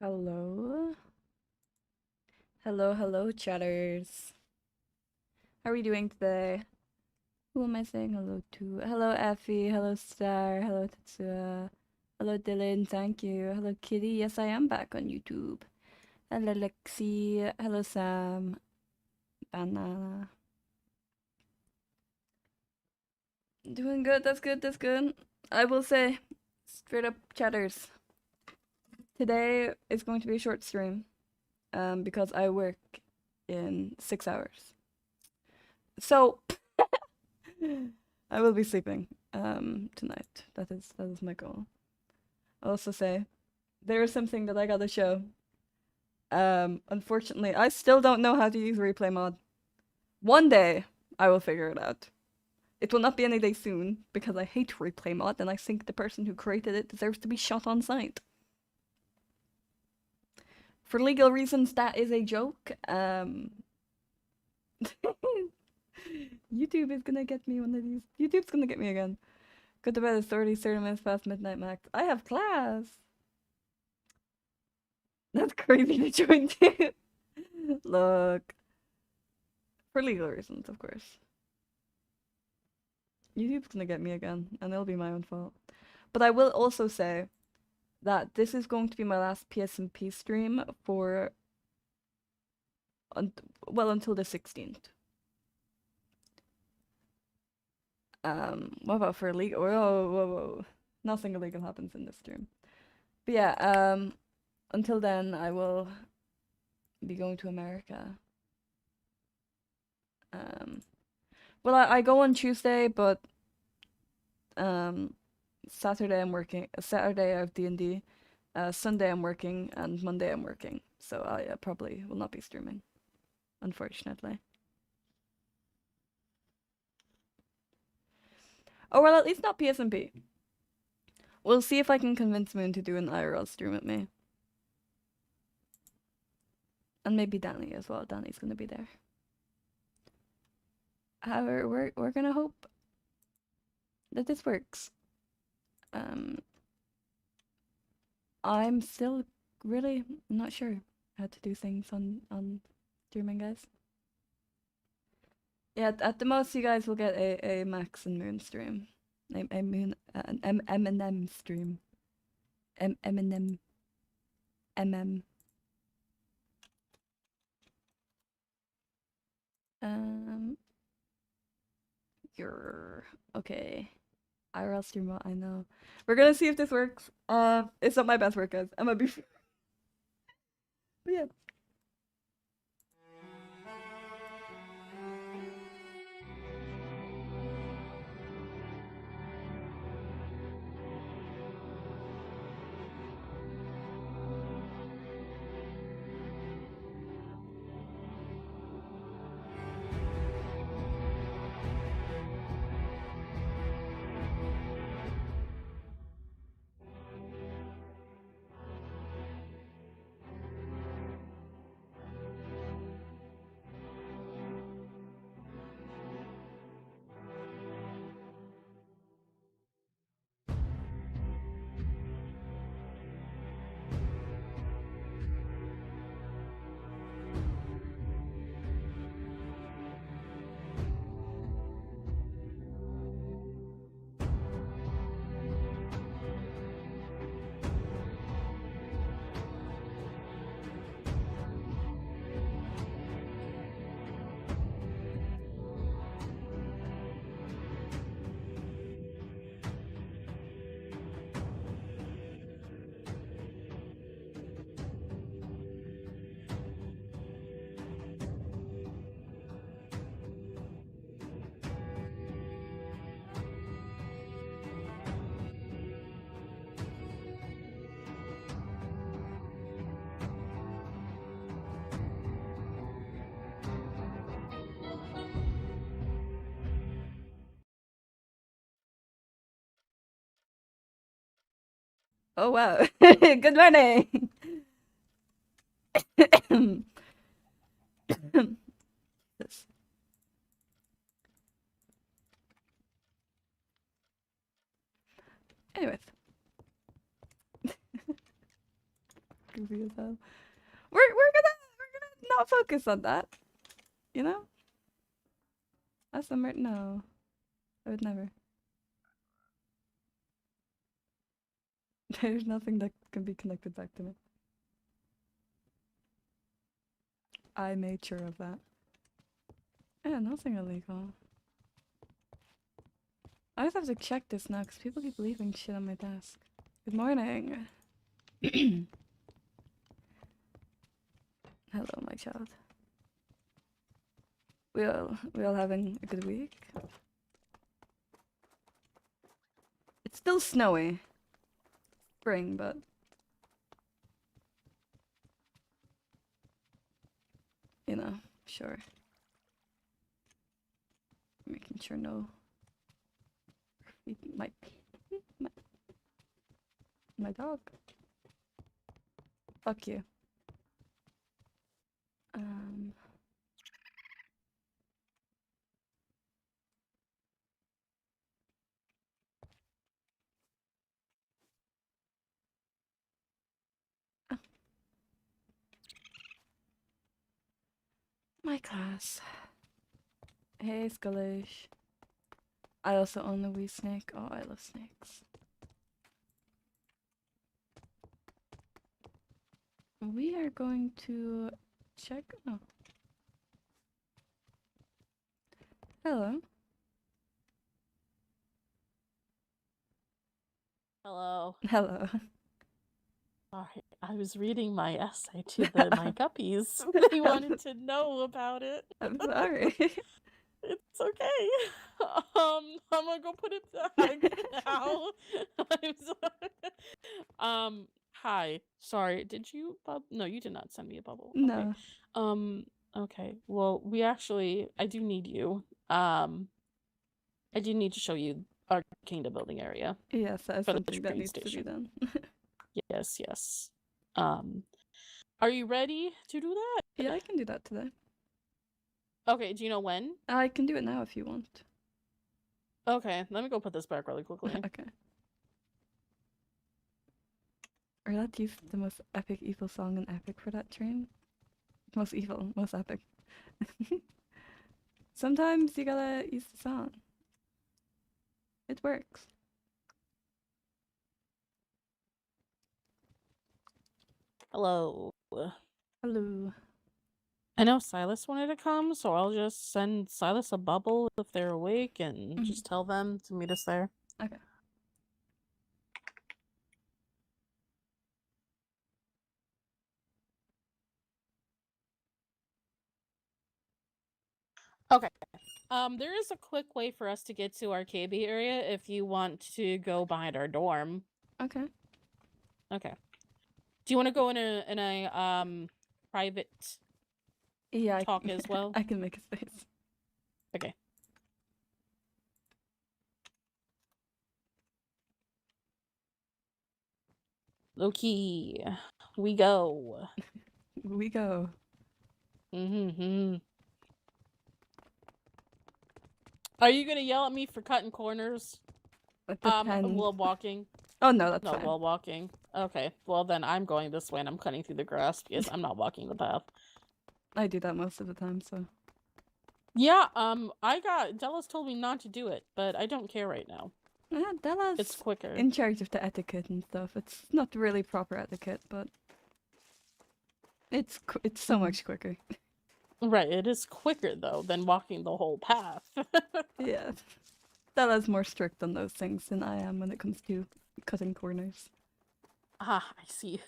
Hello. Hello, hello, chatters. How are we doing today? Who am I saying hello to? Hello, Effie. Hello, Star. Hello, Tetsuya. Hello, Dylan. Thank you. Hello, Kitty. Yes, I am back on YouTube. Hello, Lexi. Hello, Sam. Banana. Doing good. That's good. That's good. I will say, straight up, chatters. Today is going to be a short stream. Because I work in 6 hours. So I will be sleeping tonight. That is my goal. I'll also say there is something that I gotta show. Unfortunately, I still don't know how to use replay mod. One day I will figure it out. It will not be any day soon because I hate replay mod and I think the person who created it deserves to be shot on sight. For legal reasons, that is a joke. YouTube is gonna get me one of these. YouTube's gonna get me again. Go to bed at 30 minutes past midnight max. I have class! That's crazy to join too. Look. For legal reasons, of course. YouTube's gonna get me again, and it'll be my own fault. But I will also say that this is going to be my last PSMP stream for until the 16th. What about for legal? Whoa. Nothing illegal happens in this stream. But yeah, until then, I will be going to America. Well, I go on Tuesday, but Saturday I'm working. Saturday I have D&D. Sunday I'm working, and Monday I'm working. So I probably will not be streaming, unfortunately. Oh well, at least not PSMP. We'll see if I can convince Moon to do an IRL stream with me. And maybe Danny as well. Danny's gonna be there. However, we're gonna hope that this works. I'm still really not sure how to do things on streaming, guys. Yeah, at the most you guys will get a Max and Moon stream. A Moon an M&M stream. M&M MM. You're okay. IRL stream, I know. We're gonna see if this works. It's not my best work, guys. I'm gonna be. But yeah. Oh wow. Good morning. This. Anyways. goofy as hell. We're gonna not focus on that. You know? SMR, no. I would never. There's nothing that can be connected back to me. I made sure of that. Yeah, nothing illegal. I always have to check this now because people keep leaving shit on my desk. Good morning. Hello, my child. We all having a good week? It's still snowy. Spring, but you know, sure. Making sure no my dog. Fuck you. My class. Hey, Skullish. I also own the wee snake. Oh, I love snakes. We are going to check. Oh. Hello. Hello. Hello. Sorry, I was reading my essay to my guppies. They wanted to know about it. I'm sorry. It's okay. I'm gonna go put it back now. I'm sorry. Hi. Sorry. Did you no, you did not send me a bubble. No. Okay. Okay. Well, I do need you. I do need to show you our kingdom building area. Yes, that is for the something that train needs to be done. Yes. Are you ready to do that? Yeah, I can do that today. Okay, do you know when? I can do it now if you want. Okay, let me go put this back really quickly. Okay. Or let's use the most epic evil song in Epic for that train. Most evil, most epic. Sometimes you gotta use the song. It works. Hello. Hello. I know Silas wanted to come, so I'll just send Silas a bubble if they're awake and just tell them to meet us there. Okay. Okay. There is a quick way for us to get to our KB area if you want to go behind our dorm. Okay. Okay. Do you want to go in a private talk as well? I can make a space. Okay. Low-key. We go. We go. Are you gonna yell at me for cutting corners? It depends. While walking. Oh no, that's fine. While walking. Okay, well then I'm going this way and I'm cutting through the grass because I'm not walking the path. I do that most of the time, so. Yeah, Della's told me not to do it, but I don't care right now. Yeah, Della's it's quicker. in charge of the etiquette and stuff. It's not really proper etiquette, but it's so much quicker. Right, it is quicker though than walking the whole path. Yeah. Della's more strict on those things than I am when it comes to cutting corners. Ah, I see.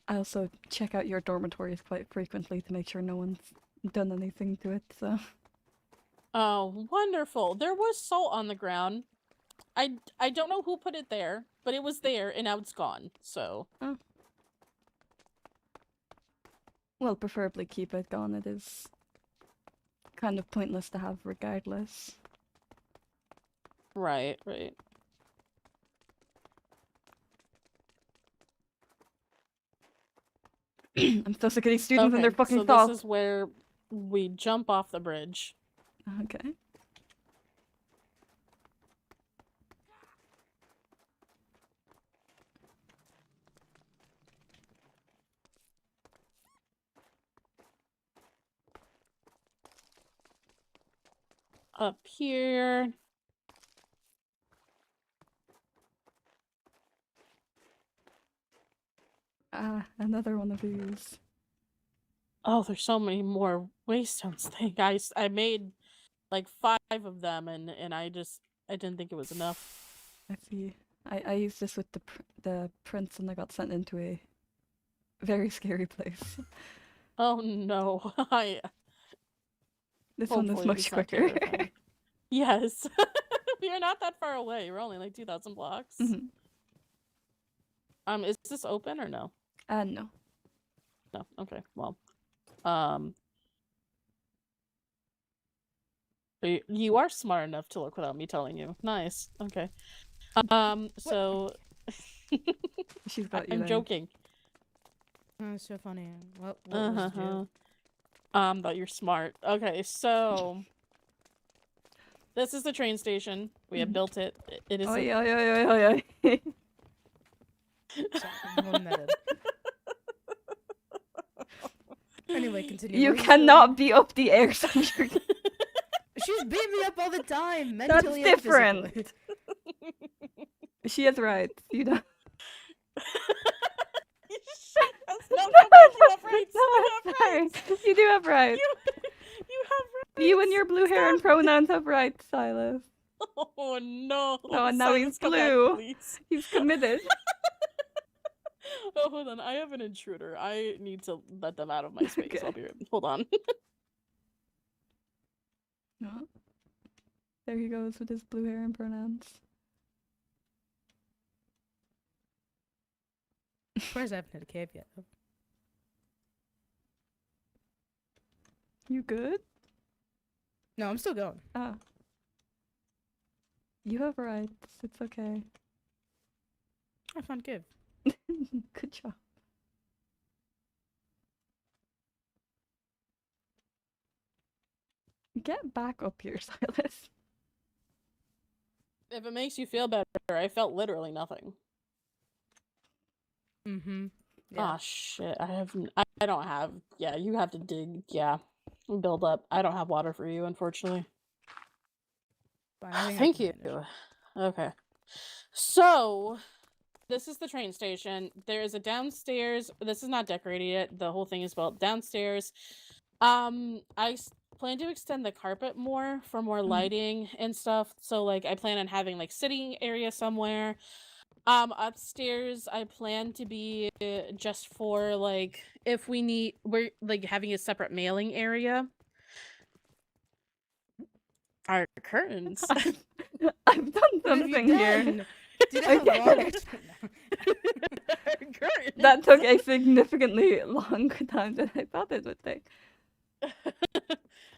I also check out your dormitories quite frequently to make sure no one's done anything to it, so. Oh, wonderful. There was salt on the ground. I don't know who put it there, but it was there and now it's gone, so. Oh. Well, preferably keep it gone. It is kind of pointless to have regardless. Right. I'm still sick of these students and their fucking thoughts. This is where we jump off the bridge. Okay. up here. Ah, another one of these. Oh, there's so many more waystones thing. I made like 5 of them, and I didn't think it was enough. I see. I used this with the prince, and I got sent into a very scary place. Oh no, This one is hopefully much it's not quicker. terrifying. Yes, you're not that far away. We're only like 2,000 blocks. Is this open or no? No. No. Okay. Well, you are smart enough to look without me telling you. Nice. Okay. So She's got you I'm then. joking. Oh, it's so funny. What was the joke? That you're smart. Okay, so this is the train station. We have built it. It is. Oh yeah. Sorry, more meta. Anyway, continue. You What was cannot be up the air, so you're... She's beat me up all the time, That's mentally different. and physically. She is right. You don't. No, you have rights. No, You I'm have sorry. rights. You do have rights. You have rights. You and your blue hair and pronouns have rights, Silas. Oh no. Oh, and now he's Silence, come back, blue. please. He's committed. Oh, hold on. I have an intruder. I need to let them out of my space. Okay. I'll be right. Hold on. No. There he goes with his blue hair and pronouns. Of course, I haven't hit a cave yet. You good? No, I'm still going. Ah. You have rights. It's okay. I found cave. Good job. Get back up here, Silas. If it makes you feel better, I felt literally nothing. Mm-hmm. Ah, shit. I don't have. Yeah, you have to dig. Yeah. Build up. I don't have water for you, unfortunately. Fine, I think I Thank can you. manage. Okay. So, this is the train station. There is a downstairs. This is not decorated yet. The whole thing is built downstairs. Plan to extend the carpet more for more lighting and stuff. So, like, I plan on having, like, sitting area somewhere. Upstairs, I plan to be just for, like, if we're, like, having a separate mailing area. Our curtains. I've done something here. Did I have Okay. Curtains. That took a significantly longer time than I thought it would take.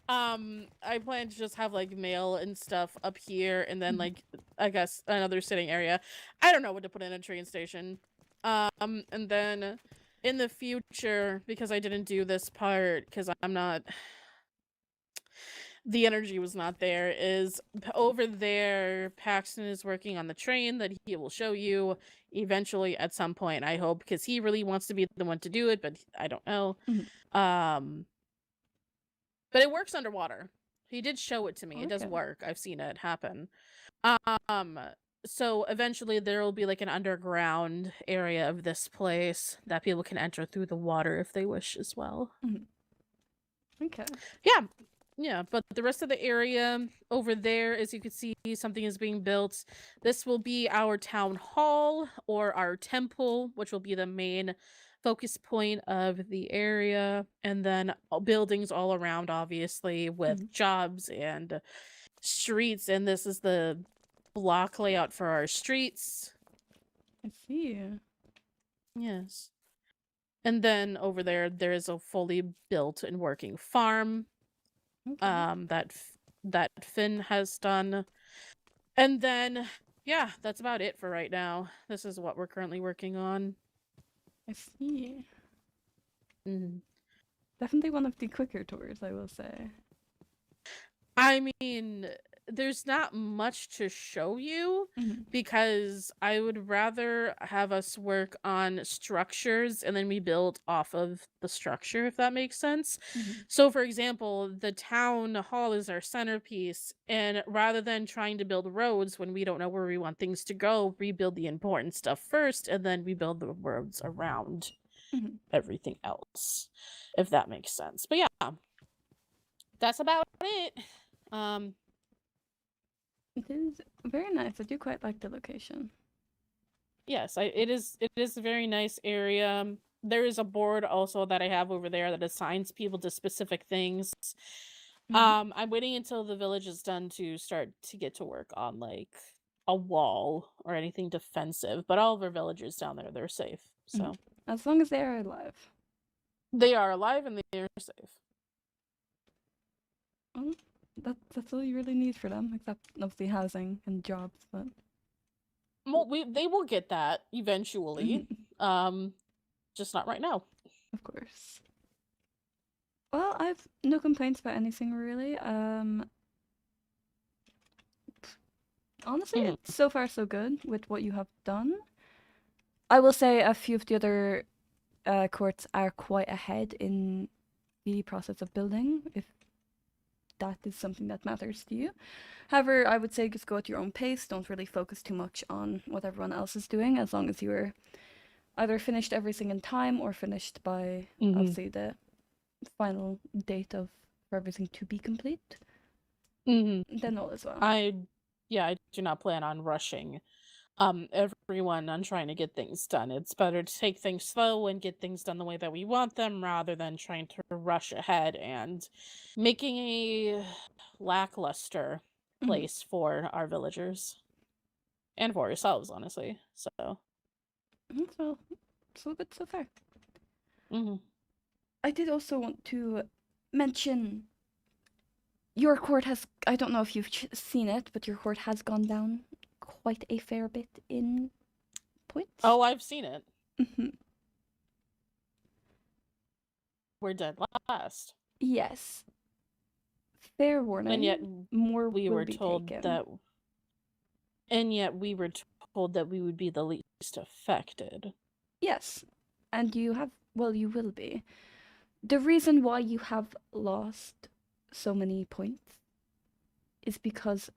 I plan to just have like mail and stuff up here, and then like I guess another sitting area. I don't know what to put in a train station. And then in the future, because I didn't do this part, because I'm not. The energy was not there. Is over there. Paxton is working on the train that he will show you eventually at some point. I hope, because he really wants to be the one to do it, but I don't know. But it works underwater. He did show it to me. Okay. It does work. I've seen it happen. So eventually there will be like an underground area of this place that people can enter through the water if they wish as well. Okay. Yeah, but the rest of the area over there, as you can see, something is being built. This will be our town hall or our temple, which will be the main focus point of the area, and then buildings all around, obviously, with jobs and streets. And this is the block layout for our streets. I see. Yes. And then over there is a fully built and working farm. Okay. That Finn has done. And then yeah, that's about it for right now. This is what we're currently working on. I see. Definitely one of the quicker tours, I will say. I mean, there's not much to show you Mhm. because I would rather have us work on structures and then we build off of the structure, if that makes sense. Mhm. So, for example, the town hall is our centerpiece, and rather than trying to build roads when we don't know where we want things to go, we build the important stuff first, and then we build the roads around Mhm. everything else, if that makes sense. But yeah, that's about it. Um, It is very nice. I do quite like the location. yes, it is a very nice area. There is a board also that I have over there that assigns people to specific things. Mhm. I'm waiting until the village is done to start to get to work on like a wall or anything defensive, but all of our villagers down there, they're safe. Mhm. So As long as they are alive. they are alive and they are safe. Well, that's all you really need for them, except obviously housing and jobs. But Well, they will get that eventually. Mhm. Just not right now. Of course. Well, I've no complaints about anything really. Honestly, Mhm. it's so far so good with what you have done. I will say a few of the other courts are quite ahead in the process of building, if that is something that matters to you. However, I would say just go at your own pace. Don't really focus too much on what everyone else is doing, as long as you're either finished everything in time or finished by obviously the final date of for everything to be complete. Then all is well. I do not plan on rushing everyone on trying to get things done. It's better to take things slow and get things done the way that we want them rather than trying to rush ahead and making a lackluster Mhm. place for our villagers and for ourselves, honestly. So So, so good so far. mhm. I did also want to mention your court has, I don't know if you've seen it, but your court has gone down quite a fair bit in points. Oh, I've seen it. Mhm. We're dead last. Yes. Fair And yet warning, more we will were be told taken. that and yet we were told that we would be the least affected. Yes. And you have, well, you will be. The reason why you have lost so many points is because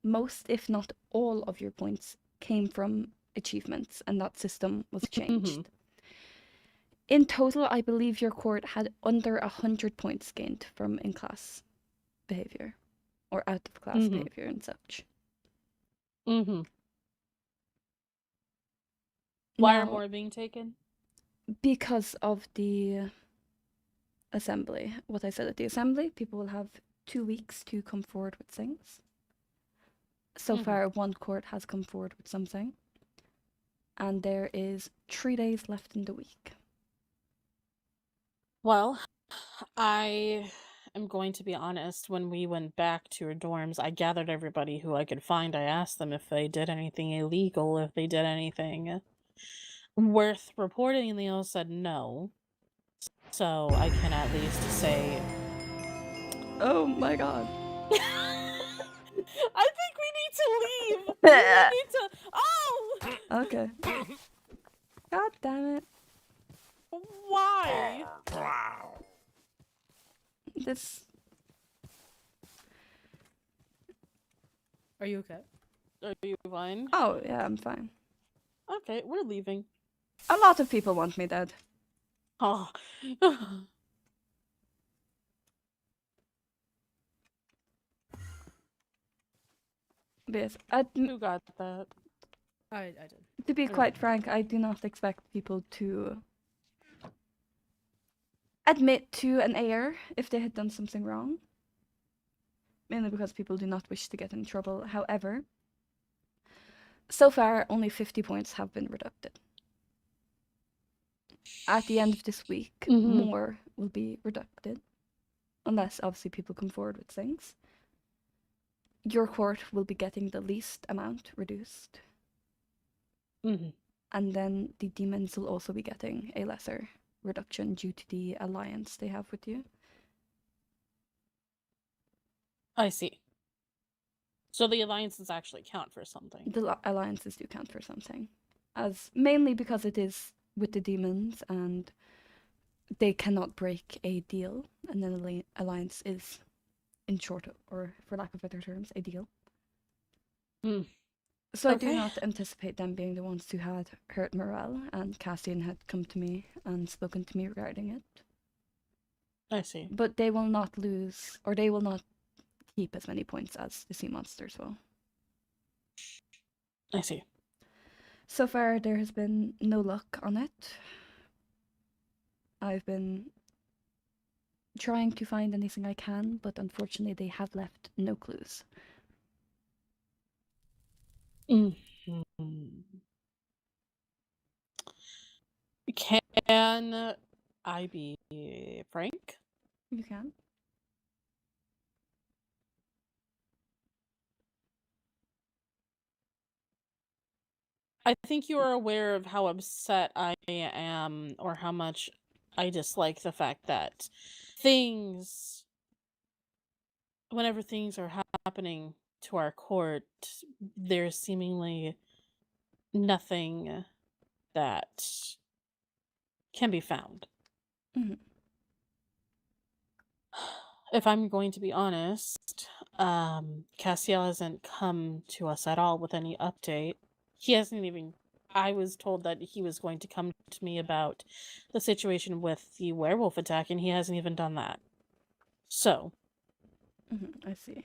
most, if not all, of your points came from achievements, and that system was changed. In total, I believe your court had under 100 points gained from in-class behavior or out-of-class behavior and such. Why are Now, more being taken? because of the assembly, what I said at the assembly, people will have 2 weeks to come forward with things. So far, one court has come forward with something, and there is 3 days left in the week. Well, I am going to be honest. When we went back to our dorms, I gathered everybody who I could find. I asked them if they did anything illegal, if they did anything worth reporting, and they all said no. So I can at least say, Oh my god. I think we need to leave. We need to. Oh! Okay. God damn it. Why? This. Are you okay? Are you fine? Oh, yeah, I'm fine. Okay, we're leaving. A lot of people want me dead. Oh. But yes, Who got that? I did. to be quite frank, I do not expect people to admit to an error if they had done something wrong. Mainly because people do not wish to get in trouble. However, so far only 50 points have been reducted. At the end of this week, more will be reducted. Unless obviously people come forward with things. Your court will be getting the least amount reduced. And then the demons will also be getting a lesser reduction due to the alliance they have with you. I see. So the alliances actually count for something. The alliances do count for something, as mainly because it is with the demons and they cannot break a deal, and then alliance is, in short, or for lack of better terms, a deal. So I do Okay. not anticipate them being the ones who had hurt morale, and Cassian had come to me and spoken to me regarding it. I see. But they will not lose, or they will not keep as many points as the sea monsters will. I see. So far, there has been no luck on it. I've been trying to find anything I can, but unfortunately, they have left no clues. Can I be frank? You can? I think you are aware of how upset I am, or how much I dislike the fact that whenever things are happening to our court, there's seemingly nothing that can be found. Mhm. If I'm going to be honest, Castiel hasn't come to us at all with any update. He hasn't even. I was told that he was going to come to me about the situation with the werewolf attack, and he hasn't even done that. So, I see.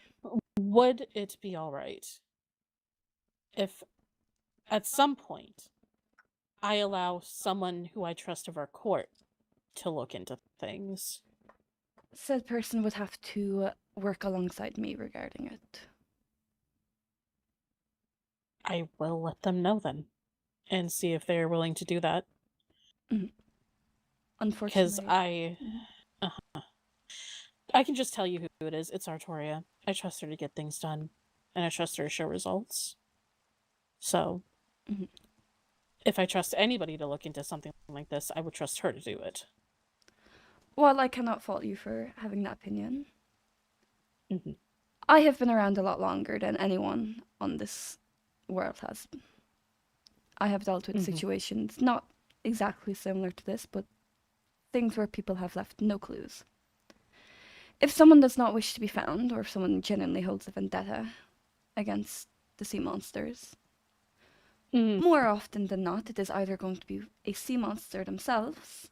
would it be alright if at some point I allow someone who I trust of our court to look into things? Said person would have to work alongside me regarding it. I will let them know then, and see if they're willing to do that. Because Unfortunately, I can just tell you who it is. It's Artoria. I trust her to get things done, and I trust her to show results. So, if I trust anybody to look into something like this, I would trust her to do it. while I cannot fault you for having that opinion, Mm-hmm. I have been around a lot longer than anyone on this world has. I have dealt with situations not exactly similar to this, but things where people have left no clues. If someone does not wish to be found, or if someone genuinely holds a vendetta against the sea monsters, more often than not, it is either going to be a sea monster themselves,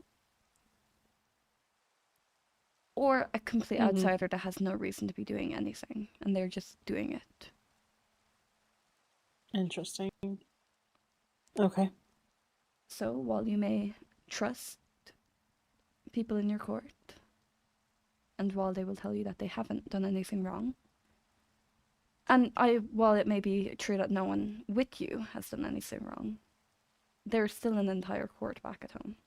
or a complete outsider that has no reason to be doing anything, and they're just doing it. Interesting. Okay. So, while you may trust people in your court, and while they will tell you that they haven't done anything wrong, and while it may be true that no one with you has done anything wrong, there's still an entire court back at home.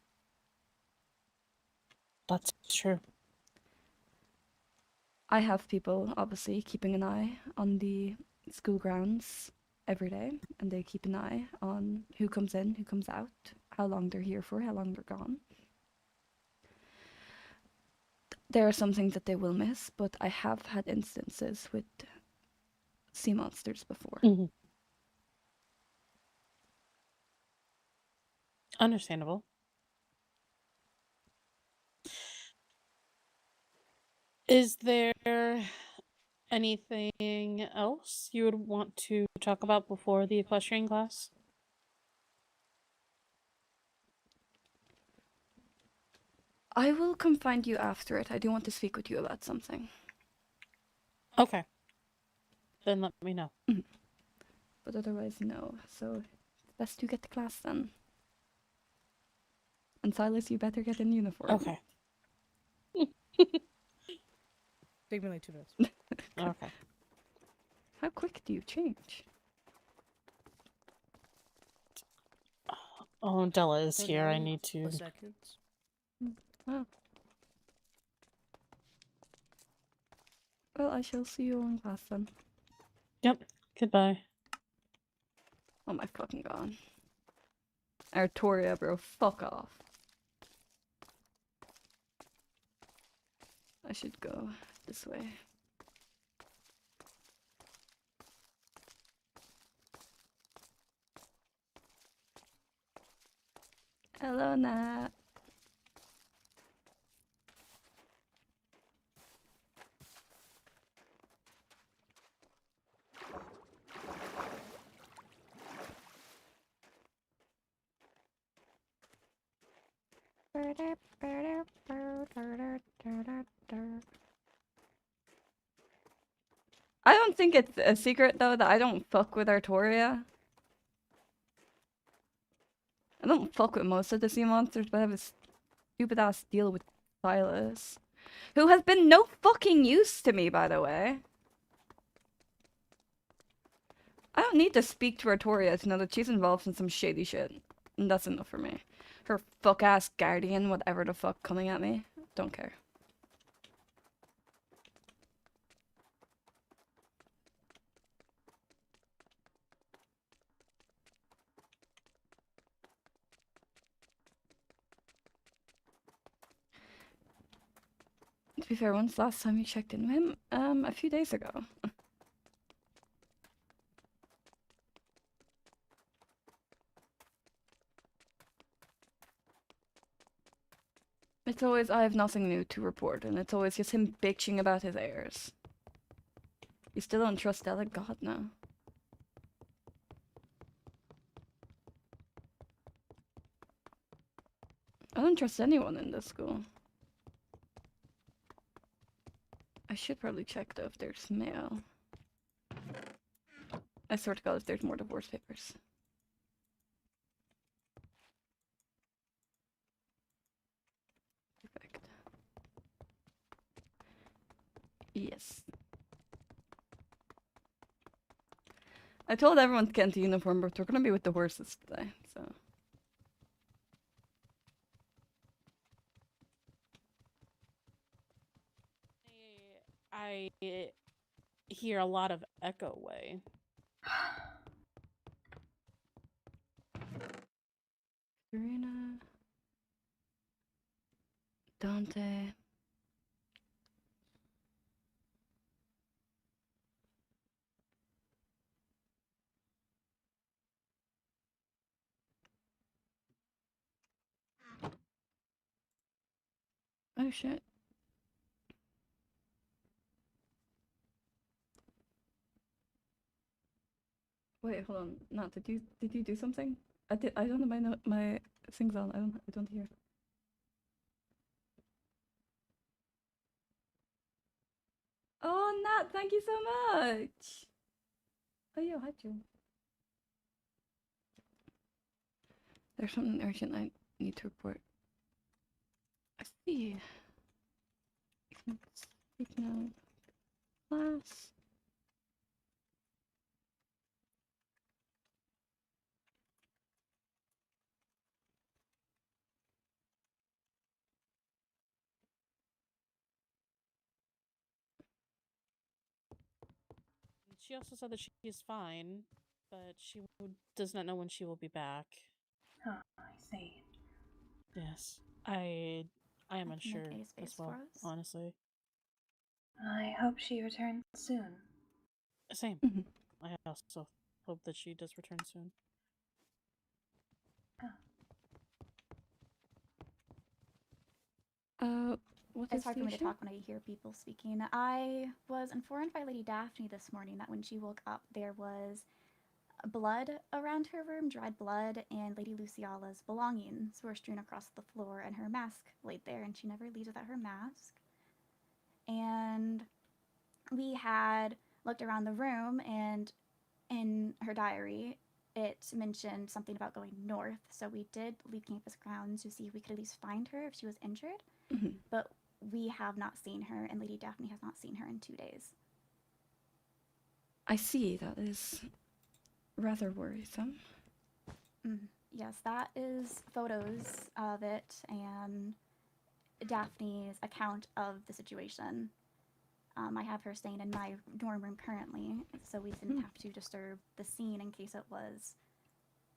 That's true. I have people, obviously, keeping an eye on the school grounds every day, and they keep an eye on who comes in, who comes out, how long they're here for, how long they're gone. There are some things that they will miss, but I have had instances with sea monsters before. Understandable. Is there anything else you would want to talk about before the equestrian class? I will come find you after it. I do want to speak with you about something. Okay. Then let me know. But otherwise, no. So, best to get to class then. And Silas, you better get in uniform. Okay. Take me like 2 minutes. Okay. How quick do you change? Oh, Della is Don't here. I know need to. a second. Oh. Well, I shall see you all in class then. Yep. Goodbye. Oh my fucking god. Artoria, bro, fuck off. I should go this way. Hello, Nat. I don't think it's a secret though that I don't fuck with Artoria. I don't fuck with most of the sea monsters, but I have a stupid ass deal with Silas, who has been no fucking use to me, by the way. I don't need to speak to Artoria to know that she's involved in some shady shit, and that's enough for me. Her fuck ass guardian, whatever the fuck, coming at me. Don't care. To be fair, when's the last time you checked in with him? A few days ago. It's always, I have nothing new to report, and it's always just him bitching about his heirs. You still don't trust Stella? God, no. I don't trust anyone in this school. I should probably check though if there's mail. I swear to God if there's more divorce papers. Perfect. Yes. I told everyone to get into uniform, but we're gonna be with the horses today, so. I hear a lot of echo way. Serena. Dante. Oh shit. Wait, hold on. Nat, did you do something? I don't have my things on. I don't hear. Oh, Nat, thank you so much. Oh, yo, hi, Joe. There's something urgent I need to report. I see. Speaking of class. She also said that she is fine, but she does not know when she will be back. Oh, I see. Yes, I am unsure as well, honestly. I hope she returns soon. Same. Mhm. I also hope that she does return soon. What It's is hard the for me to issue? talk when I hear people speaking. I was informed by Lady Daphne this morning that when she woke up, there was blood around her room, dried blood, and Lady Luciala's belongings were strewn across the floor, and her mask laid there, and she never leaves without her mask. And we had looked around the room, and in her diary, it mentioned something about going north. So we did leave campus grounds to see if we could at least find her if she was injured. Mhm. But we have not seen her, and Lady Daphne has not seen her in 2 days. I see. That is rather worrisome. Yes, that is photos of it and Daphne's account of the situation. I have her staying in my dorm room currently, so we didn't have to disturb the scene in case it was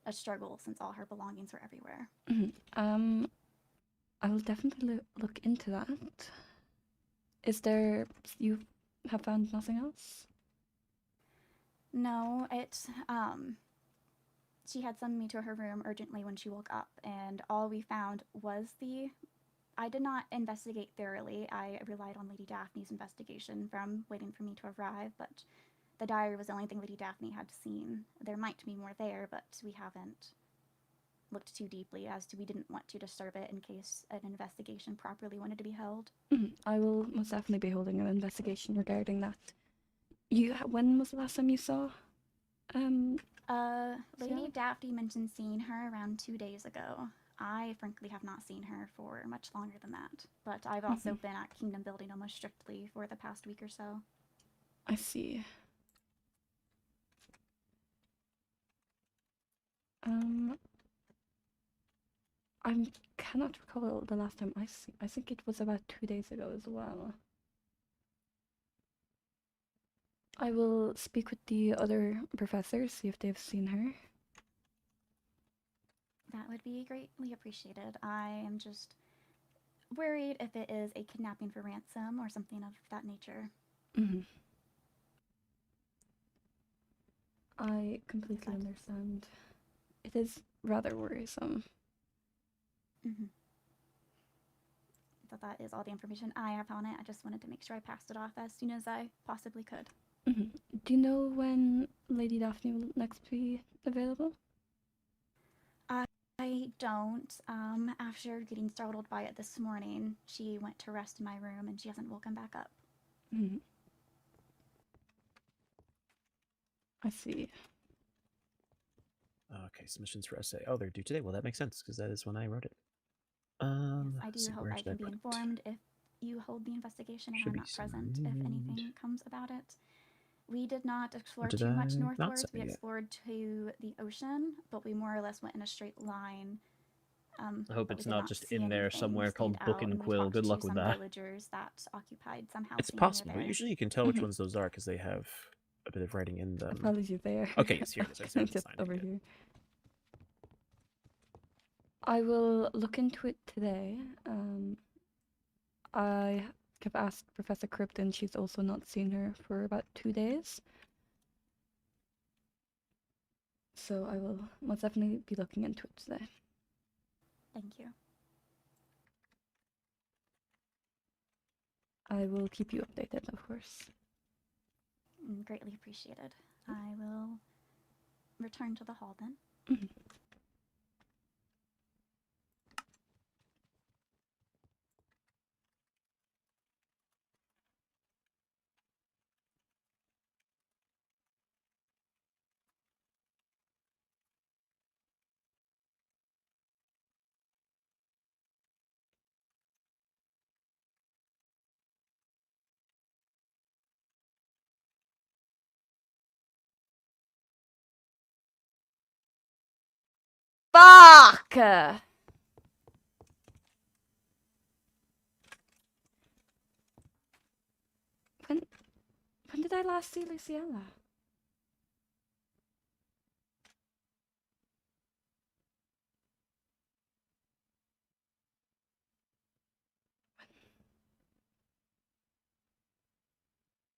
a struggle since all her belongings were everywhere. I will definitely look into that. Is there... you have found nothing else? No, she had summoned me to her room urgently when she woke up, and all we found was the. I did not investigate thoroughly. I relied on Lady Daphne's investigation from waiting for me to arrive, but the diary was the only thing Lady Daphne had seen. There might be more there, but we haven't looked too deeply as to we didn't want to disturb it in case an investigation properly wanted to be held. I will most definitely be holding an investigation regarding that. When was the last time you saw? Lady Ciara? Daphne mentioned seeing her around 2 days ago. I frankly have not seen her for much longer than that, but I've also been at Kingdom Building almost strictly for the past week or so. I see. I cannot recall the last time I think it was about 2 days ago as well. I will speak with the other professors, see if they've seen her. That would be greatly appreciated. I am just worried if it is a kidnapping for ransom or something of that nature. I completely understand. It is rather worrisome. But that is all the information I have on it. I just wanted to make sure I passed it off as soon as I possibly could. Do you know when Lady Daphne will next be available? I don't. After getting startled by it this morning, she went to rest in my room and she hasn't woken back up. I see. Okay, submissions for essay. Oh, they're due today. Well, that makes sense because that is when I wrote it. Yes, I let's do see, hope where I did can be put it? informed if you hold the investigation and Should I'm be not present if anything submitted. comes about it. We did not explore did too much I not northwards. We submit yet? explored to the ocean, but we more or less went in a straight line. I hope but we it's did not just see in there anything somewhere called stand Book out, and and we Quill. talked Good to luck with some that. villagers that occupied some It's housing near possible. there. Usually you can tell which ones those are because they have a bit of writing in them. Apologies there. Okay, yes, here it is. I see it Just signed over again. here. I will look into it today. I have asked Professor Krypton. She's also not seen her for about 2 days. So I will most definitely be looking into it today. Thank you. I will keep you updated, of course. Greatly appreciated. I will return to the hall then. Fuck! When did I last see Luciella?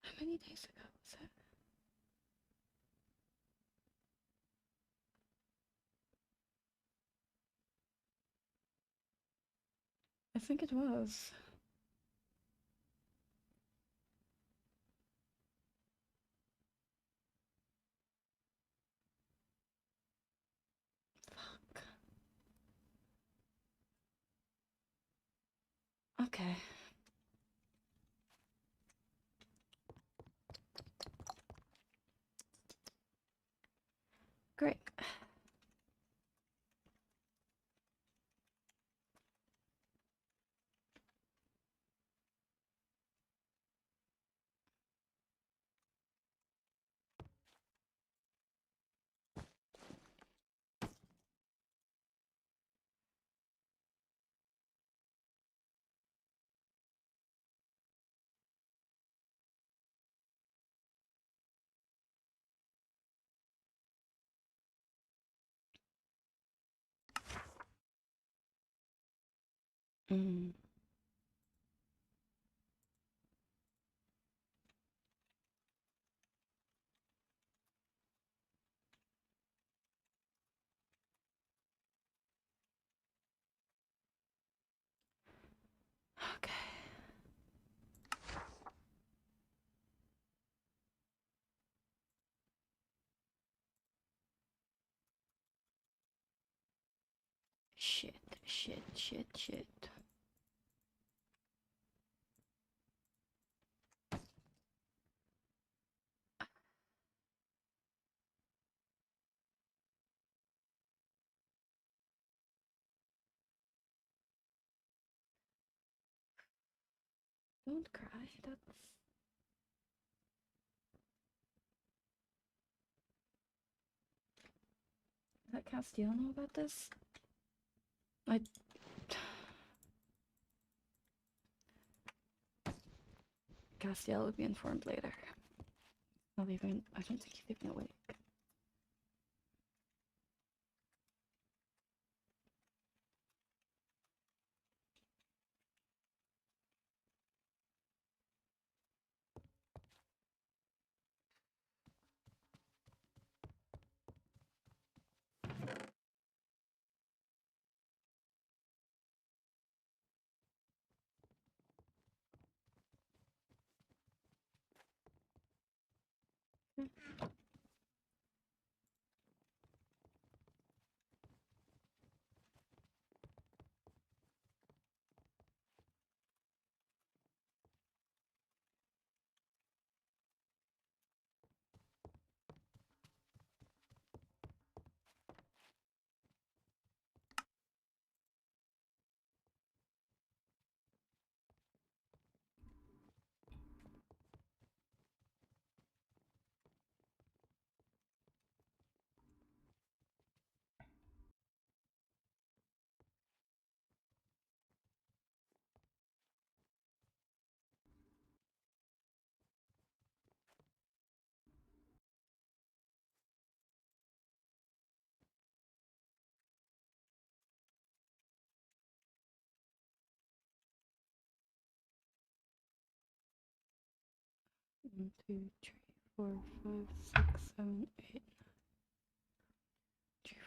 How many days ago was it? I think it was. Fuck. Okay. Great. Shit. Don't cry. That's. Let Castiel know about this? Castiel would be informed later. Not even. I don't think he's even awake. One, two, three, four, five, six, seven, eight, three,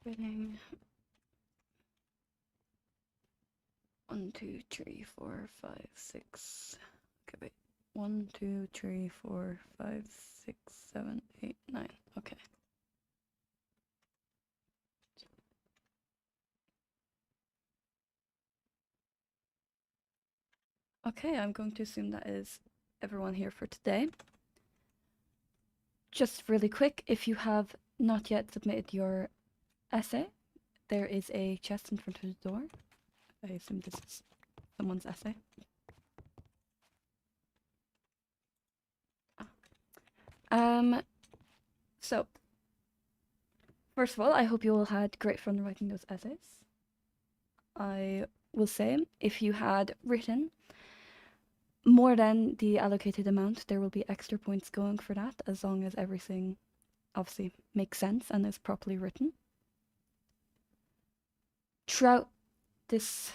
four. Spinning. 1, 2, 3, 4, 5, 6. Okay, wait. 1, 2, 3, 4, 5, 6, 7, 8, 9. Okay. Okay, I'm going to assume that is everyone here for today. Just really quick, if you have not yet submitted your essay, there is a chest in front of the door. I assume this is someone's essay. So, first of all, I hope you all had great fun writing those essays. I will say, if you had written more than the allocated amount, there will be extra points going for that, as long as everything obviously makes sense and is properly written. Throughout this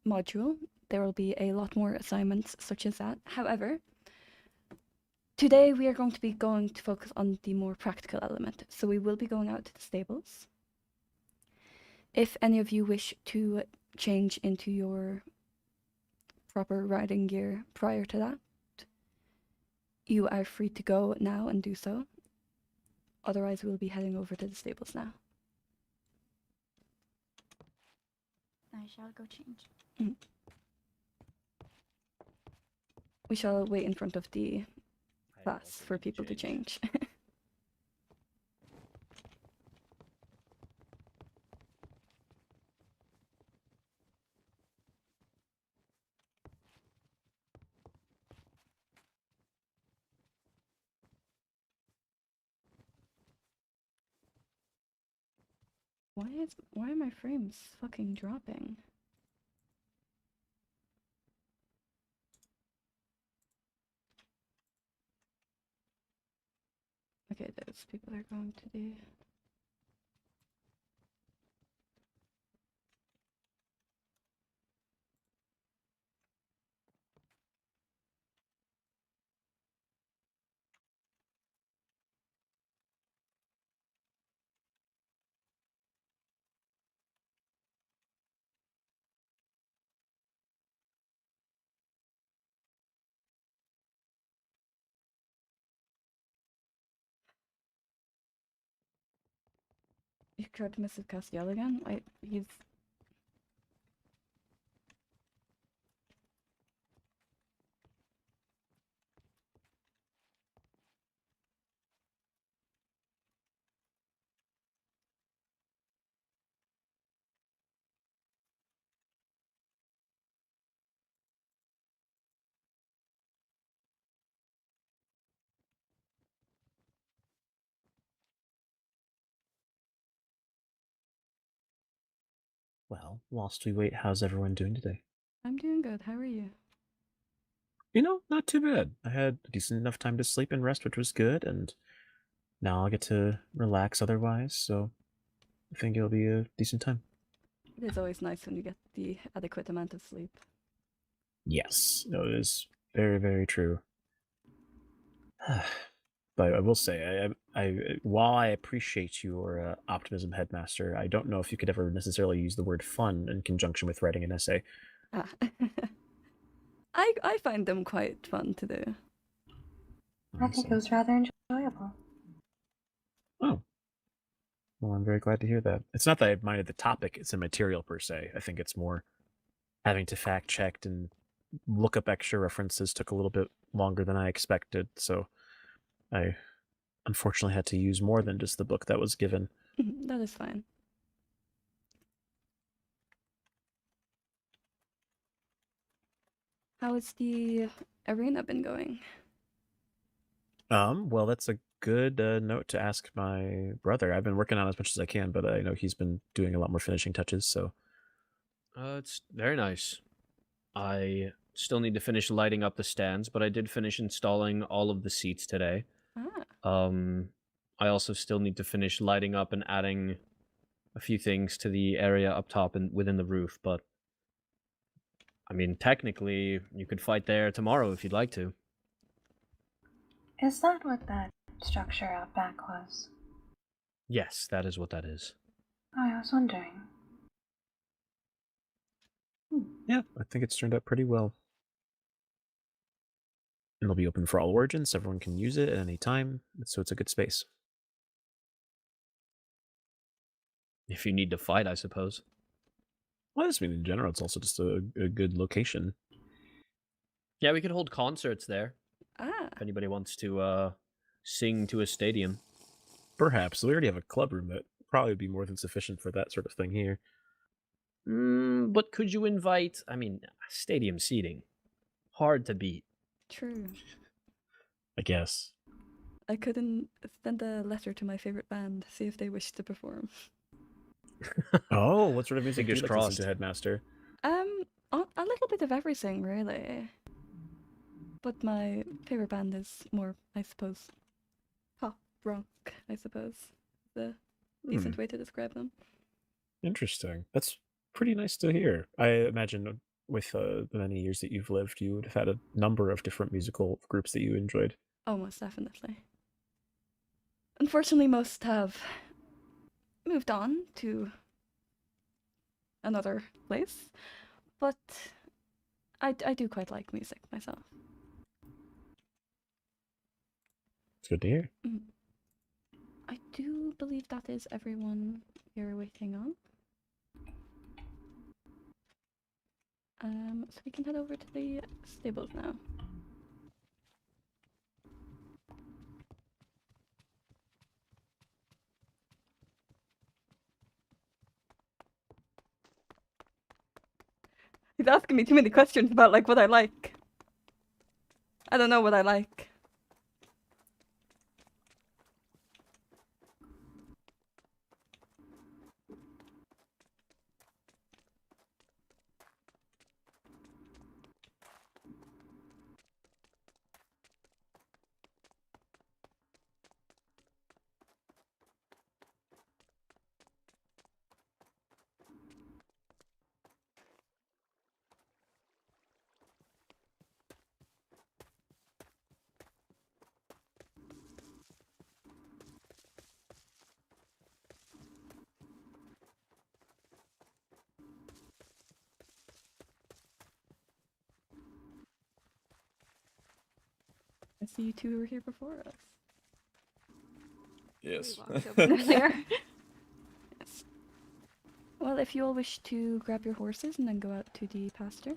module, there will be a lot more assignments such as that. However, today we are going to focus on the more practical element. So we will be going out to the stables. If any of you wish to change into your proper riding gear prior to that, you are free to go now and do so. Otherwise, we'll be heading over to the stables now. I shall go change. We shall wait in front of the class for people to change. Why are my frames fucking dropping? Okay, those people are going to the... tried to Mrs. Castiel again? Wait, he's... Well, whilst we wait, how's everyone doing today? I'm doing good. How are you? You know, not too bad. I had a decent enough time to sleep and rest, which was good, and now I'll get to relax otherwise, so I think it'll be a decent time. It is always nice when you get the adequate amount of sleep. Yes, no, it is very, very true. But I will say, while I appreciate your optimism, Headmaster, I don't know if you could ever necessarily use the word fun in conjunction with writing an essay. Ah. I find them quite fun to do. I think it was rather enjoyable. Oh. Well, I'm very glad to hear that. It's not that I minded the topic, it's a material per se. I think it's more having to fact check and look up extra references took a little bit longer than I expected, so I unfortunately had to use more than just the book that was given. That is fine. How has the arena been going? Well, that's a good note to ask my brother. I've been working on as much as I can, but I know he's been doing a lot more finishing touches, so. It's very nice. I still need to finish lighting up the stands, but I did finish installing all of the seats today. Ah, I also still need to finish lighting up and adding a few things to the area up top and within the roof, but I mean, technically, you could fight there tomorrow if you'd like to. Is that what that structure out back was? Yes, that is what that is. Oh, I was wondering. Yeah, I think it's turned out pretty well. It'll be open for all origins, everyone can use it at any time, so it's a good space. If you need to fight, I suppose. Well, I just mean in general, it's also just a good location. Yeah, we could hold concerts there. ah, If anybody wants to sing to a stadium. Perhaps. We already have a club room that probably would be more than sufficient for that sort of thing here. But could you invite, I mean, stadium seating? Hard to beat. true. I guess. I couldn't send a letter to my favorite band, see if they wish to perform. Oh, what sort of music do you Fingers like to listen crossed. to, Headmaster? A little bit of everything, really. But my favorite band is more, I suppose, pop rock, I suppose. The decent way to describe them. Interesting. That's pretty nice to hear. I imagine with the many years that you've lived, you would have had a number of different musical groups that you enjoyed. Oh, most definitely. Unfortunately, most have moved on to another place, but I do quite like music myself. It's good to hear. I do believe that is everyone you're waiting on. So we can head over to the stables now. He's asking me too many questions about like what I like. I don't know what I like. I see you two were here before us. Yes. Yes. if you all wish to grab your horses and then go out to the pasture.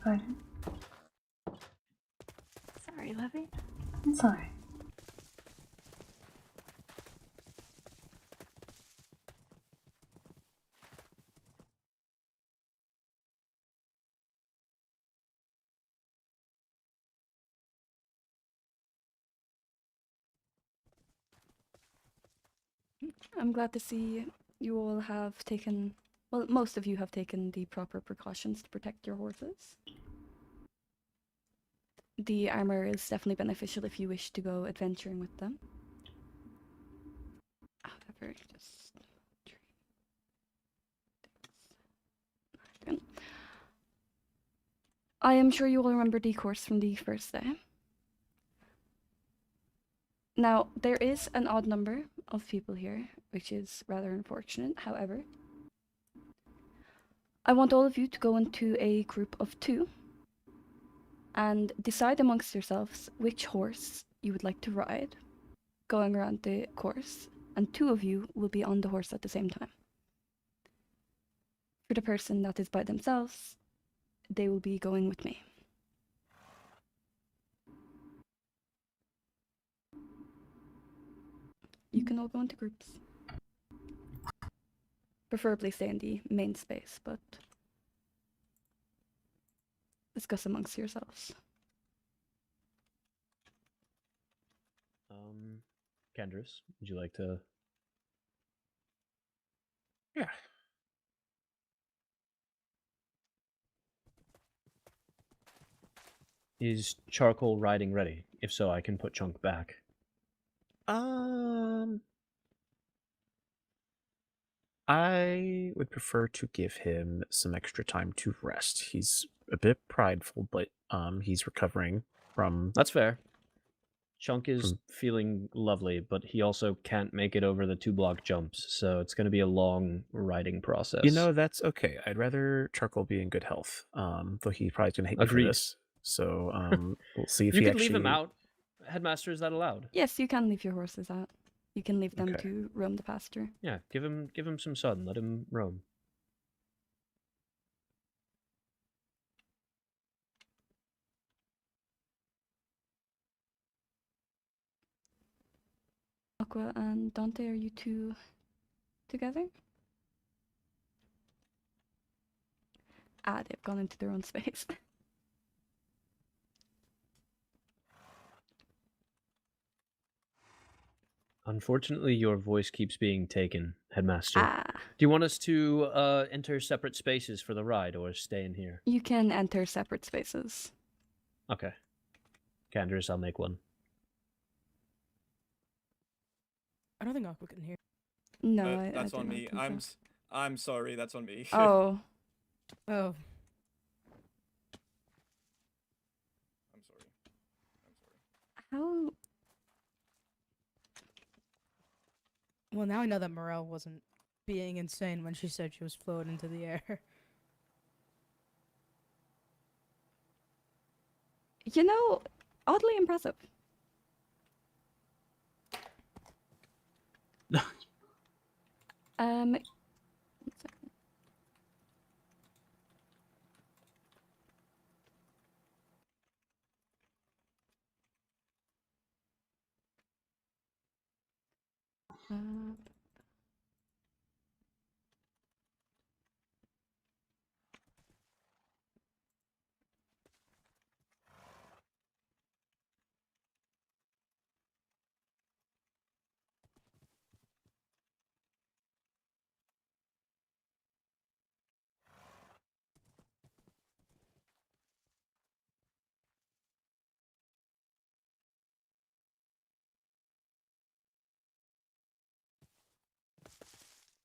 Pardon? Sorry, Levy. It's alright. I'm glad to see you all have taken, well, most of you have taken the proper precautions to protect your horses. The armor is definitely beneficial if you wish to go adventuring with them. However, just... I am sure you will remember the course from the first day. Now, there is an odd number of people here, which is rather unfortunate. However, I want all of you to go into a group of 2 and decide amongst yourselves which horse you would like to ride, going around the course, and 2 of you will be on the horse at the same time. For the person that is by themselves, they will be going with me. You can all go into groups. Preferably stay in the main space, but discuss amongst yourselves. Kendris, would you like to? Yeah. Is charcoal riding ready? If so, I can put Chunk back. I would prefer to give him some extra time to rest. He's a bit prideful, but he's recovering from. That's fair. Chunk is feeling lovely, but he also can't make it over the 2-block jumps, so it's going to be a long riding process. You know, that's okay. I'd rather Charcoal be in good health, though he probably going to hate me for this. So we'll see if you he can actually... leave him out. Headmaster, is that allowed? Yes, you can leave your horses out. You can leave them to roam the pasture. Yeah, give him some sun. Let him roam. Aqua and Dante, are you 2 together? Ah, they've gone into their own space. Unfortunately, your voice keeps being taken, Headmaster. Ah. Do you want us to enter separate spaces for the ride, or stay in here? You can enter separate spaces. Okay. Candace, I'll make one. I don't think Aqua can hear. No, that's I on do me. not think so. I'm sorry. That's on me. Oh. Oh. I'm sorry. How? Well, now I know that Morel wasn't being insane when she said she was floating into the air. You know, oddly impressive. One second.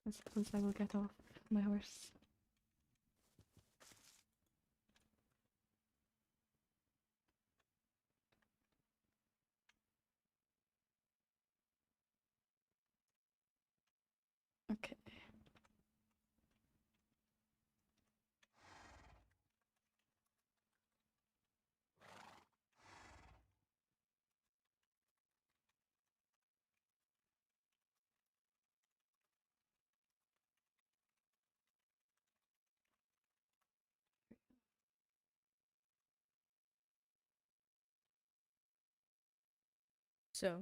I suppose I will get off my horse. Okay. So,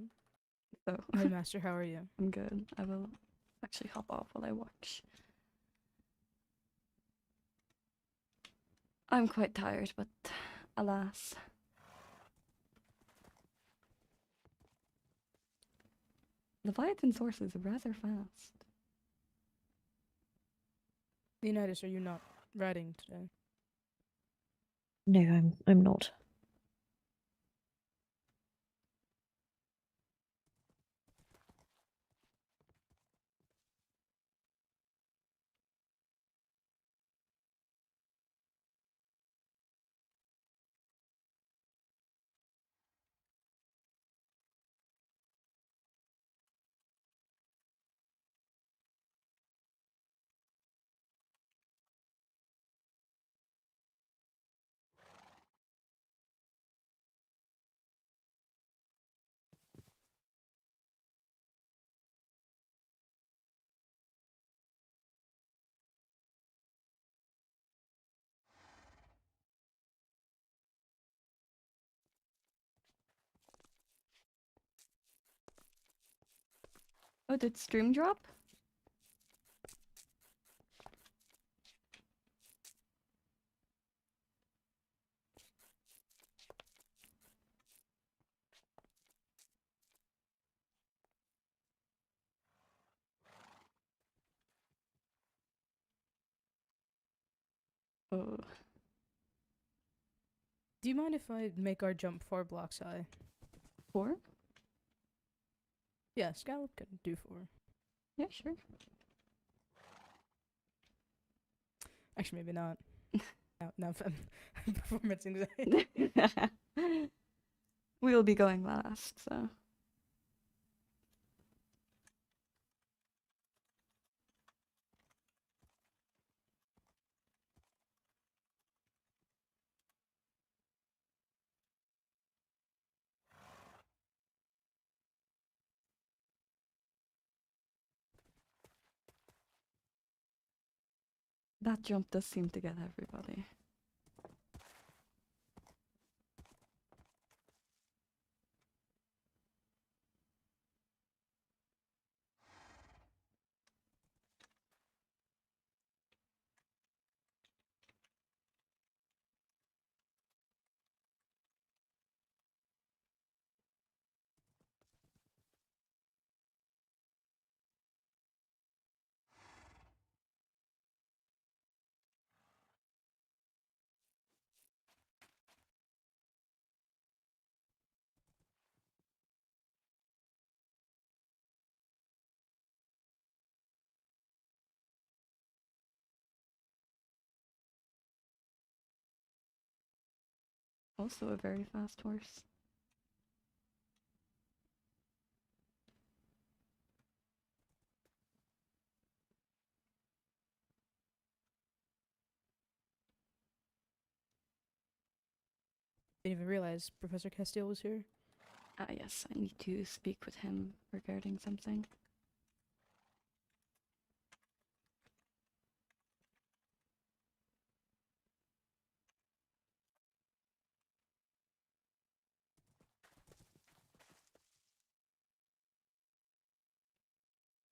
So Headmaster, how are you? I'm good. I will actually hop off while I watch. I'm quite tired, but alas. Leviathan source is rather fast. Leonidas, are you not writing today? No, I'm not. Oh, did stream drop? Oh. Do you mind if I make our jump 4 blocks high? 4? Yeah, Scallop can do 4. Yeah, sure. Actually, maybe not. Now performance anxiety. We'll be going last, so. That jump does seem to get everybody. Also a very fast horse. Didn't even realize Professor Castile was here. Ah, yes, I need to speak with him regarding something.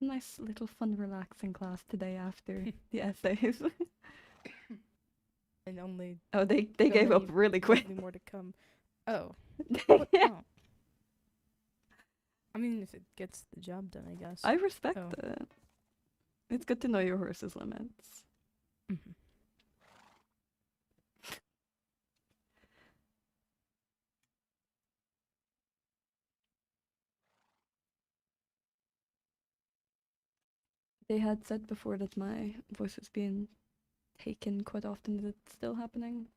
Nice little fun, relaxing class today after the essays. And only Oh, they so gave up many really quick. lovely more to come. Oh. What? Oh. I mean, if it gets the job done, I guess. I respect Oh. it. It's good to know your horse's limits. Mhm. They had said before that my voice was being taken quite often. Is it still happening?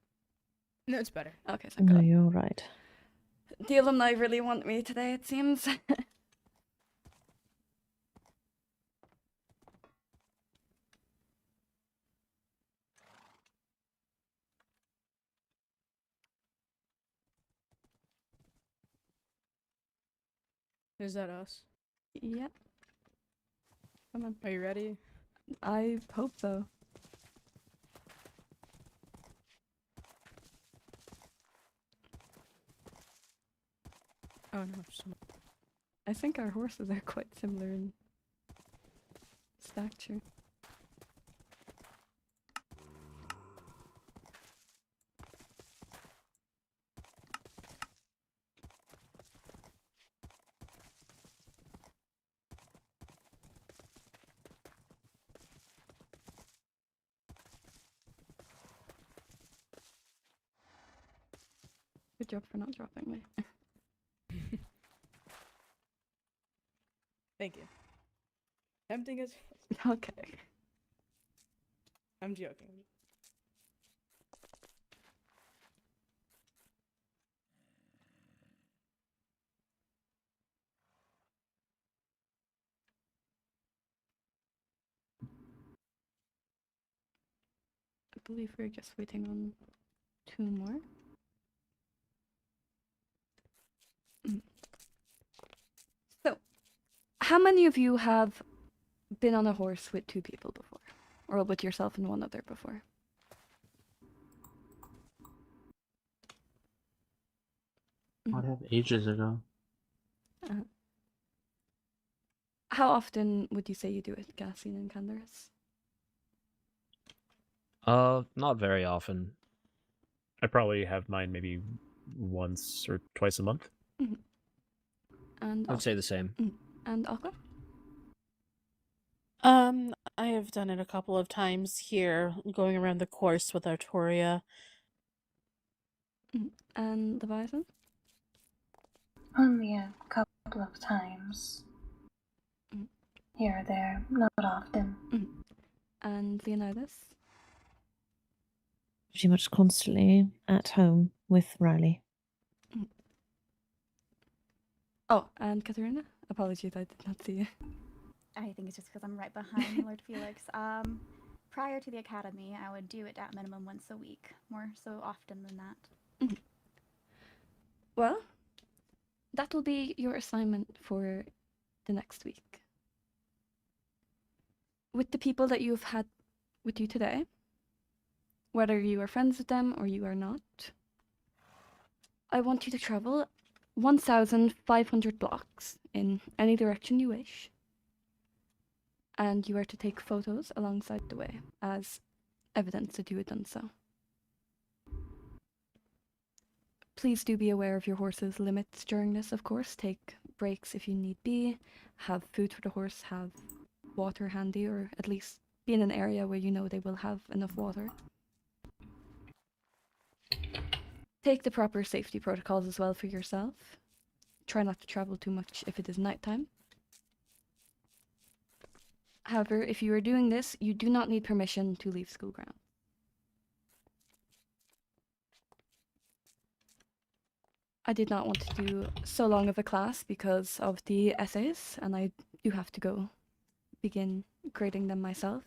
No, it's better. Okay, thank No, God. you're right. The alumni really want me today, it seems. Is that us? Yeah. Come on. Are you ready? I hope so. Oh no, someone. I think our horses are quite similar in stature. Good job for not dropping me. Thank you. Tempting as Okay. I'm joking. I believe we're just waiting on 2 more. So, how many of you have been on a horse with 2 people before? Or with yourself and one other before? I'd have ages ago. Uh, how often would you say you do it, Gassine and Candaris? Not very often. I probably have mine maybe once or twice a month. And I would say the same. And Aqua? I have done it a couple of times here, going around the course with Artoria. And the Bison? Only a couple of times. Here or there, not often. And Leonidas? Pretty much constantly at home with Riley. Oh, and Katerina? Apologies, I did not see you. I think it's just because I'm right behind Lord Felix. Prior to the academy, I would do it at minimum once a week, more so often than that. Well, that will be your assignment for the next week. With the people that you've had with you today, whether you are friends with them or you are not, I want you to travel 1,500 blocks in any direction you wish. And you are to take photos alongside the way as evidence that you had done so. Please do be aware of your horse's limits during this, of course. Take breaks if you need be. Have food for the horse, have water handy, or at least be in an area where you know they will have enough water. Take the proper safety protocols as well for yourself. Try not to travel too much if it is nighttime. However, if you are doing this, you do not need permission to leave school ground. I did not want to do so long of a class because of the essays, and I do have to go begin grading them myself.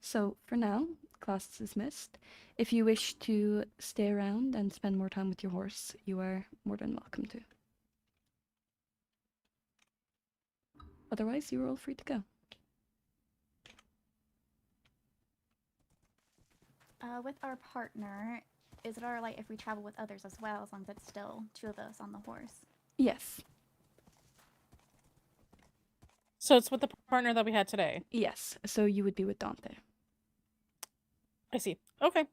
So for now, class is dismissed. If you wish to stay around and spend more time with your horse, you are more than welcome to. Otherwise, you are all free to go. With our partner, is it alright if we travel with others as well, as long as it's still 2 of us on the horse? Yes. So it's with the partner that we had today. Yes. So you would be with Dante. I see. Okay.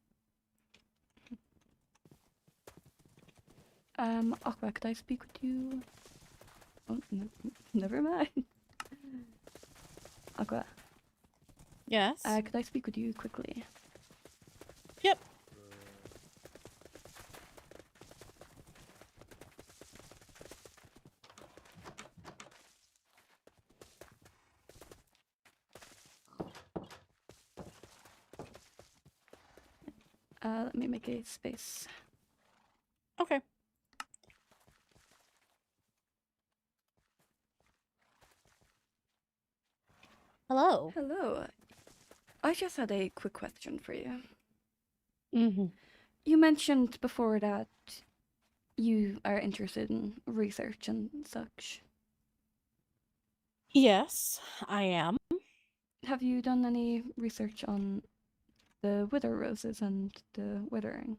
Aqua, could I speak with you? Oh, no, never mind. Aqua, Yes. could I speak with you quickly? Yep. Let me make a space. Okay. Hello. Hello. I just had a quick question for you. Mm-hmm. You mentioned before that you are interested in research and such. Yes, I am. Have you done any research on the wither roses and the withering?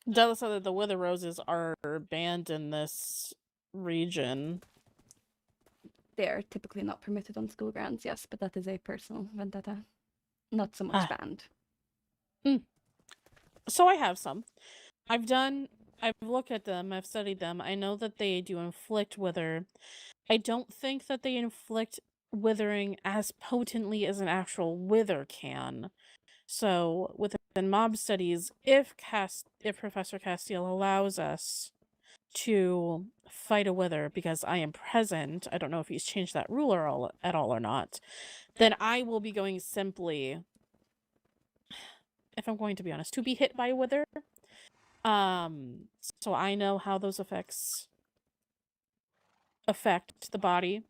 Della said that the wither roses are banned in this region. They are typically not permitted on school grounds, yes, but that is a personal vendetta. Not so much banned. So I have some. I've looked at them, I've studied them. I know that they do inflict wither. I don't think that they inflict withering as potently as an actual wither can. So within mob studies, if Professor Castiel allows us to fight a wither because I am present, I don't know if he's changed that rule at all or not, then I will be going simply, if I'm going to be honest, to be hit by a wither. So I know how those effects affect the body.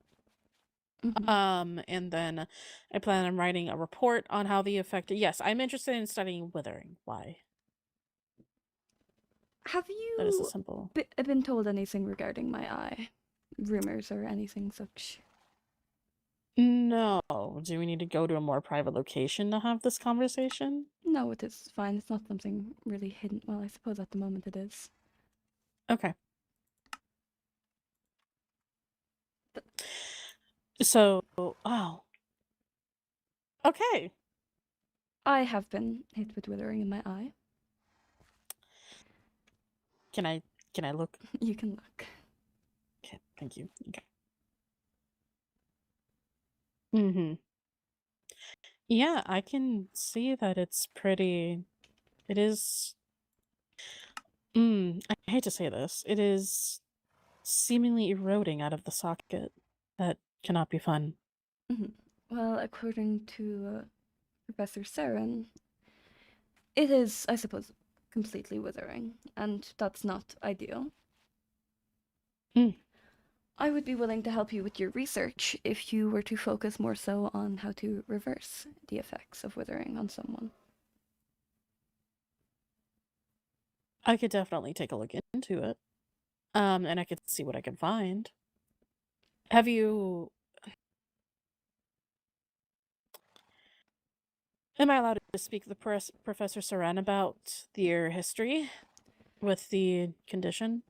And then I plan on writing a report on how they affect it. Yes, I'm interested in studying withering. Why? Have That is a you simple. been told anything regarding my eye? Rumors or anything such? No. Do we need to go to a more private location to have this conversation? No, it is fine. It's not something really hidden. Well, I suppose at the moment it is. Okay. So, oh. Okay. I have been hit with withering in my eye. Can I look? You can look. Okay, thank you. Okay. Mm-hmm. Yeah, I can see that it's pretty. It is. I hate to say this. It is seemingly eroding out of the socket. That cannot be fun. Well, according to Professor Saren, it is, I suppose, completely withering, and that's not ideal. I would be willing to help you with your research if you were to focus more so on how to reverse the effects of withering on someone. I could definitely take a look into it. And I could see what I can find. Have you... Am I allowed to speak to Professor Saran about your history with the condition?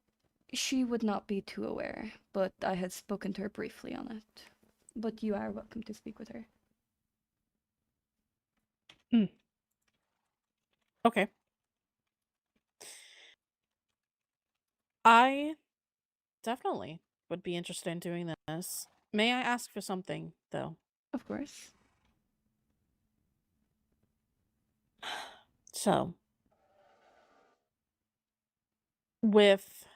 She would not be too aware, but I had spoken to her briefly on it. But you are welcome to speak with her. Okay. I definitely would be interested in doing this. May I ask for something, though? Of course. So, with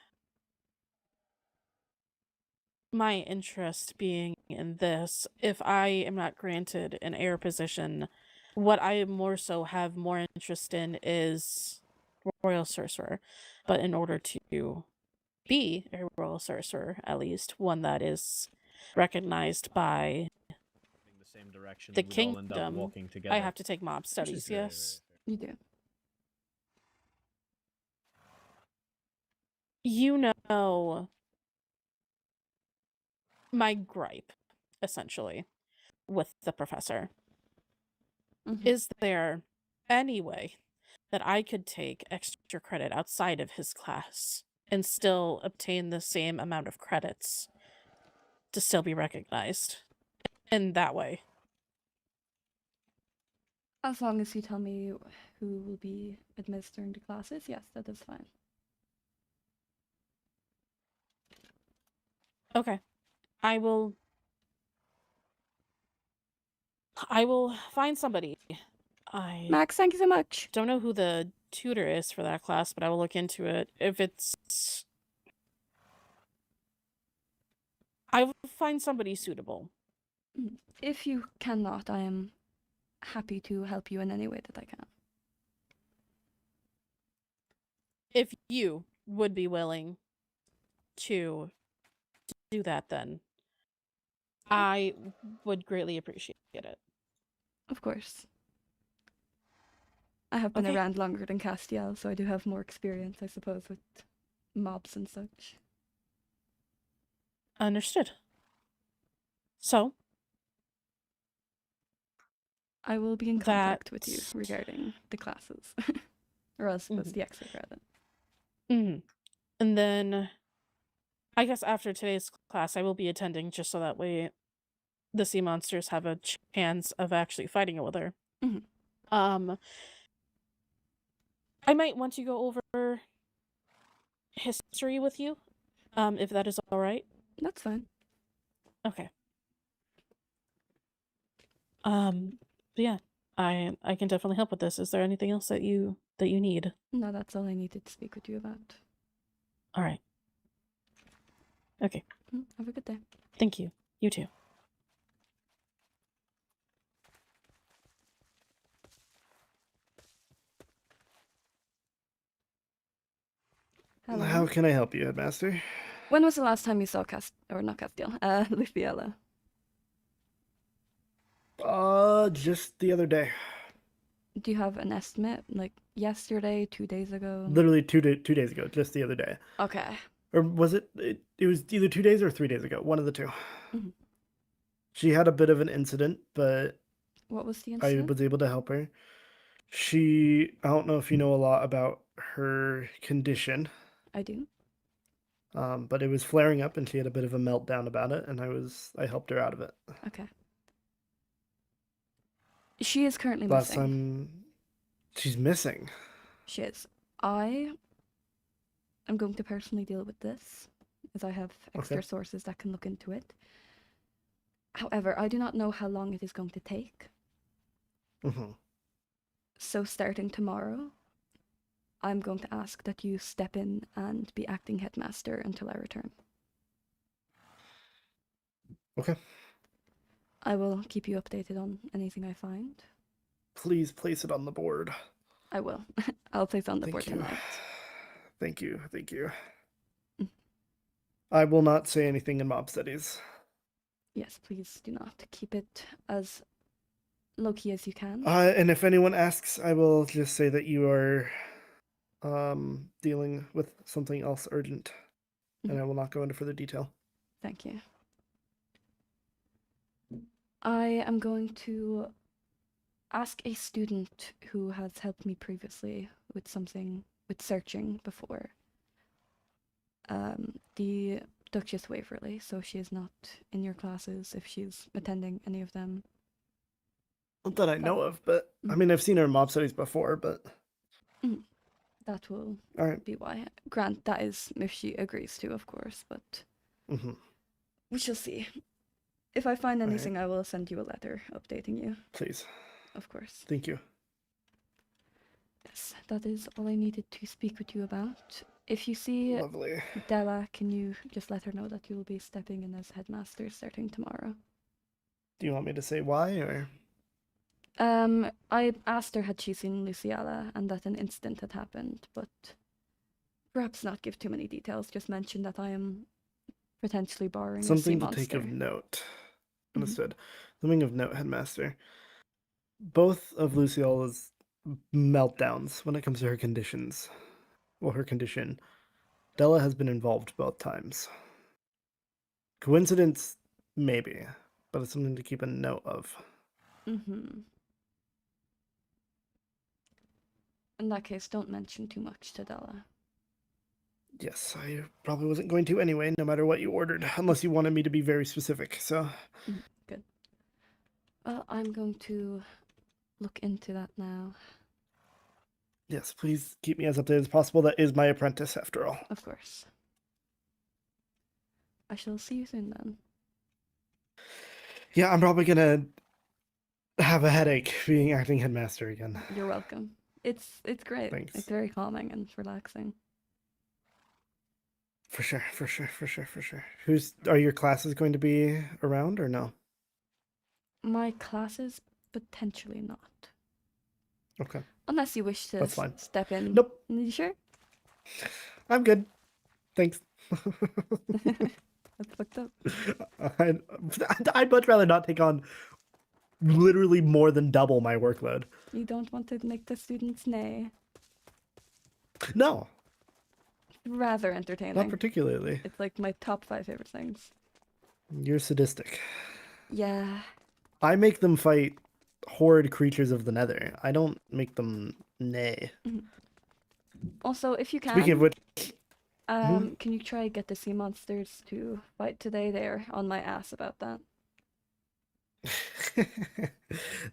my interest being in this, if I am not granted an heir position, what I more so have more interest in is Royal Sorcerer. But in order to be a Royal Sorcerer, at least one that is recognized by the same direction, the we all end up kingdom, walking together. I have to take mob studies, yes? You do. You know my gripe, essentially, with the professor. Is there any way that I could take extra credit outside of his class and still obtain the same amount of credits to still be recognized in that way? As long as you tell me who will be administering the classes, yes, that is fine. Okay. I will find somebody. Max, thank you so much. Don't know who the tutor is for that class, but I will look into it. I will find somebody suitable. If you cannot, I am happy to help you in any way that I can. If you would be willing to do that, then I would greatly appreciate it. Of course. I have been around longer than Castiel, so I do have more experience, I suppose, with mobs and such. Understood. So, I will be in contact with you regarding the classes. Or else it's the extra credit. And then I guess after today's class, I will be attending just so that way the sea monsters have a chance of actually fighting it with her. Mhm. I might want to go over history with you, if that is all right. That's fine. Okay. But yeah, I can definitely help with this. Is there anything else that you need? No, that's all I needed to speak with you about. All right. Okay. Have a good day. Thank you. You too. Hello. How can I help you, Headmaster? When was the last time you saw Luciella? Just the other day. Do you have an estimate? Like yesterday, 2 days ago? Literally 2 days ago, just the other day. Okay. Or was it? It was either 2 days or 3 days ago. One of the two. Mhm. She had a bit of an incident, but What was the I incident? was able to help her. I don't know if you know a lot about her condition. I do. But it was flaring up and she had a bit of a meltdown about it, and I helped her out of it. Okay. She is currently Last missing. time, she's missing. She is. I am going to personally deal with this, as I have extra Okay. sources that can look into it. However, I do not know how long it is going to take. Mm-hmm. So starting tomorrow, I'm going to ask that you step in and be acting headmaster until I return. Okay. I will keep you updated on anything I find. Please place it on the board. I will. I'll place it on the Thank board you. tonight. Thank you. Thank you. Mm. I will not say anything in mob studies. Yes, please do not. Keep it as low-key as you can. And if anyone asks, I will just say that you are dealing with something else urgent. And I will not go into further detail. Thank you. I am going to ask a student who has helped me previously with searching before. The Duchess Waverly, so she is not in your classes if she's attending any of them. Not that I know of, but I mean, I've seen her in mob studies before, but that will all right. be why. Grant, that is if she agrees to, of course, but we shall see. If I find anything, I will send you a letter updating you. Please. Of course. Thank you. Yes, that is all I needed to speak with you about. If you see Lovely. Della, can you just let her know that you will be stepping in as headmaster starting tomorrow? Do you want me to say why, or? I asked her had she seen Luciella and that an incident had happened, but perhaps not give too many details. Just mention that I am potentially borrowing a sea Something to monster. take of note. Understood. Something of note, Headmaster. Both of Luciella's meltdowns when it comes to her conditions, or her condition, Della has been involved both times. Coincidence? Maybe, but it's something to keep a note of. In that case, don't mention too much to Della. Yes, I probably wasn't going to anyway, no matter what you ordered, unless you wanted me to be very specific, so. Good. Well, I'm going to look into that now. Yes, please keep me as updated as possible. That is my apprentice, after all. Of course. I shall see you soon then. Yeah, I'm probably gonna have a headache being acting headmaster again. You're welcome. It's great. Thanks. It's very calming and relaxing. For sure. Are your classes going to be around or no? My classes, potentially not. Okay. Unless you wish to That's fine. step in. Nope. You sure? I'm good. Thanks. That's fucked up. I'd much rather not take on literally more than double my workload. You don't want to make the students neigh. No. Rather entertaining. Not particularly. It's like my top 5 favorite things. You're sadistic. Yeah. I make them fight horrid creatures of the nether. I don't make them neigh. Also, if you Speaking of can, which, can you try get the sea monsters to fight today? They're on my ass about that.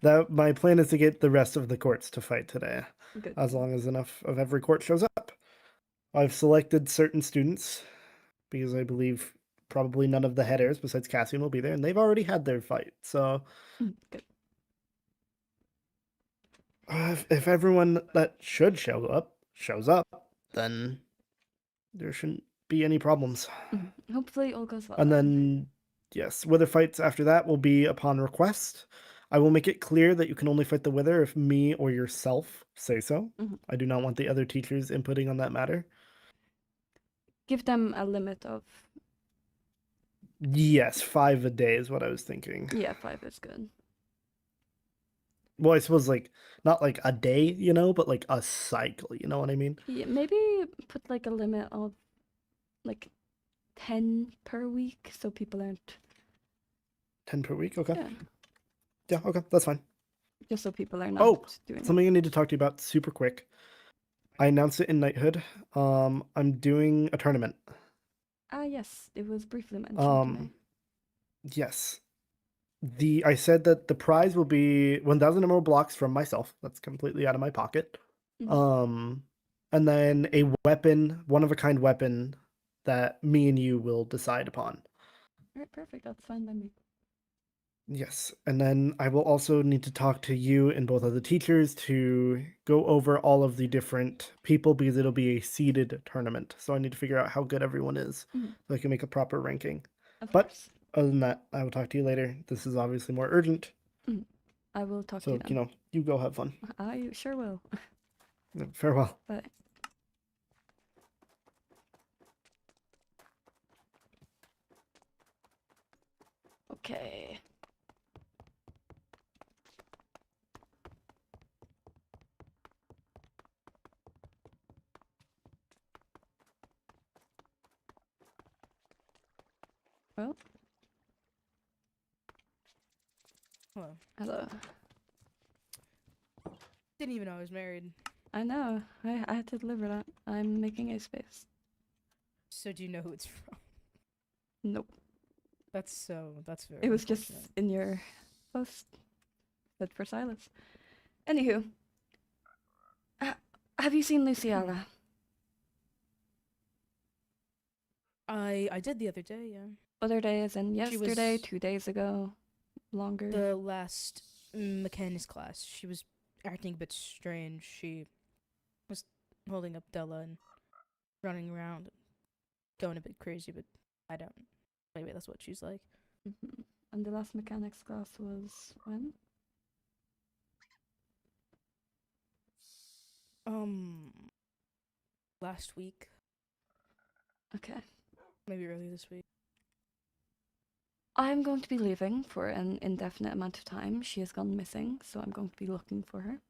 that my plan is to get the rest of the courts to fight today, Good. as long as enough of every court shows up. I've selected certain students because I believe probably none of the headers besides Cassian will be there, and they've already had their fight. So Good. if everyone that should shows up, then there shouldn't be any problems. Hopefully all goes well. And then, yes, wither fights after that will be upon request. I will make it clear that you can only fight the wither if me or yourself say so. I do not want the other teachers inputting on that matter. Give them a limit of... Yes, 5 a day is what I was thinking. Yeah, 5 is good. Well, I suppose, like, not like a day, you know, but like a cycle, you know what I mean? Yeah, maybe put like a limit of like 10 per week so people aren't... 10 per week, okay. Yeah. Yeah, okay, that's fine. Just so people are not doing something I need to talk to you about super quick. I announced it in Knighthood. I'm doing a tournament. Ah, yes, it was briefly mentioned to me. Yes. I said that the prize will be 1,000 emerald blocks from myself. That's completely out of my pocket. And then a weapon, one of a kind weapon that me and you will decide upon. Alright, perfect. That's fine by me. Yes, and then I will also need to talk to you and both of the teachers to go over all of the different people because it'll be a seeded tournament. So I need to figure out how good everyone is so I can make a proper ranking. Of But course. other than that, I will talk to you later. This is obviously more urgent. I will talk to So, you then. you know, you go have fun. I sure will. Farewell. Bye. Okay. Well. Hello. Hello. Didn't even know I was married. I know. I had to deliver that. I'm making a space. So do you know who it's from? Nope. That's very It was just unfortunate. in your post. But for Silas. Anywho. Have you seen Luciala? I did the other day, yeah. Other day as in She yesterday, was 2 days ago, longer. the last mechanics class. She was acting a bit strange. She was holding up Della and running around and going a bit crazy, but I don't. Maybe that's what she's like. And the last mechanics class was when? Last week. Okay. Maybe early this week. I'm going to be leaving for an indefinite amount of time. She has gone missing, so I'm going to be looking for her.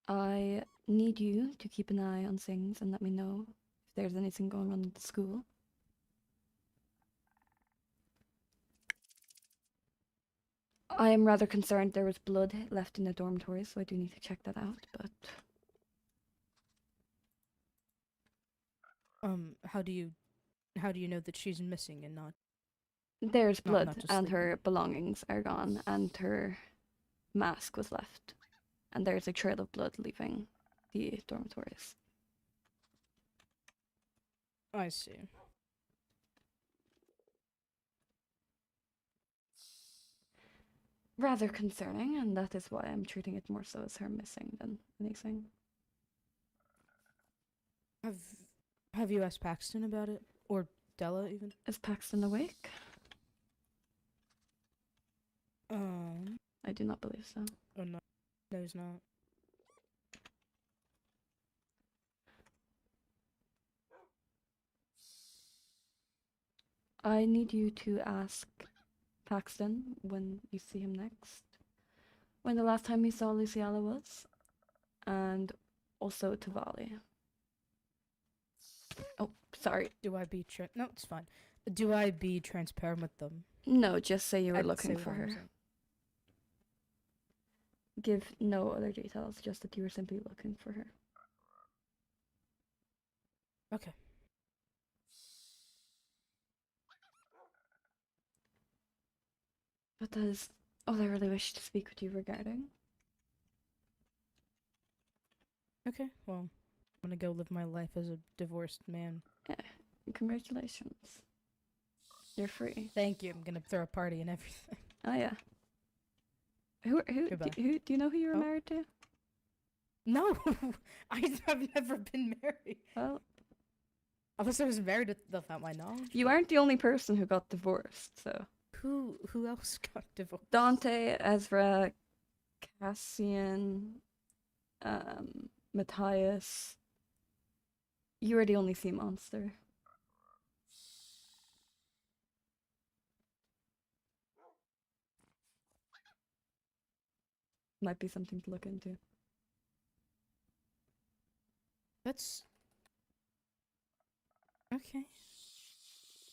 I need you to keep an eye on things and let me know if there's anything going on at the school. I am rather concerned there was blood left in the dormitory, so I do need to check that out, but... How do you know that she's missing and not... There's blood, not just and sleeping? her belongings are gone, and her mask was left. And there's a trail of blood leaving the dormitories. I see. Rather concerning, and that is why I'm treating it more so as her missing than anything. Have you asked Paxton about it? Or Della, even? Is Paxton awake? I do not believe so. Oh, no. No, he's not. I need you to ask Paxton when you see him next, when the last time you saw Luciala was, and also Tavali. Oh, sorry. Do I be no, it's fine. Do I be transparent with them? No, just say you were I'd looking say for what I'm her. saying. give no other details, just that you were simply looking for her. Okay. But that is all I really wish to speak with you regarding. Okay, well, I'm gonna go live my life as a divorced man. Yeah, congratulations. You're free. Thank you. I'm gonna throw a party and everything. Oh yeah. Who Goodbye. do you know who you were Oh. married to? No, I've never been married. Well, Unless I was married without my knowledge. you aren't the only person who got divorced, so. Who else got divorced? Dante, Ezra, Cassian, Matthias. You are the only sea monster. Might be something to look into. That's okay.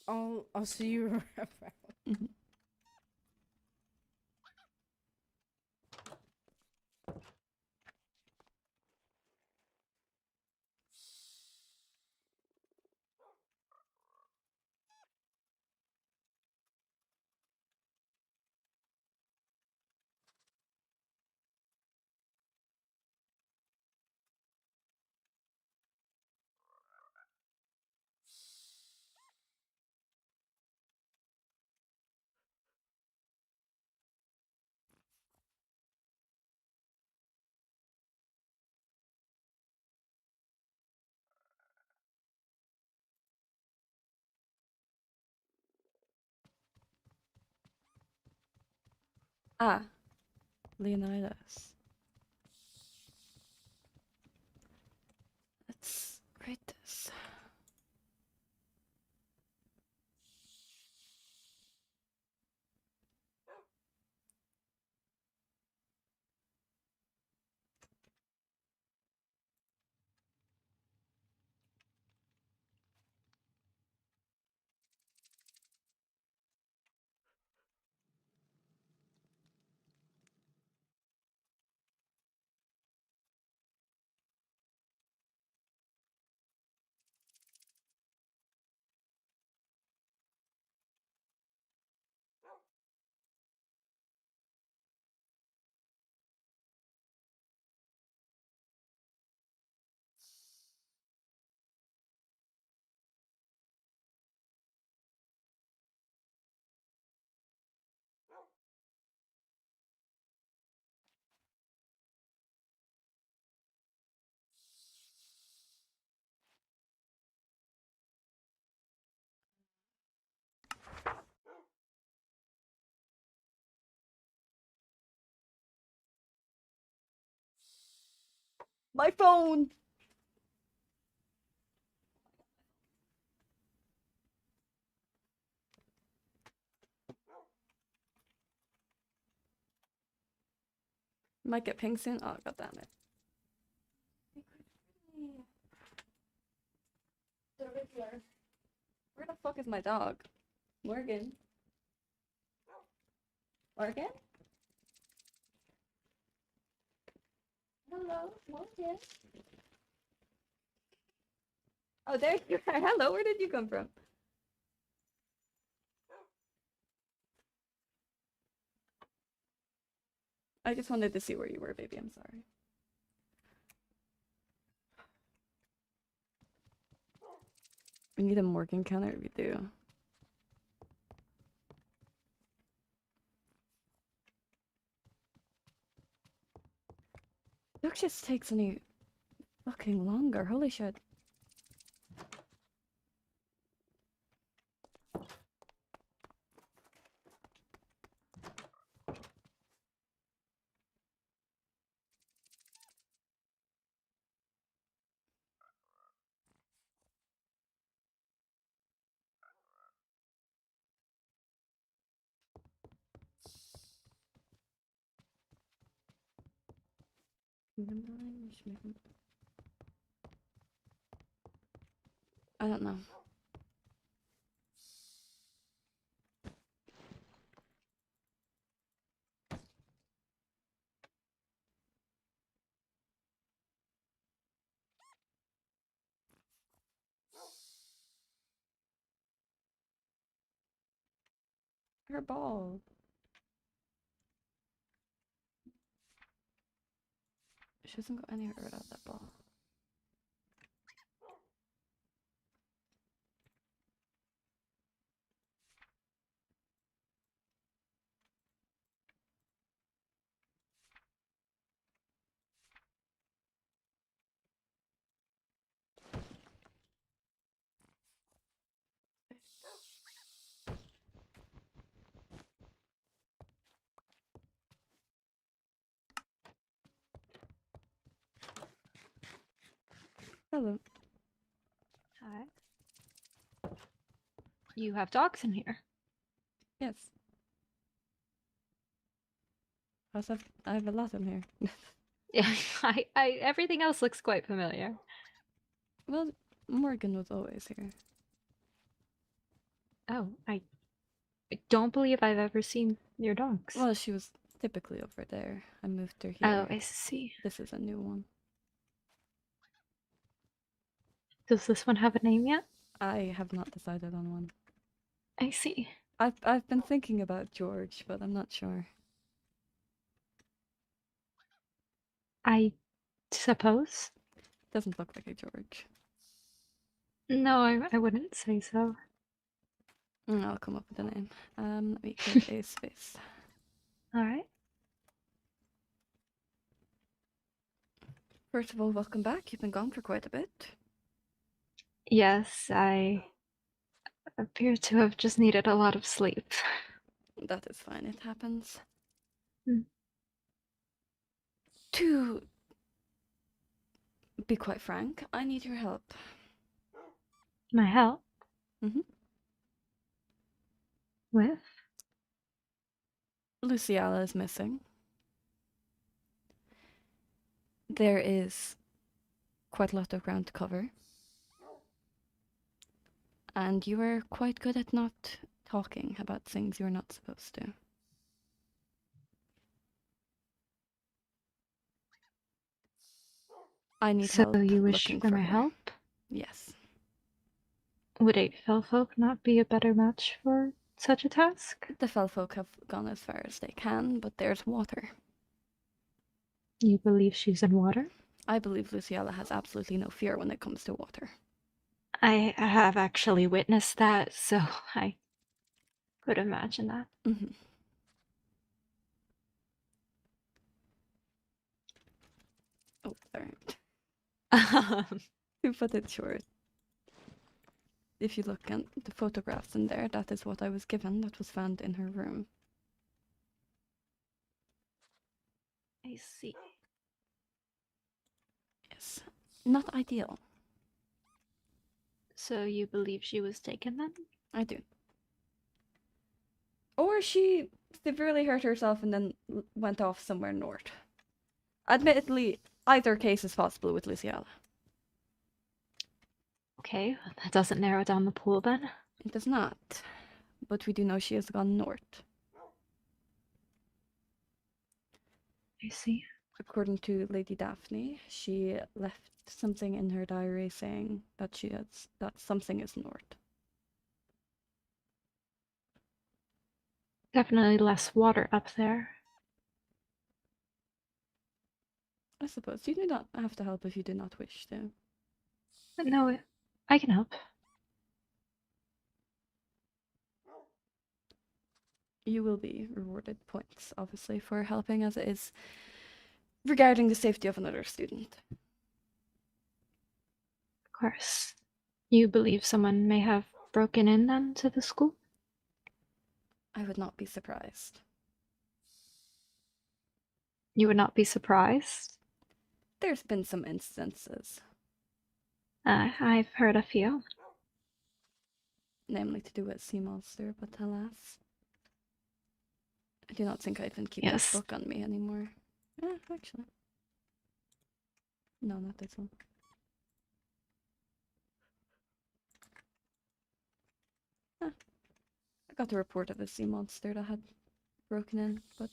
I'll see you around. Mhm. Ah, Leonidas. Let's write this. My phone! Might get pinged soon. Oh, god damn it. The Riddler. Where the fuck is my dog? Morgan. Morgan? Hello, Morgan. Oh, there you are. Hello, where did you come from? I just wanted to see where you were, baby. I'm sorry. We need a Morgan counter. We do. Look, just takes any fucking longer. Holy shit. I don't know. Her ball. She doesn't go anywhere without that ball. Hello. Hi. You have dogs in here. Yes. I have a lot in here. Yeah, everything else looks quite familiar. Well, Morgan was always here. Oh, I don't believe I've ever seen your dogs. Well, she was typically over there. I moved her here. Oh, I see. This is a new one. Does this one have a name yet? I have not decided on one. I see. I've been thinking about George, but I'm not sure. I suppose. Doesn't look like a George. No, I wouldn't say so. I'll come up with a name. Let me create a space. All right. First of all, welcome back. You've been gone for quite a bit. Yes, I appear to have just needed a lot of sleep. That is fine. It happens. Hmm. To be quite frank, I need your help. My help? Mm-hmm. With? Luciala is missing. There is quite a lot of ground to cover. And you were quite good at not talking about things you're not supposed to. I need help. So you wish looking for my her. help? Yes. Would 8 Fellfolk not be a better match for such a task? The Fellfolk have gone as far as they can, but there's water. You believe she's in water? I believe Luciala has absolutely no fear when it comes to water. I have actually witnessed that, so I could imagine that. Mm-hmm. Oh, sorry. To put it short, if you look at the photographs in there, that is what I was given that was found in her room. I see. Yes. Not ideal. So you believe she was taken then? I do. Or she severely hurt herself and then went off somewhere north. Admittedly, either case is possible with Luciala. Okay, that doesn't narrow down the pool then. It does not. But we do know she has gone north. I see. According to Lady Daphne, she left something in her diary saying that that something is north. Definitely less water up there. I suppose you do not have to help if you do not wish to. No, I can help. You will be rewarded points, obviously, for helping, as it is regarding the safety of another student. Of course. You believe someone may have broken in then to the school? I would not be surprised. You would not be surprised? There's been some instances. I've heard a few. Namely to do with sea monster, but alas. I do not think I even keep Yes. this book on me anymore. Actually. No, not this one. I got a report of a sea monster that had broken in, but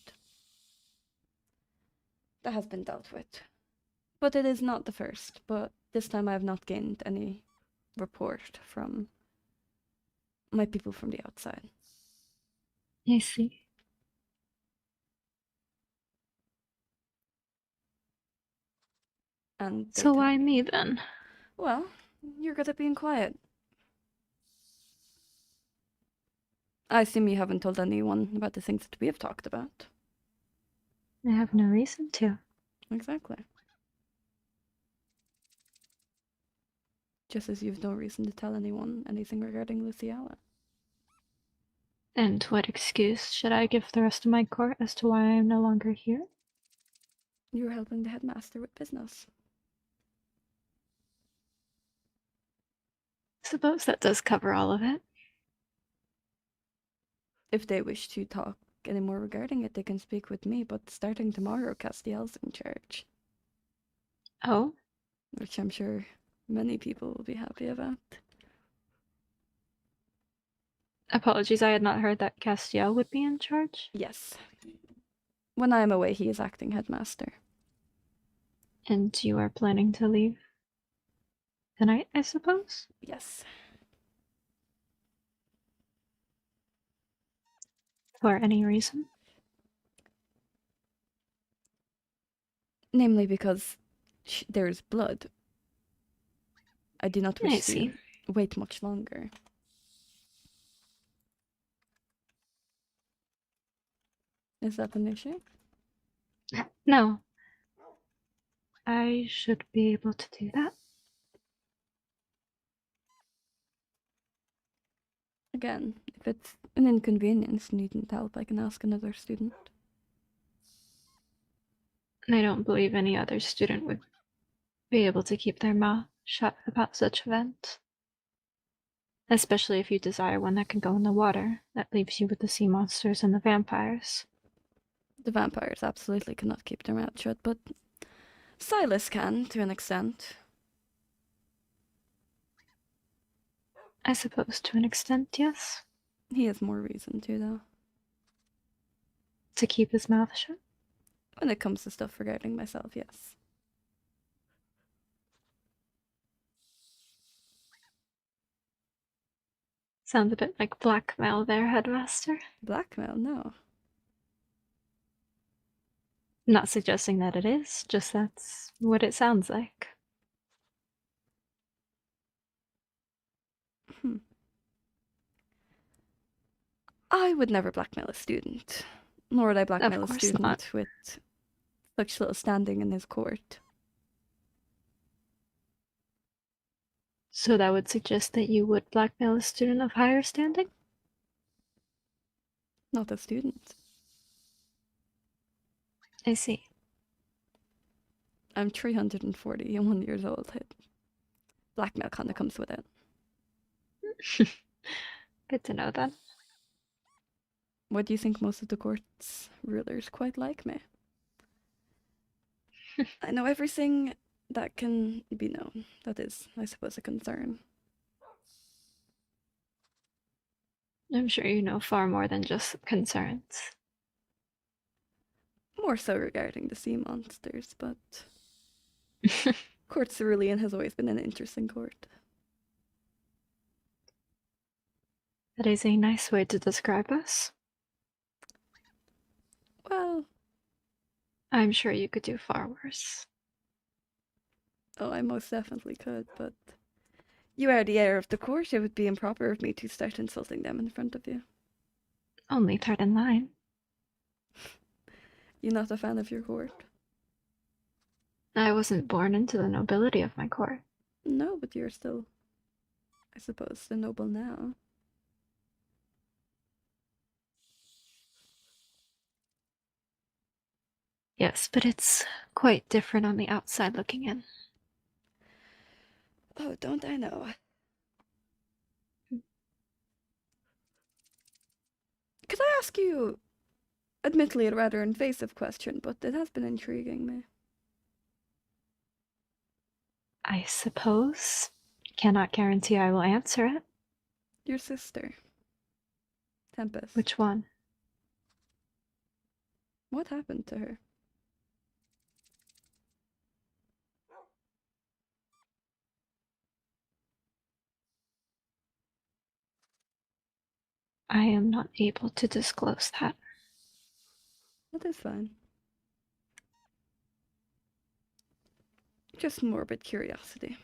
that has been dealt with. But it is not the first, but this time I have not gained any report from my people from the outside. I see. And they So tell why me, me then? well, you're good at being quiet. I assume you haven't told anyone about the things that we have talked about. I have no reason to. Exactly. Just as you've no reason to tell anyone anything regarding Luciala. And what excuse should I give the rest of my court as to why I am no longer here? You're helping the headmaster with business. Suppose that does cover all of it. If they wish to talk any more regarding it, they can speak with me, but starting tomorrow, Castiel's in charge. Oh? Which I'm sure many people will be happy about. Apologies, I had not heard that Castiel would be in charge. Yes. When I am away, he is acting headmaster. And you are planning to leave tonight, I suppose? Yes. For any reason? Namely because there's blood. I do not I wish see. to wait much longer. Is that an issue? No. I should be able to do that. Again, if it's an inconvenience and needn't help, I can ask another student. I don't believe any other student would be able to keep their mouth shut about such events. Especially if you desire one that can go in the water, that leaves you with the sea monsters and the vampires. The vampires absolutely cannot keep their mouth shut, but Silas can, to an extent. I suppose to an extent, yes. He has more reason to, though. To keep his mouth shut? When it comes to stuff regarding myself, yes. Sounds a bit like blackmail there, Headmaster. Blackmail? No. Not suggesting that it is, just that's what it sounds like. I would never blackmail a student. Nor would I blackmail a course student not. with such little standing in his court. So that would suggest that you would blackmail a student of higher standing? Not a student. I see. I'm 341 years old. Blackmail kind of comes with it. Good to know that. What do you think most of the court's rulers quite like me? I know everything that can be known. That is, I suppose, a concern. I'm sure you know far more than just concerns. More so regarding the sea monsters, but Court Cerulean has always been an interesting court. That is a nice way to describe us. Well, I'm sure you could do far worse. oh, I most definitely could, but you are the heir of the court. It would be improper of me to start insulting them in front of you. Only third in line. You're not a fan of your court? I wasn't born into the nobility of my court. No, but you're still, I suppose, the noble now. Yes, but it's quite different on the outside looking in. Oh, don't I know? Could I ask you, admittedly, a rather invasive question, but it has been intriguing me. I suppose. Cannot guarantee I will answer it. Your sister, Tempest. Which one? What happened to her? I am not able to disclose that. That is fine. Just morbid curiosity.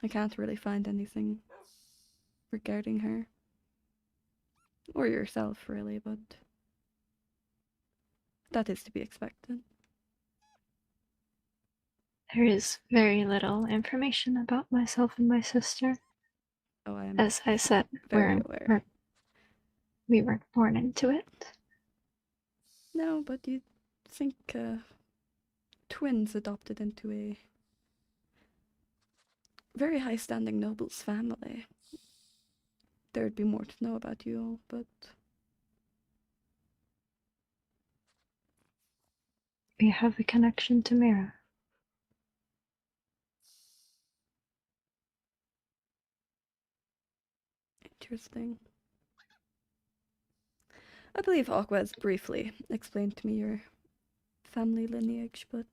I can't really find anything regarding her. Or yourself, really, but that is to be expected. There is very little information about myself and my sister. Oh, I am As I said, very aware. we weren't born into it. No, but you'd think twins adopted into a very high-standing noble's family, there'd be more to know about you all, but We have a connection to Mira. interesting. I believe Aqua's briefly explained to me your family lineage, but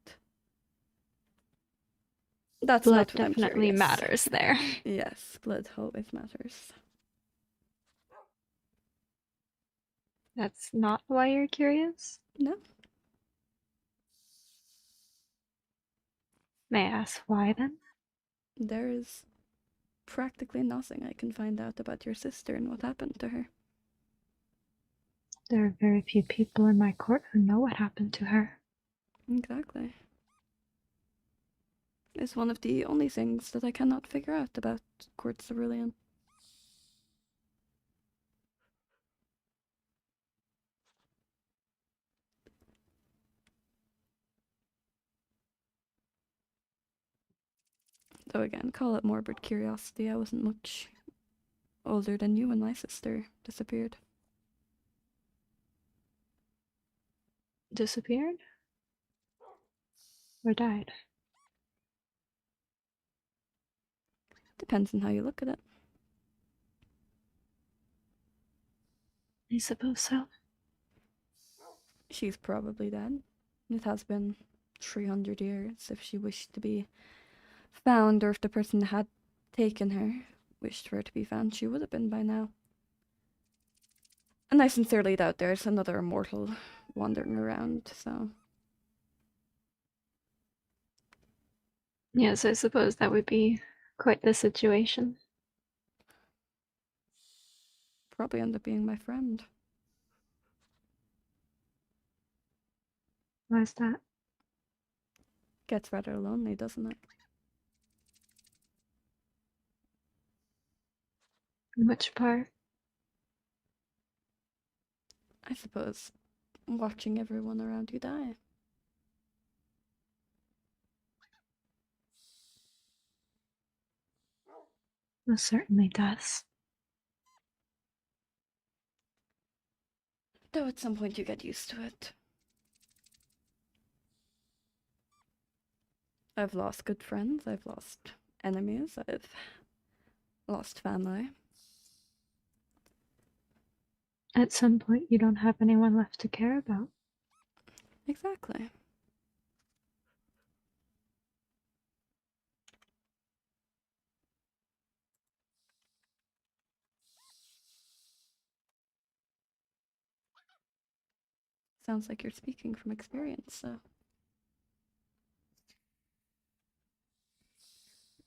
that's Blood not what I'm definitely curious. matters there. Yes, blood always matters. That's not why you're curious? No. May I ask why then? There is practically nothing I can find out about your sister and what happened to her. There are very few people in my court who know what happened to her. Exactly. It's one of the only things that I cannot figure out about Court Cerulean. Though again, call it morbid curiosity, I wasn't much older than you when my sister disappeared. Disappeared? Or died? Depends on how you look at it. I suppose so. She's probably dead. It has been 300 years. If she wished to be found, or if the person that had taken her wished for her to be found, she would have been by now. And I sincerely doubt there's another immortal wandering around, so... Yes, I suppose that would be quite the situation. Probably end up being my friend. Why's that? Gets rather lonely, doesn't it? Which part? I suppose watching everyone around you die. Most certainly does. Though at some point you get used to it. I've lost good friends, I've lost enemies, I've lost family. At some point, you don't have anyone left to care about. Exactly. Sounds like you're speaking from experience, so.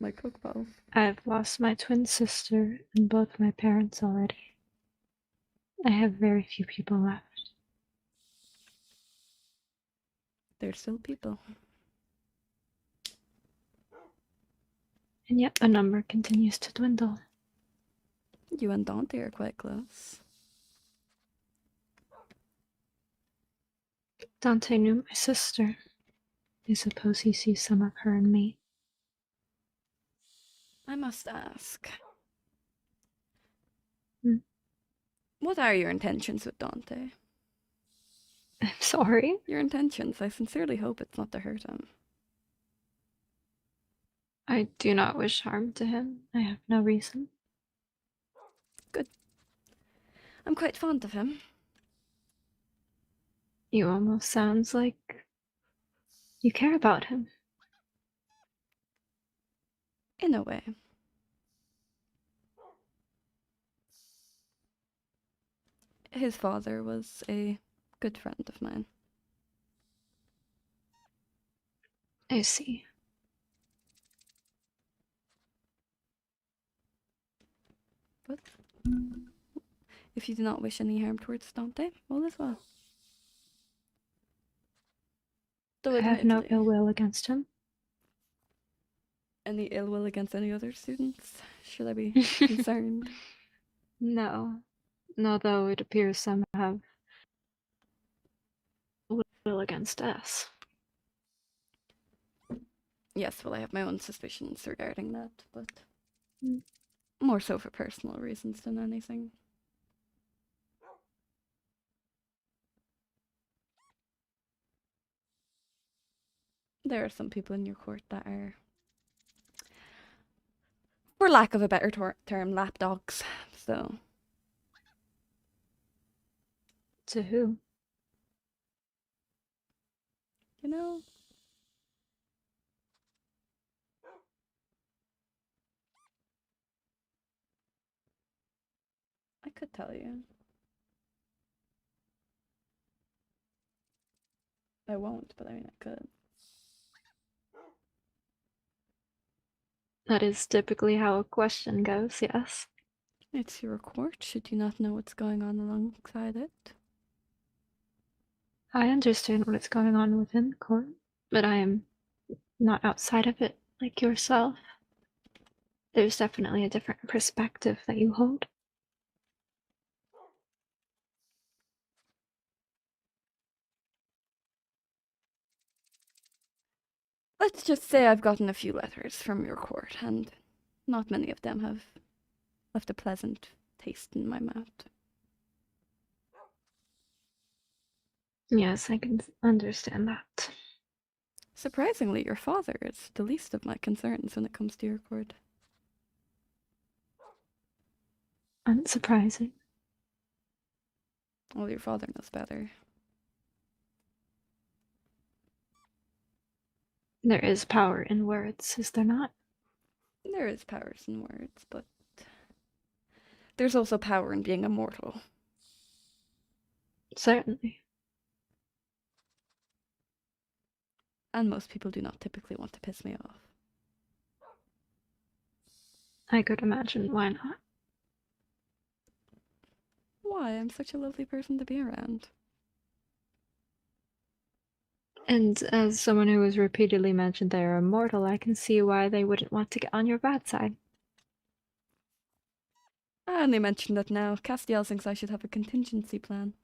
My cook bowl. I've lost my twin sister and both my parents already. I have very few people left. They're still people. And yet the number continues to dwindle. You and Dante are quite close. Dante knew my sister. I suppose he sees some of her in me. I must ask. Hmm? What are your intentions with Dante? I'm sorry. Your intentions. I sincerely hope it's not to hurt him. I do not wish harm to him. I have no reason. Good. I'm quite fond of him. You almost sounds like you care about him. In a way. His father was a good friend of mine. I see. But if you do not wish any harm towards Dante, all is well. Though I have no admittedly, ill will against him. any ill will against any other students? Should I be concerned? No. Although it appears some have will against us. Yes, well, I have my own suspicions regarding that, but Mm. more so for personal reasons than anything. There are some people in your court that are, for lack of a better term, lapdogs. So, To who? you know, I could tell you. I won't, but I mean, I could. That is typically how a question goes, yes. It's your court. Should you not know what's going on alongside it? I understand what is going on within the court, but I am not outside of it like yourself. There's definitely a different perspective that you hold. Let's just say I've gotten a few letters from your court, and not many of them have left a pleasant taste in my mouth. Yes, I can understand that. Surprisingly, your father is the least of my concerns when it comes to your court. Unsurprising. Well, your father knows better. There is power in words, is there not? There is powers in words, but there's also power in being immortal. Certainly. And most people do not typically want to piss me off. I could imagine why not. Why? I'm such a lovely person to be around. And as someone who has repeatedly mentioned they are immortal, I can see why they wouldn't want to get on your bad side. And they mentioned that now. Castiel thinks I should have a contingency plan.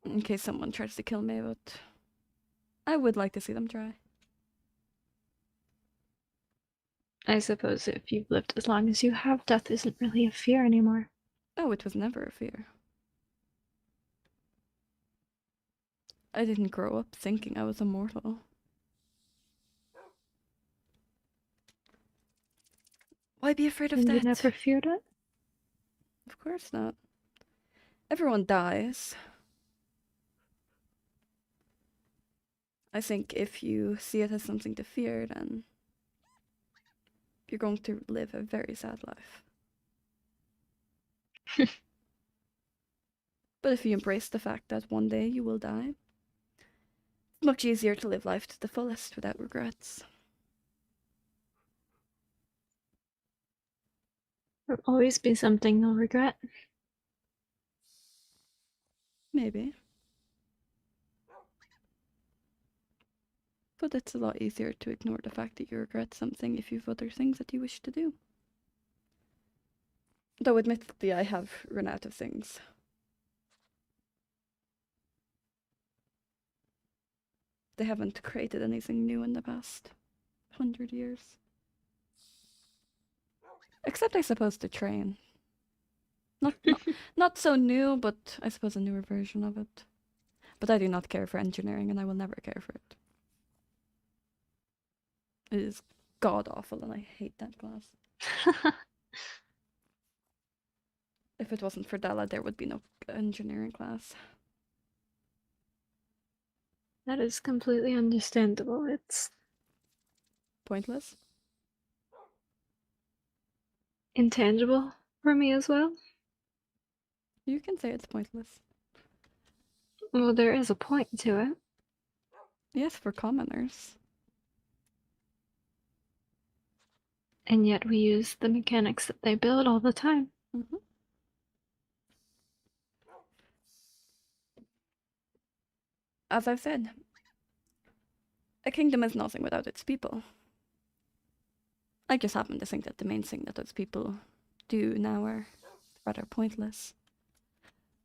In case someone tries to kill me, but I would like to see them try. I suppose if you've lived as long as you have, death isn't really a fear anymore. Oh, it was never a fear. I didn't grow up thinking I was immortal. Why be afraid of And that? you never feared it? Of course not. Everyone dies. I think if you see it as something to fear, then you're going to live a very sad life. But if you embrace the fact that one day you will die, it's much easier to live life to the fullest without regrets. There'll always be something you'll regret. Maybe. But it's a lot easier to ignore the fact that you regret something if you've other things that you wish to do. Though admittedly I have run out of things. They haven't created anything new in the past 100 years. Except I suppose the train. Not so new, but I suppose a newer version of it. But I do not care for engineering, and I will never care for it. It is god-awful, and I hate that class. If it wasn't for Della, there would be no engineering class. That is completely understandable. It's Pointless? intangible for me as well. You can say it's pointless. Well, there is a point to it. Yes, for commoners. And yet we use the mechanics that they build all the time. Mm-hmm. As I've said, a kingdom is nothing without its people. I just happen to think that the main thing that those people do now are rather pointless.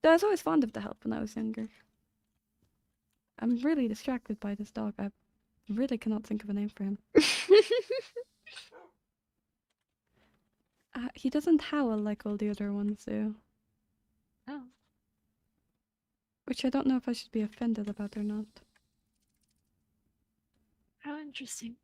Though I was always fond of the help when I was younger. I'm really distracted by this dog. I really cannot think of a name for him. He doesn't howl like all the other ones do. Oh. Which I don't know if I should be offended about or not. How interesting.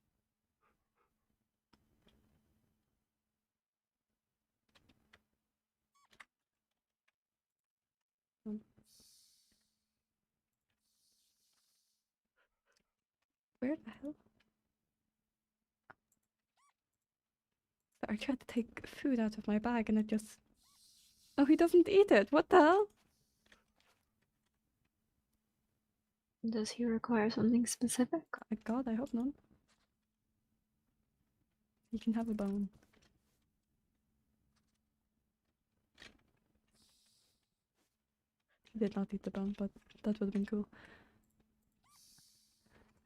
Where the hell? So I tried to take food out of my bag and it just... Oh, he doesn't eat it. What the hell? Does he require something specific? God, I hope not. You can have a bone. He did not eat the bone, but that would have been cool.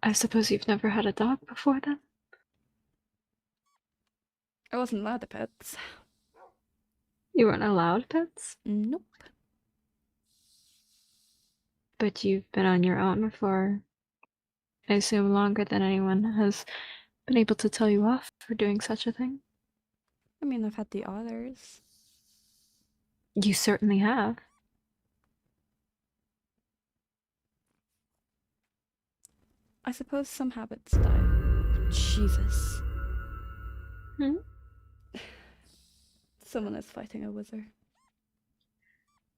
I suppose you've never had a dog before then? I wasn't allowed to pets. You weren't allowed pets? Nope. But you've been on your own for, I assume, longer than anyone has been able to tell you off for doing such a thing? I mean, I've had the others. You certainly have. I suppose some habits die. Jesus. Hmm? Someone is fighting a wizard.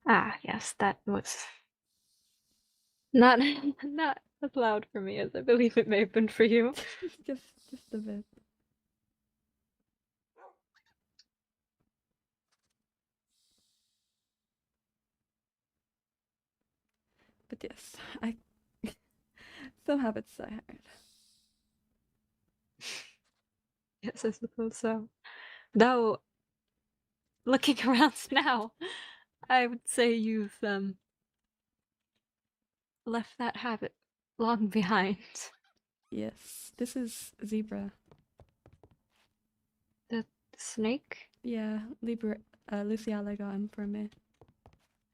Ah, yes, that was not not as loud for me as I believe it may have been for you. just a bit. But yes, some habits die hard. Yes, I suppose so. Though, looking around now, I would say you've left that habit long behind. Yes, this is Zebra. The snake? Yeah, Luciala got him for me.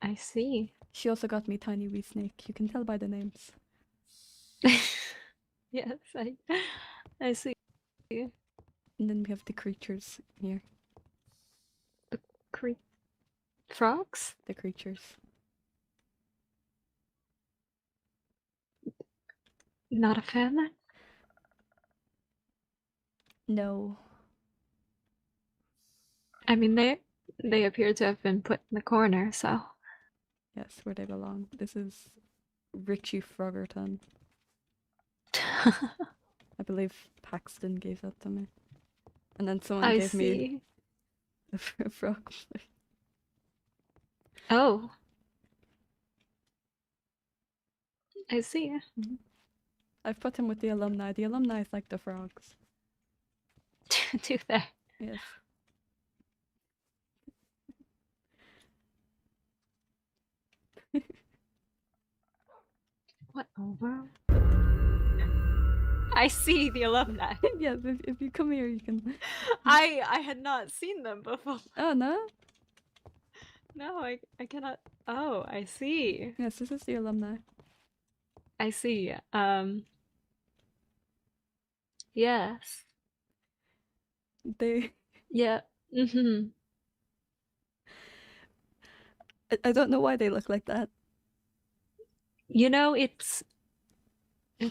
I see. She also got me Tiny Wee Snake. You can tell by the names. Yes, I see. And then we have the creatures here. The frogs? The creatures. Not a fan then? No. I mean, they appear to have been put in the corner, so... Yes, where they belong. This is Richie Froggerton. I believe Paxton gave that to me. And then someone gave me a frog. Oh. I see. Mm-hmm. I've put him with the alumni. The alumni is like the frogs. Do they? Yes. What over? I see the alumni. Yes, if you come here, you can. I had not seen them before. Oh no. No, I cannot. Oh, I see. Yes, this is the alumni. I see. Yes. They. Yeah. Mm-hmm. I don't know why they look like that. You know, it's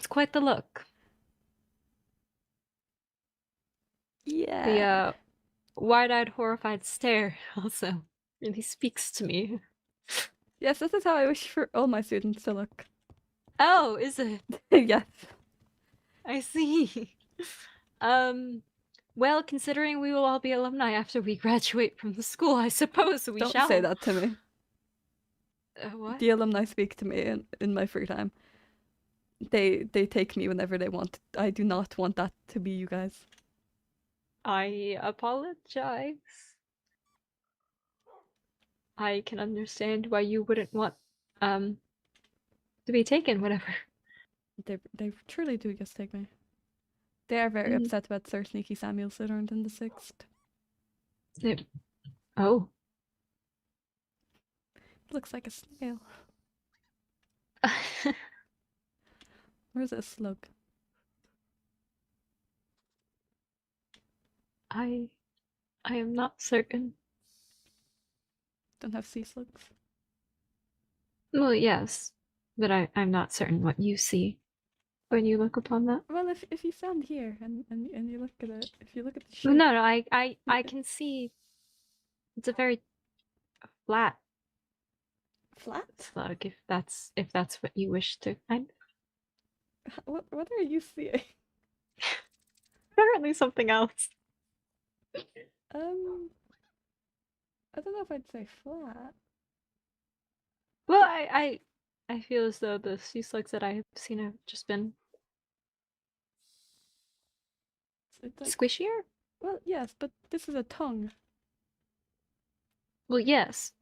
quite the look. Yeah. The wide-eyed, horrified stare also really speaks to me. Yes, this is how I wish for all my students to look. Oh, is it? Yes. I see. Well, considering we will all be alumni after we graduate from the school, I suppose we Don't shall. say that to me. What? The alumni speak to me in my free time. They take me whenever they want. I do not want that to be you guys. I apologize. I can understand why you wouldn't want to be taken whenever. They truly do just take me. They are very upset about Sir Sneaky Samuel Slytherin in the 6th. Oh. Looks like a snail. Where's a slug? I am not certain. Don't have sea slugs. Well, yes, but I'm not certain what you see when you look upon that. Well, if you stand here and you look at it, if you look at the No, shape. no, I can see. It's a very flat slug. If that's what you wish to. What are you seeing? Apparently something else. I don't know if I'd say flat. Well, I feel as though the sea slugs that I have seen have just been It's like, squishier. Well, yes, but this is a tongue. Well, yes.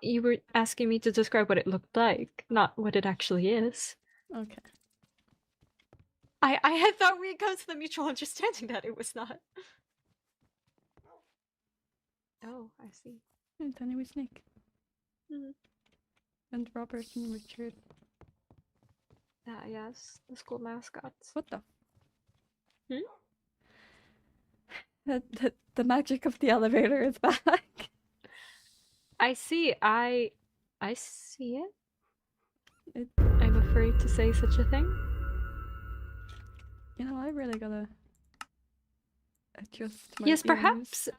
You were asking me to describe what it looked like, not what it actually is. Okay. I had thought we had come to the mutual understanding that it was not. Oh, I see. And Tiny wee snake. Mhm. And Robert and Richard. Ah, yes, the school mascots. What the? Hmm? The magic of the elevator is back. I see. I see it. I'm afraid to say such a thing. You know, I really gotta adjust my Yes, ears. perhaps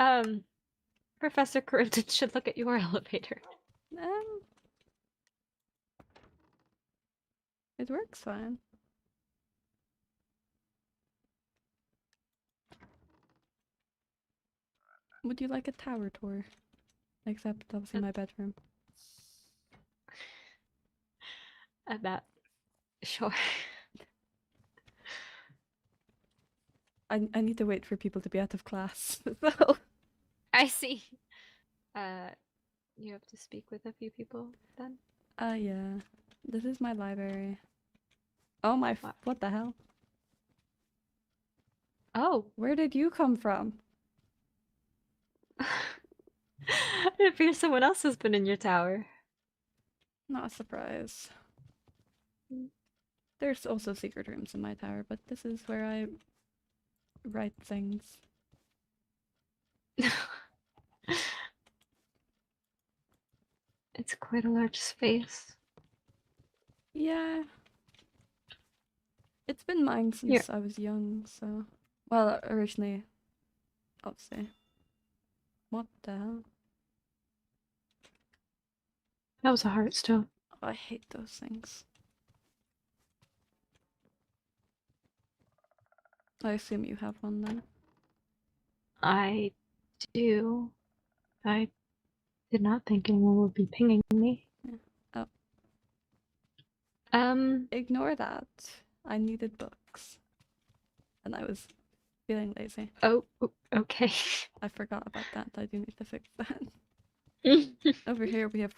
Professor Carrington should look at your elevator. It works fine. Would you like a tower tour? Except obviously my bedroom. That sure. I need to wait for people to be out of class. So I see. You have to speak with a few people then? yeah. This is my library. Oh my what the hell? Oh. Where did you come from? It appears someone else has been in your tower. Not a surprise. There's also secret rooms in my tower, but this is where I write things. It's quite a large space. Yeah. It's been mine since I was young, so... Well, originally, obviously. What the hell? That was a heartstone. I hate those things. I assume you have one then. I do. I did not think anyone would be pinging me. Yeah. Oh. Ignore that. I needed books. And I was feeling lazy. Oh, okay. I forgot about that. I do need to fix that. Over here we have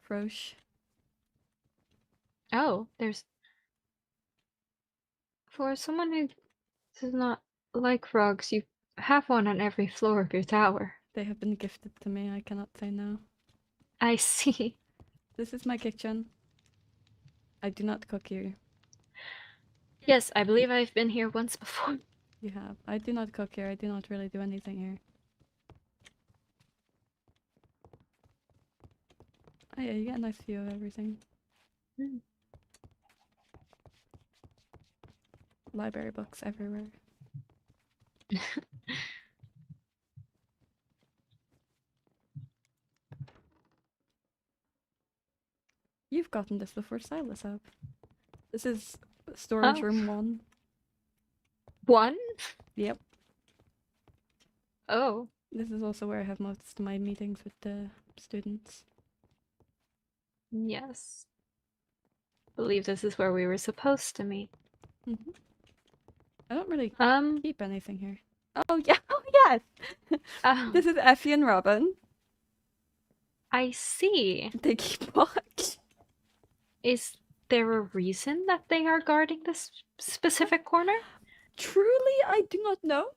Frosh. Oh, there's... For someone who does not like frogs, you have one on every floor of your tower. They have been gifted to me. I cannot say no. I see. This is my kitchen. I do not cook here. Yes, I believe I've been here once before. You have. I do not cook here. I do not really do anything here. Oh yeah, you get a nice view of everything. Library books everywhere. You've gotten this before Silas have. This is storage room 1. 1? Yep. Oh. This is also where I have most of my meetings with the students. Yes. Believe this is where we were supposed to meet. Mhm. I don't really Um, keep anything here. Oh yeah, oh yes. This is Effie and Robin. I see. They keep watch. Is there a reason that they are guarding this specific corner? Truly, I do not know.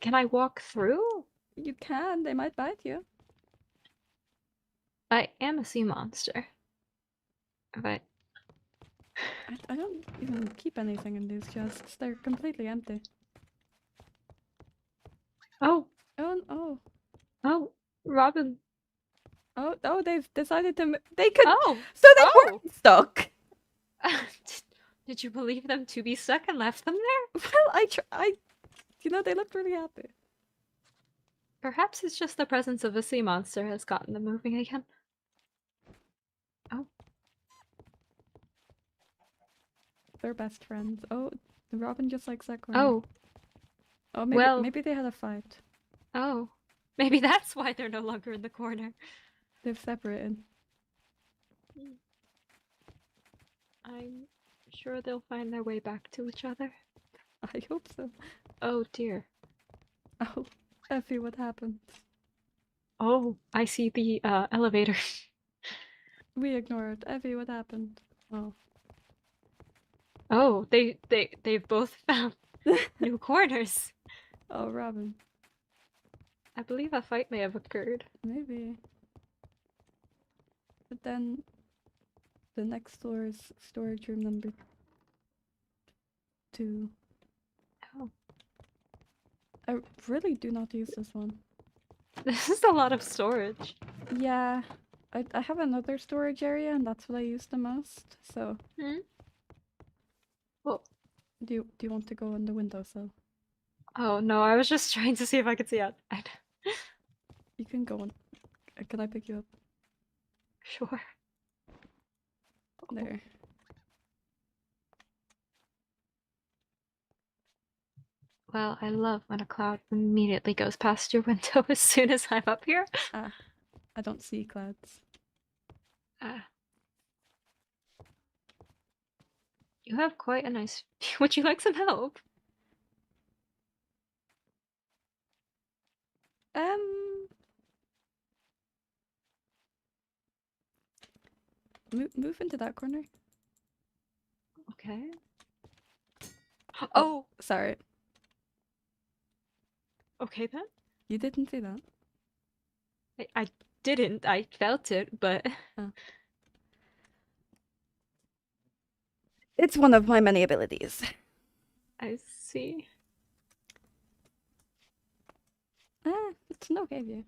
Can I walk through? You can. They might bite you. I am a sea monster. But I don't even keep anything in these chests. They're completely empty. oh, Oh. Robin. Oh, they've decided to. They could. Oh, So they weren't stuck. Did you believe them to be stuck and left them there? Well, you know, they looked really happy. Perhaps it's just the presence of a sea monster has gotten them moving again. Oh. They're best friends. Oh, Robin just likes that corner. Oh. Oh, maybe Well. maybe they had a fight. Oh. Maybe that's why they're no longer in the corner. They've separated. I'm sure they'll find their way back to each other. I hope so. Oh dear. Oh, Effie, what happened? Oh, I see the elevator. We ignored. Effie, what happened? Oh. Oh, they've both found new corners. Oh, Robin. I believe a fight may have occurred. Maybe. But then the next floor is storage room number 2. Oh. I really do not use this one. This is a lot of storage. Yeah. I have another storage area and that's what I use the most, so. Well, do you want to go in the windowsill? Oh no, I was just trying to see if I could see outside. You can go on. Can I pick you up? Sure. There. Well, I love when a cloud immediately goes past your window as soon as I'm up here. I don't see clouds. You have quite a nice view. Would you like some help? Move into that corner. Okay. Oh, sorry. Okay then. You didn't see that. I didn't. I felt it, but It's one of my many abilities. I see. It's an okay view.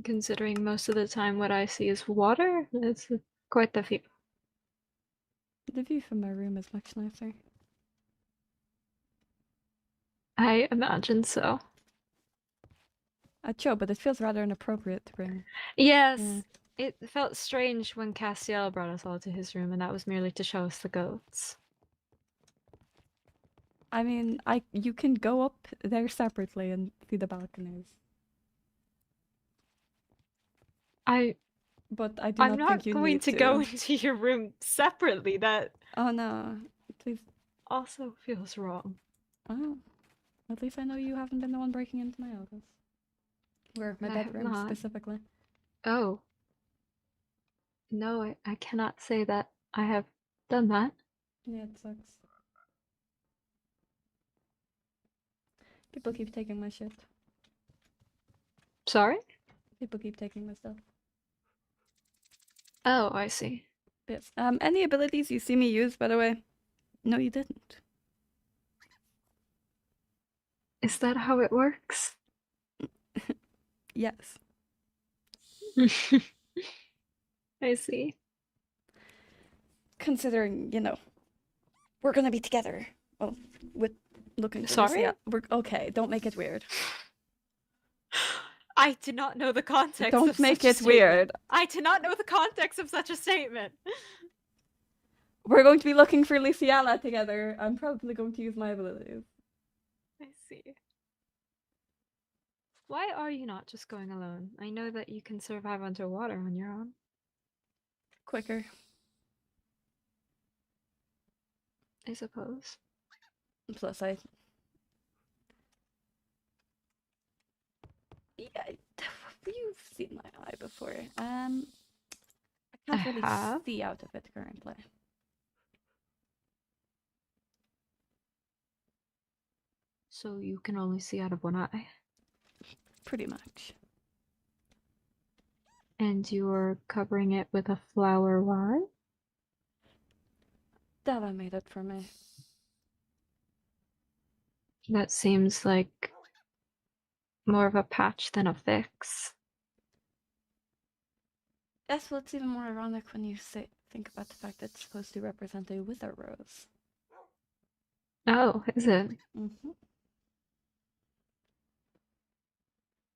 Considering most of the time what I see is water, it's quite the view. The view from my room is much nicer. I imagine so. Cho, but it feels rather inappropriate to bring. Yes, Yeah. it felt strange when Castiel brought us all to his room, and that was merely to show us the goats. I mean, you can go up there separately and see the balconies. But I do I'm not think you going need to go into your room separately. That Oh no, please. also feels wrong. Oh, at least I know you haven't been the one breaking into my office. Or my I have bedroom not. specifically. Oh. No, I cannot say that I have done that. Yeah, it sucks. People keep taking my shit. Sorry? People keep taking my stuff. Oh, I see. Yes. Any abilities you see me use, by the way? No, you didn't. Is that how it works? Yes. I see. Considering, you know, we're gonna be together. Well, with looking for Sorry? Lucia. We're okay. Don't make it weird. I did not know the context Don't of make such a it statement. weird. I did not know the context of such a statement. We're going to be looking for Luciana together. I'm probably going to use my abilities. I see. Why are you not just going alone? I know that you can survive underwater on your own. Quicker. I suppose. Plus, yeah, you've seen my eye before. I can't really have. see out of it currently. So you can only see out of one eye. Pretty much. And you're covering it with a flower. Why? Della made it for me. That seems like more of a patch than a fix. Yes, well, it's even more ironic when you think about the fact that it's supposed to represent a wither rose. Oh, is it? Mm-hmm.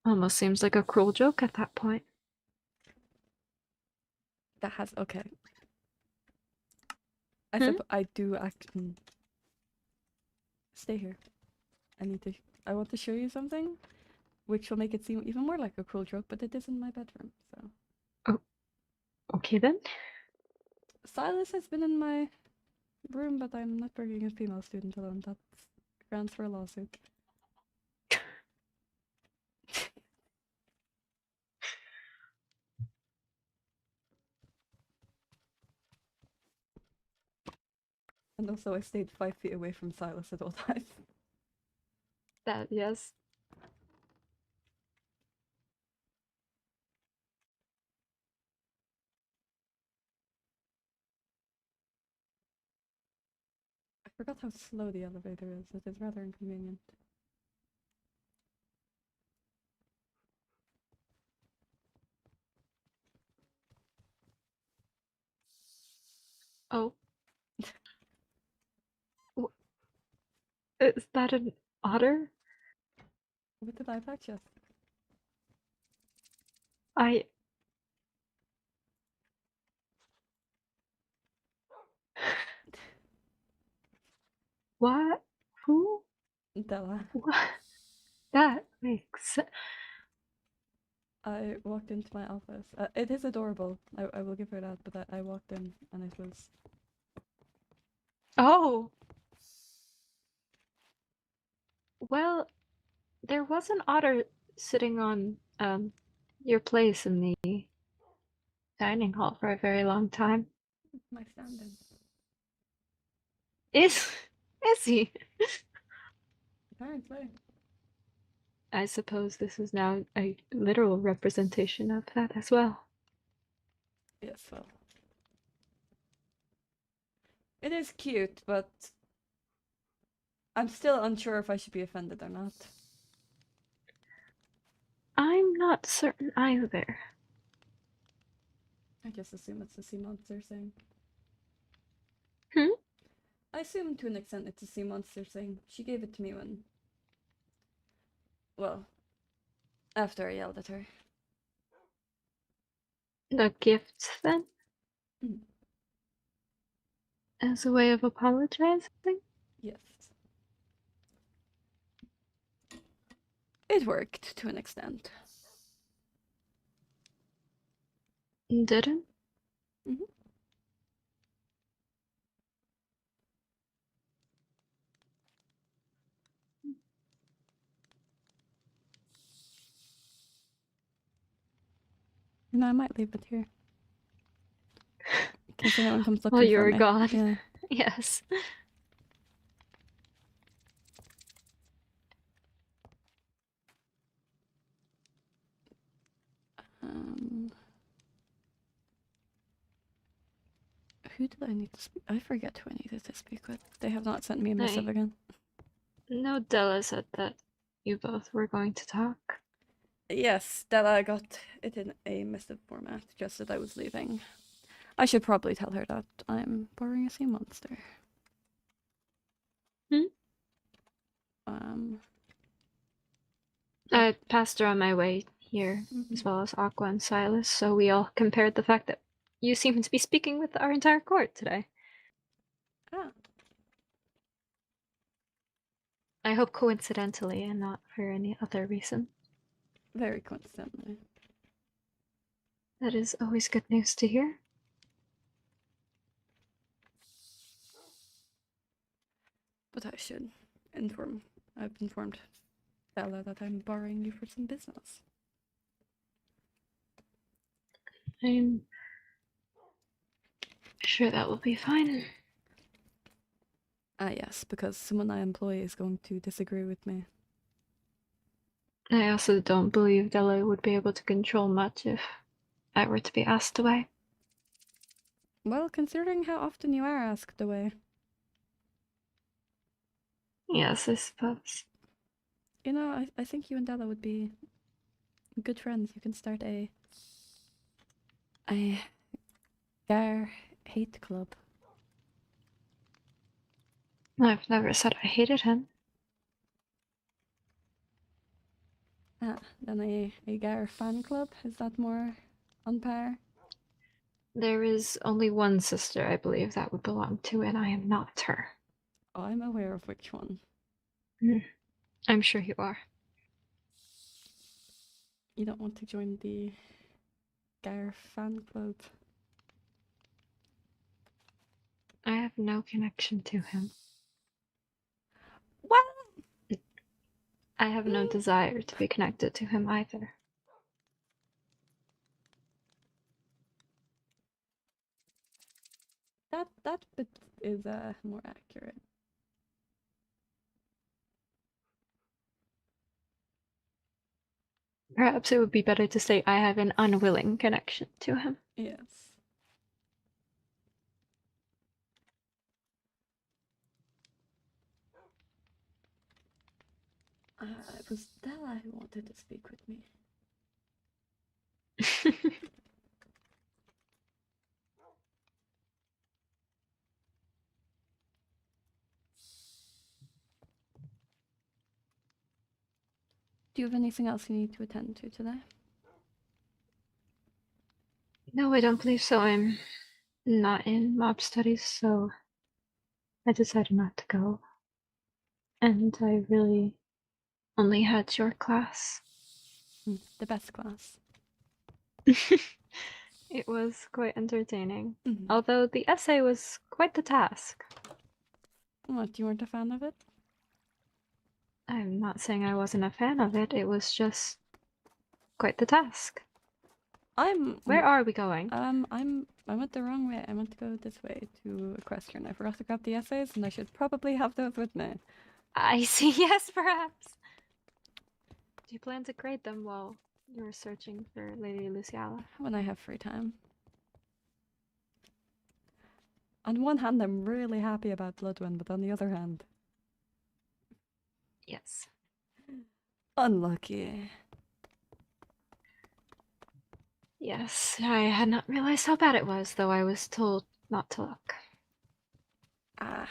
Almost seems like a cruel joke at that point. That has okay. Hmm? I do stay here. I want to show you something, which will make it seem even more like a cruel joke, but it is in my bedroom, so. Oh, okay then. Silas has been in my room, but I'm not bringing a female student alone. That's grounds for a lawsuit. And also, I stayed 5 feet away from Silas at all times. That, yes. I forgot how slow the elevator is. It is rather inconvenient. Oh. Is that an otter? What did I touch? Yes. I... What? Who? Della. What? That makes sense. I walked into my office. It is adorable. I will give her that, but I walked in and it was... Oh! Well, there was an otter sitting on, your place in the dining hall for a very long time. My stand-in. Is he? Apparently. I suppose this is now a literal representation of that as well. Yes, well. It is cute, but I'm still unsure if I should be offended or not. I'm not certain either. I just assume it's a sea monster thing. Hmm? I assume to an extent it's a sea monster thing. She gave it to me when... Well, after I yelled at her. The gift, then? Mm. As a way of apologizing? Yes. It worked to an extent. Didn't? Mm-hmm. No, I might leave it here. In case anyone comes looking While for you were me. gone. Yeah. Yes. Who did I need to speak? I forget who I needed to speak with. They have not sent me a missive again. No, Della said that you both were going to talk. Yes, Della got it in a missive format, just as I was leaving. I should probably tell her that I'm borrowing a sea monster. Hmm? I passed her on my way here, as well as Aqua and Silas, so we all compared the fact that you seem to be speaking with our entire court today. Ah. I hope coincidentally and not for any other reason. Very coincidentally. That is always good news to hear. But I should I've informed Bella that I'm borrowing you for some business. I'm sure that will be fine. Ah, yes, because someone I employ is going to disagree with me. I also don't believe Della would be able to control much if I were to be asked away. Well, considering how often you are asked away. Yes, I suppose. You know, I think you and Della would be good friends. You can start a Gar hate club. I've never said I hated him. Ah, then a Gar fan club? Is that more on par? There is only one sister, I believe, that would belong to, and I am not her. Oh, I'm aware of which one. I'm sure you are. You don't want to join the Gar fan club? I have no connection to him. What? I have no desire to be connected to him either. That bit is more accurate. Perhaps it would be better to say I have an unwilling connection to him. Yes. It was Della who wanted to speak with me. Do you have anything else you need to attend to today? No, I don't believe so. I'm not in mob studies, so I decided not to go. And I really only had your class. The best class. It was quite entertaining. Mhm. Although the essay was quite the task. What, you weren't a fan of it? I'm not saying I wasn't a fan of it, it was just quite the task. Where are we going? I went the wrong way. I meant to go this way to Equestrian. I forgot to grab the essays, and I should probably have those with me. I see, yes, perhaps. Do you plan to grade them while you're searching for Lady Luciala? When I have free time. On one hand, I'm really happy about Bloodwind, but on the other hand... Yes. Unlucky. Yes, I had not realized how bad it was, though I was told not to look. Ah.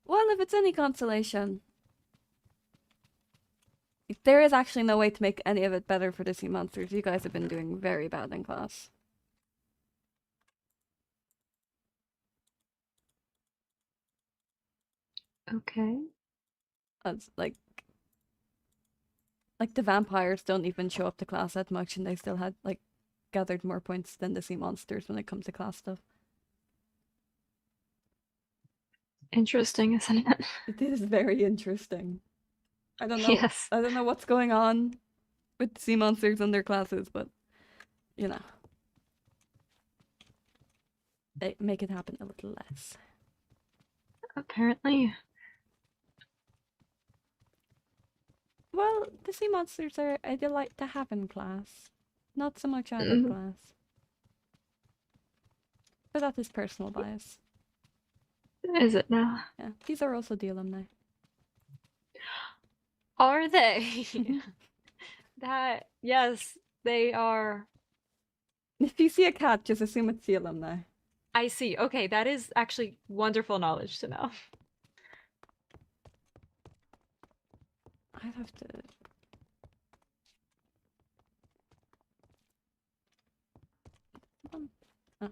Well, if it's any consolation... There is actually no way to make any of it better for the sea monsters. You guys have been doing very bad in class. Okay. As, like the vampires don't even show up to class that much, and they still had, like, gathered more points than the sea monsters when it comes to class stuff. Interesting, isn't it? It is very interesting. I don't know. Yes. I don't know what's going on with sea monsters and their classes, but you know, they make it happen a little less. Apparently. Well, the sea monsters are a delight to have in class, not so much out of class. But that is personal bias. Is it now? Yeah, these are also the alumni. Are they? That, yes, they are. If you see a cat, just assume it's the alumni. I see. Okay, that is actually wonderful knowledge to know. I'd have to... Oh.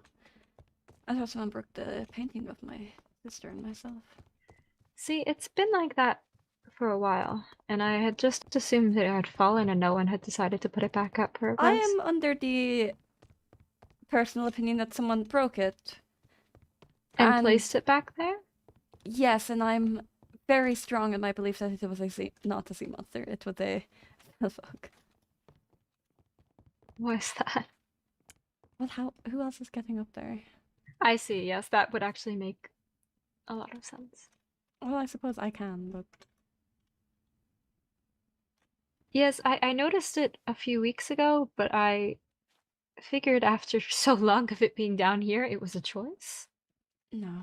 I'd have to unbrook the painting of my sister and myself. See, it's been like that for a while, and I had just assumed that it had fallen and no one had decided to put it back up where it was. I am under the personal opinion that someone broke it. And placed it back there? Yes, and I'm very strong in my belief that it was not a sea monster. It was a fuck. What's that? Well, who else is getting up there? I see, yes, that would actually make a lot of sense. Well, I suppose I can, but... Yes, I noticed it a few weeks ago, but I figured after so long of it being down here, it was a choice. No.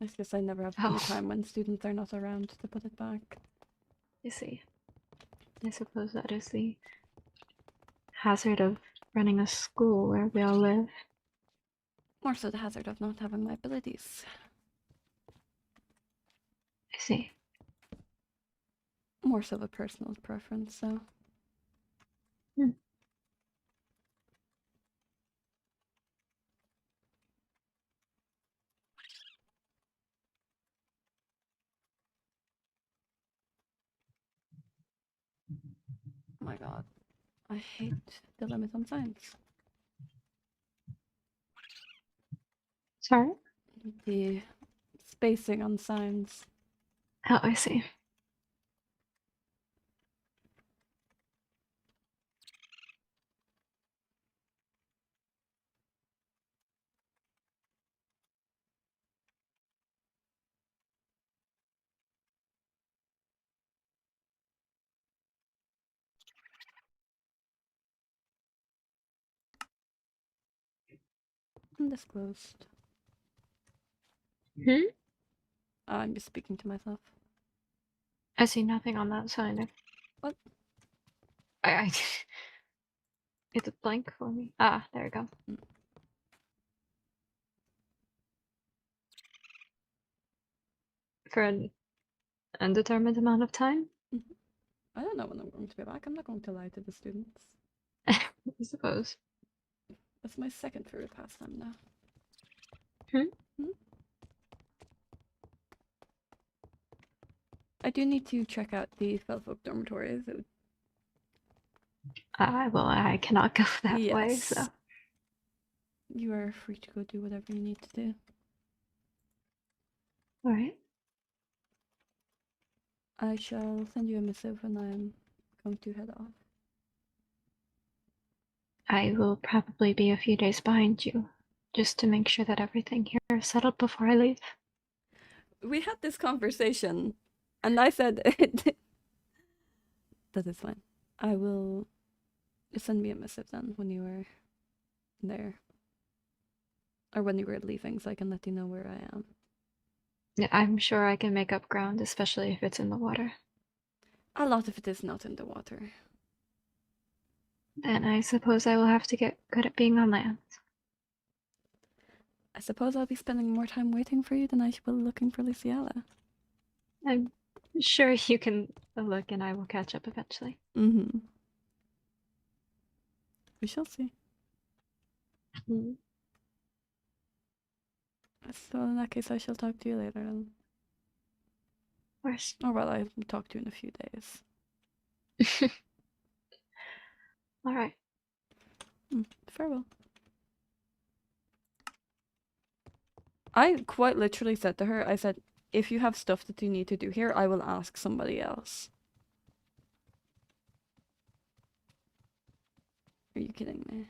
It's just I never have free time when students are not around to put it back. You see. I suppose that is the hazard of running a school where we all live. More so the hazard of not having my abilities. I see. More so a personal preference, so... Hmm. Oh my god. I hate the limit on science. Sorry? The spacing on signs. Oh, I see. Undisclosed. Hmm? I'm just speaking to myself. I see nothing on that sign. What? I it's a blank for me. Ah, there we go. For an undetermined amount of time? I don't know when I'm going to be back. I'm not going to lie to the students. I suppose. That's my second favorite pastime now. Hmm? I do need to check out the Felfolk dormitories. Well, I cannot go that way, Yes. so. You are free to go do whatever you need to do. Alright. I shall send you a missive when I'm going to head off. I will probably be a few days behind you, just to make sure that everything here is settled before I leave. We had this conversation, and I said that is fine. I will send me a missive then when you are there. Or when you were leaving, so I can let you know where I am. Yeah, I'm sure I can make up ground, especially if it's in the water. A lot of it is not in the water. Then I suppose I will have to get good at being on land. I suppose I'll be spending more time waiting for you than I will looking for Luciella. I'm sure you can look and I will catch up eventually. Mm-hmm. We shall see. Mm. So in that case, I shall talk to you later then. Of course. Or well, I will talk to you in a few days. Alright. Farewell. I quite literally said to her, I said, if you have stuff that you need to do here, I will ask somebody else. Are you kidding me?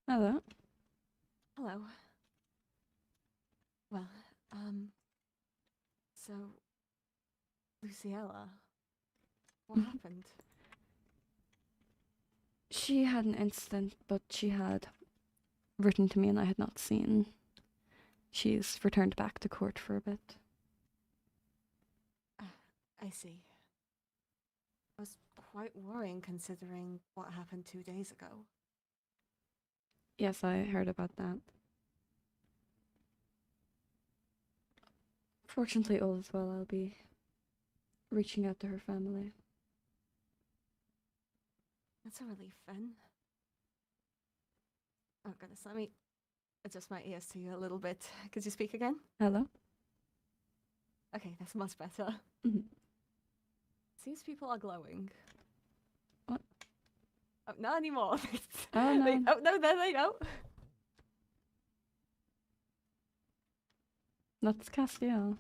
Hello. Hello. Well, so Luciella, what happened? She had an incident, but she had written to me and I had not seen. She's returned back to court for a bit. I see. It was quite worrying considering what happened 2 days ago. Yes, I heard about that. Fortunately, all is well. I'll be reaching out to her family. That's a relief, then. Oh goodness, let me adjust my ears to you a little bit. Could you speak again? Hello? Okay, that's much better. Mhm. Seems people are glowing. What? Oh, not anymore. Oh, no. Oh, no, there they go. That's Castiel.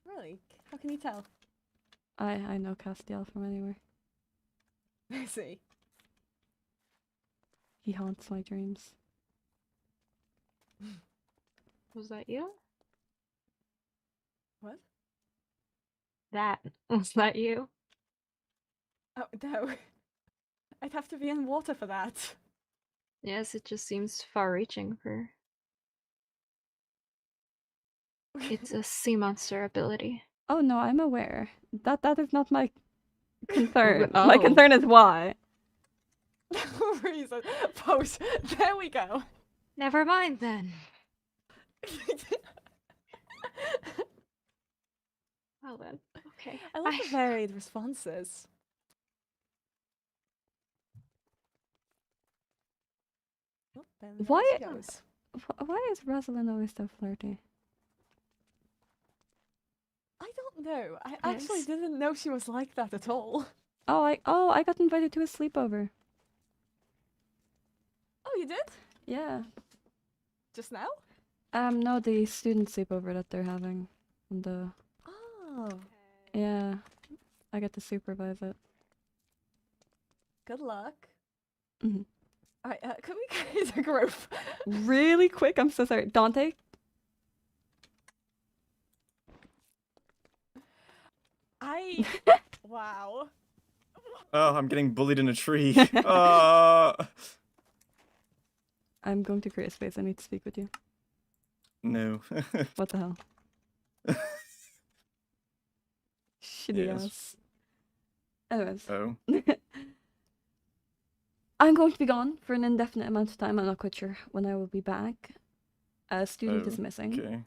Really? How can you tell? I know Castiel from anywhere. I see. He haunts my dreams. Was that you? What? Was that you? Oh, no. I'd have to be in water for that. Yes, it just seems far-reaching for... It's a sea monster ability. Oh no, I'm aware. That is not my concern. Oh. My concern is why. No reason. Pose. There we go. Never mind then. Well then, okay. I love the varied responses. Oh, there Why? she goes. Why is Rosalind always so flirty? I don't know. I actually Yes. didn't know she was like that at all. Oh, I got invited to a sleepover. Oh, you did? Yeah. Just now? No, the student sleepover that they're having. And Oh. yeah, I get to supervise it. Good luck. Mhm. Alright, can we create a group? Really quick, I'm so sorry. Dante? Wow. Oh, I'm getting bullied in a tree. I'm going to create a space. I need to speak with you. No. What the hell? Shitty Yes. ass. Anyways. Oh. I'm going to be gone for an indefinite amount of time. I'm not quite sure when I will be back. A student is missing. Okay.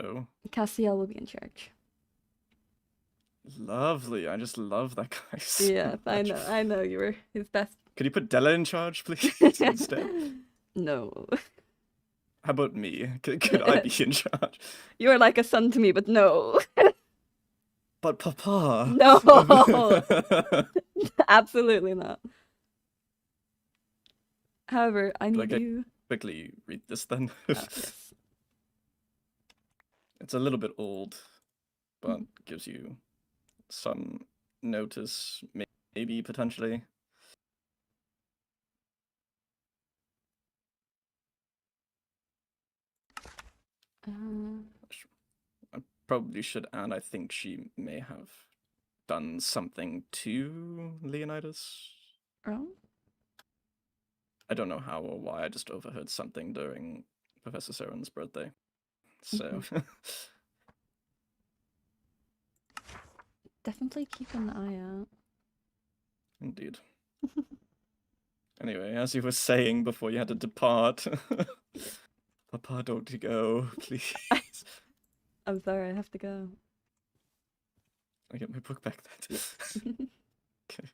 Oh. Castiel will be in charge. Lovely. I just love that guy so Yeah, much. I know, you were his best. Could you put Della in charge, please, instead? No. How about me? Could I be in charge? You are like a son to me, but no. But Papa. No. Absolutely not. However, I need you. Quickly read this then. Yes. It's a little bit old, but gives you some notice, maybe potentially. I probably should add, I think she may have done something to Leonidas. Oh? I don't know how or why, I just overheard something during Professor Saren's birthday. So... Definitely keep an eye out. Indeed. Anyway, as you were saying before you had to depart, Papa, don't go, please. I'm sorry, I have to go. I get my book back then. Okay,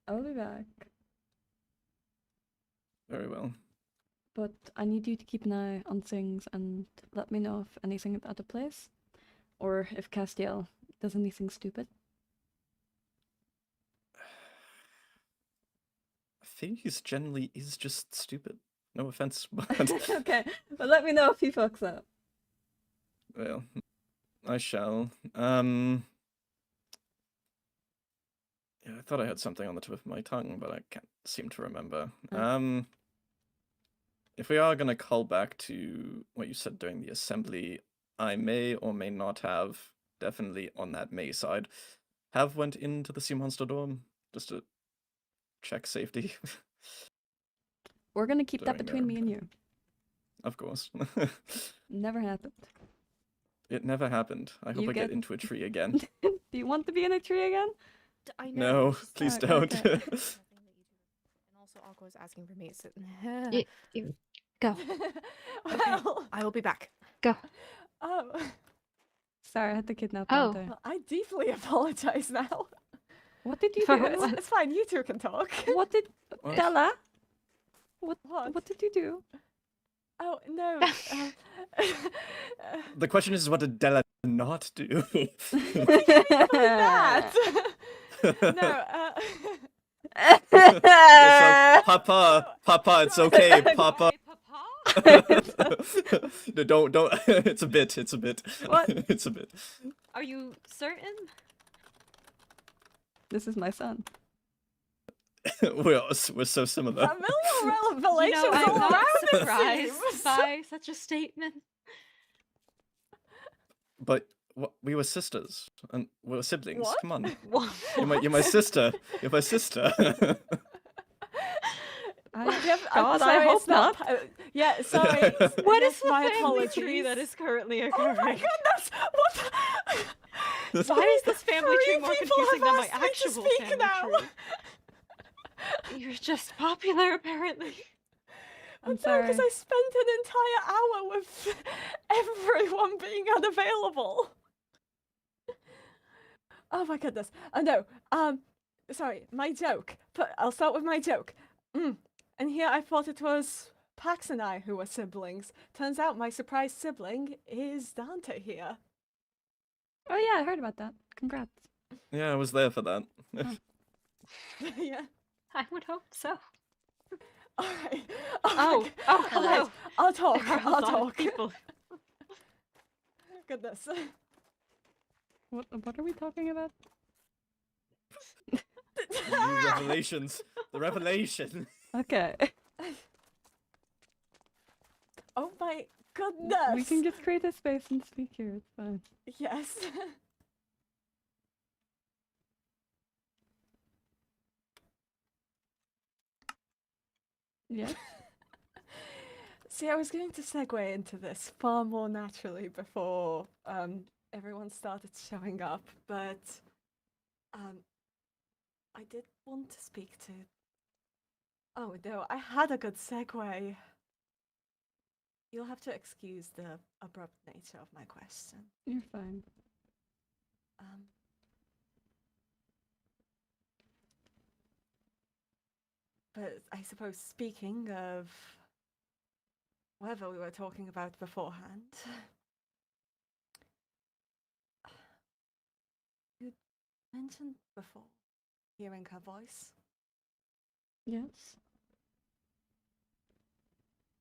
I'll be back. very well. But I need you to keep an eye on things and let me know if anything is out of place. Or if Castiel does anything stupid. I think he's generally is just stupid. No offense, but Okay, but let me know if he fucks up. well, I shall. Yeah, I thought I had something on the tip of my tongue, but I can't seem to remember. If we are gonna call back to what you said during the assembly, I may or may not have, definitely on that May side, have went into the sea monster dorm just to check safety. We're gonna keep that during between their me and you. Of course. Never happened. It never happened. I hope You I get get- into a tree again. Do you want to be in a tree again? I No, just- please Okay, don't. okay. And also, Aqua is asking for mates. Go. Well, I will be back. Go. Oh, Sorry, I had to kidnap Oh. Dante. well, I deeply apologize now. What did you For do? what? It's fine, you two can talk. What did What? Della? What What? did you do? Oh, no. The question is, what did Della not do? that. No, It's Papa, it's okay, Papa. No, don't. It's a bit. What? It's a bit. Are you certain? This is my son. we're so similar. familial revelations I'm all not around it surprised seems. by such a statement. But we were sisters and we were siblings. What? Come on, What? you're my sister. You're my sister. God, sorry, I hope it's not. Yeah, sorry. What Yes, is the my family tree apologies. that is currently Oh occurring? my goodness! What? Why is this family tree Three more people confusing have than my asked me to actual speak family now. tree? You're just popular, apparently. I'm No, sorry. because I spent an entire hour with everyone being unavailable. Oh my goodness. Oh no. Sorry, my joke. But I'll start with my joke. And here I thought it was Pax and I who were siblings. Turns out my surprise sibling is Dante here. Oh yeah, I heard about that. Congrats. Yeah, I was there for that. Yeah. I would hope so. Alright. Oh, hello. I'll talk. There are a I'll lot of talk. people. Goodness. What are we talking about? New revelations. The revelation. Okay. Oh my goodness. We can just create a space and speak here. It's fine. Yes. Yes. See, I was going to segue into this far more naturally before everyone started showing up, but I did want to speak to. Oh no, I had a good segue. You'll have to excuse the abrupt nature of my question. You're fine. But I suppose speaking of whatever we were talking about beforehand, you mentioned before hearing her voice. Yes.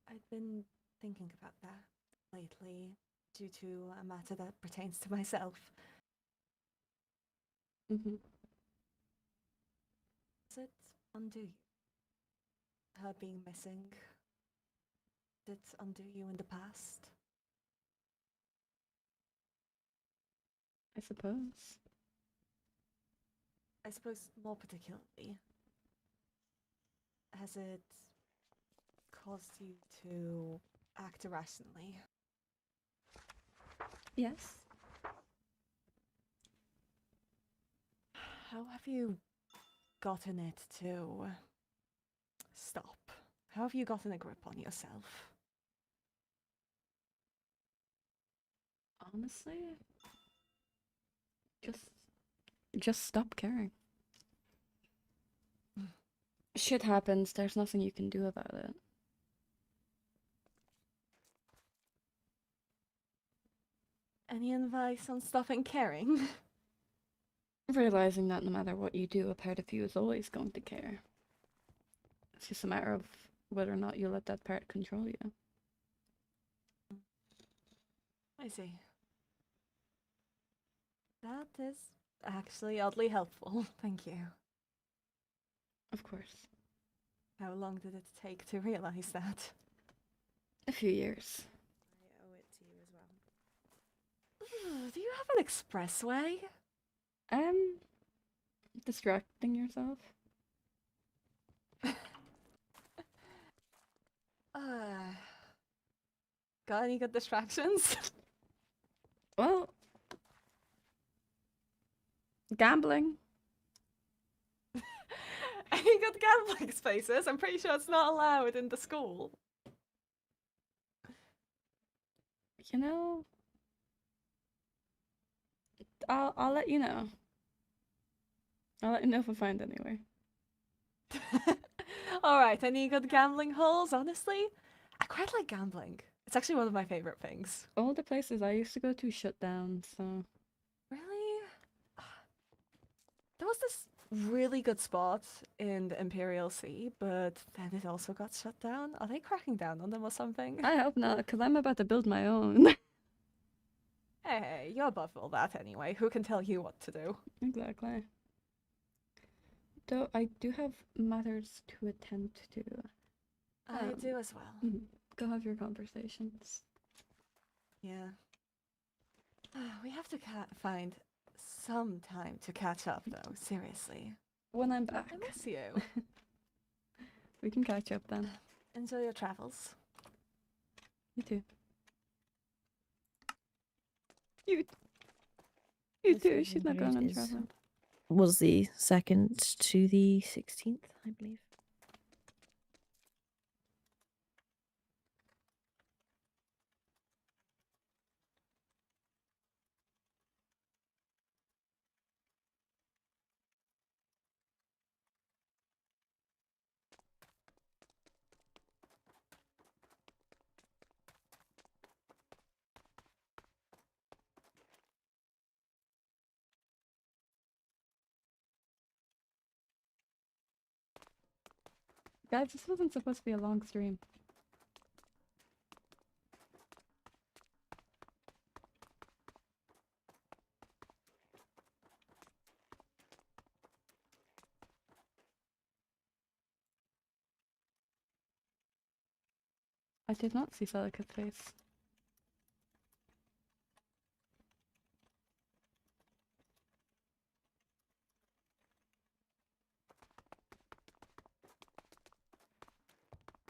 I've been thinking about that lately due to a matter that pertains to myself. Mm-hmm. Does it undo you? Her being missing? Did it undo you in the past? I suppose. I suppose more particularly, has it caused you to act irrationally? Yes. How have you gotten it to stop? How have you gotten a grip on yourself? Honestly, just stop caring. Shit happens. There's nothing you can do about it. Any advice on stopping caring? Realizing that no matter what you do, a part of you is always going to care. It's just a matter of whether or not you let that part control you. I see. That is actually oddly helpful. Thank you. Of course. How long did it take to realize that? A few years. I owe it to you as well. Do you have an expressway? Distracting yourself. Got any good distractions? Well, gambling. Any good gambling spaces? I'm pretty sure it's not allowed in the school. You know, I'll let you know. I'll let you know if I find anywhere. Alright, any good gambling holes? Honestly, I quite like gambling. It's actually one of my favorite things. All the places I used to go to shut down, so. Really? There was this really good spot in the Imperial Sea, but then it also got shut down. Are they cracking down on them or something? I hope not, because I'm about to build my own. Hey, you're above all that anyway. Who can tell you what to do? Exactly. Though I do have matters to attend to. I do as well. Go have your conversations. Yeah. We have to find some time to catch up, though. Seriously. When I'm back. I miss you. We can catch up then. Enjoy your travels. You too. You too. She's not going on travel. Was the 2nd to the 16th, I believe. Guys, this wasn't supposed to be a long stream. I did not see Celica's face.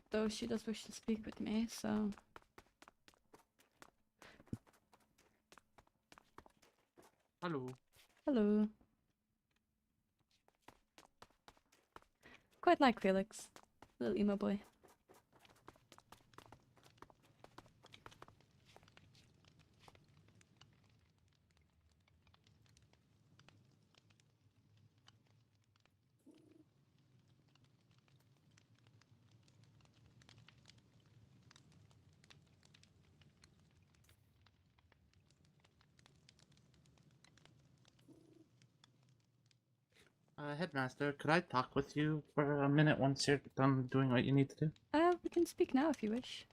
Though she does wish to speak with me, so... Hello. Hello. Quite like Felix. Little emo boy. Headmaster, could I talk with you for a minute once you're done doing what you need to do? We can speak now if you wish.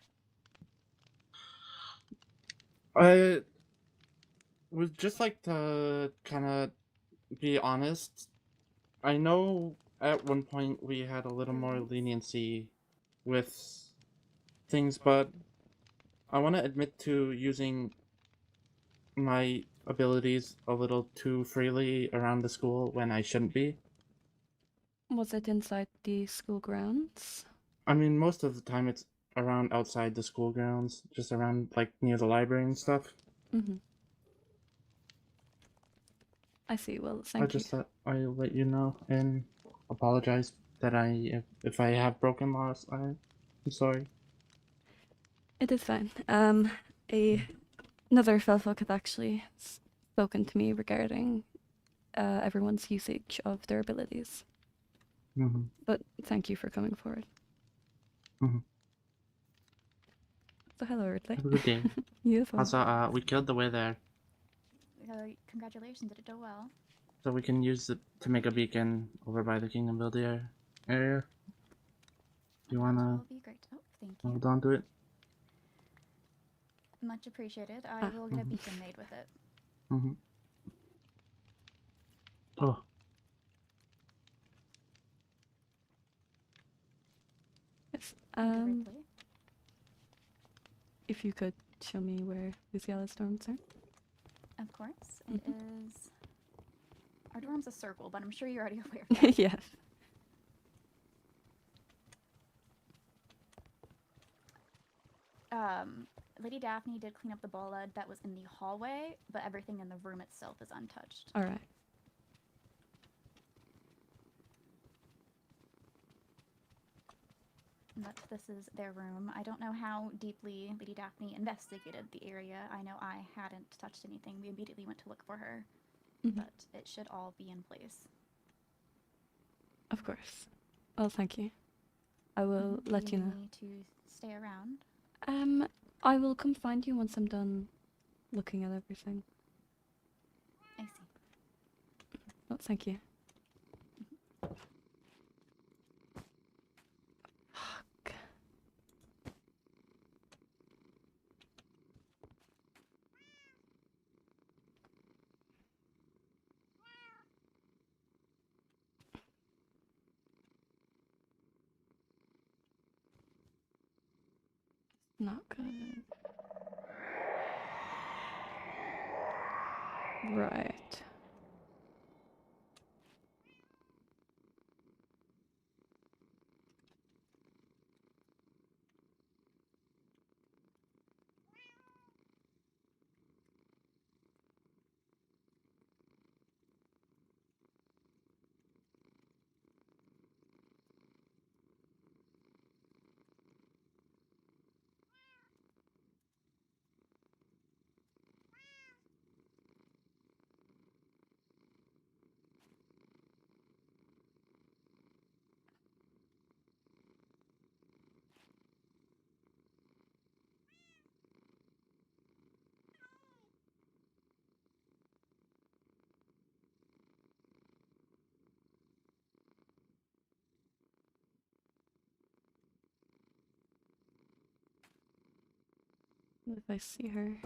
I would just like to kind of be honest. I know at one point we had a little more leniency with things, but I want to admit to using my abilities a little too freely around the school when I shouldn't be. Was it inside the school grounds? I mean, most of the time it's around outside the school grounds, just around, like, near the library and stuff. Mm-hmm. I see. Well, thank you. I just thought I'd let you know and apologize that if I have broken laws, I'm sorry. It is fine. Another Felfolk had actually spoken to me regarding everyone's usage of their abilities. Mm-hmm. But thank you for coming forward. Mm-hmm. So hello, Ridley. Have a good day. You as well. Also, we killed the way there, Congratulations, did it go well? so we can use it to make a beacon over by the Kingdom Builder area. Do you wanna That will be great. Oh, thank you. hold on to it? Much appreciated. I will get a beacon made with it. Mm-hmm. Oh. Yes. Thank you, Ridley. If you could show me where Luciala's dorms are. Of course. It is... Our dorm's a circle, but I'm sure you're already aware of that. Yes. Lady Daphne did clean up the blood that was in the hallway, but everything in the room itself is untouched. All right. But this is their room. I don't know how deeply Lady Daphne investigated the area. I know I hadn't touched anything. We immediately went to look for her, but it should all be in place. Of course. Well, thank you. I will let you know. Need to stay around. I will come find you once I'm done looking at everything. I see. Well, thank you. Fuck. Not good. Right. If I see her.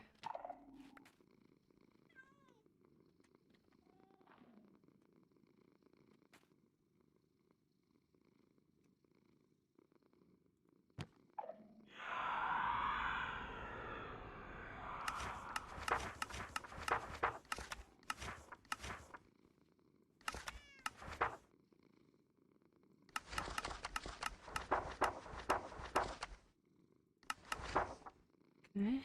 Okay.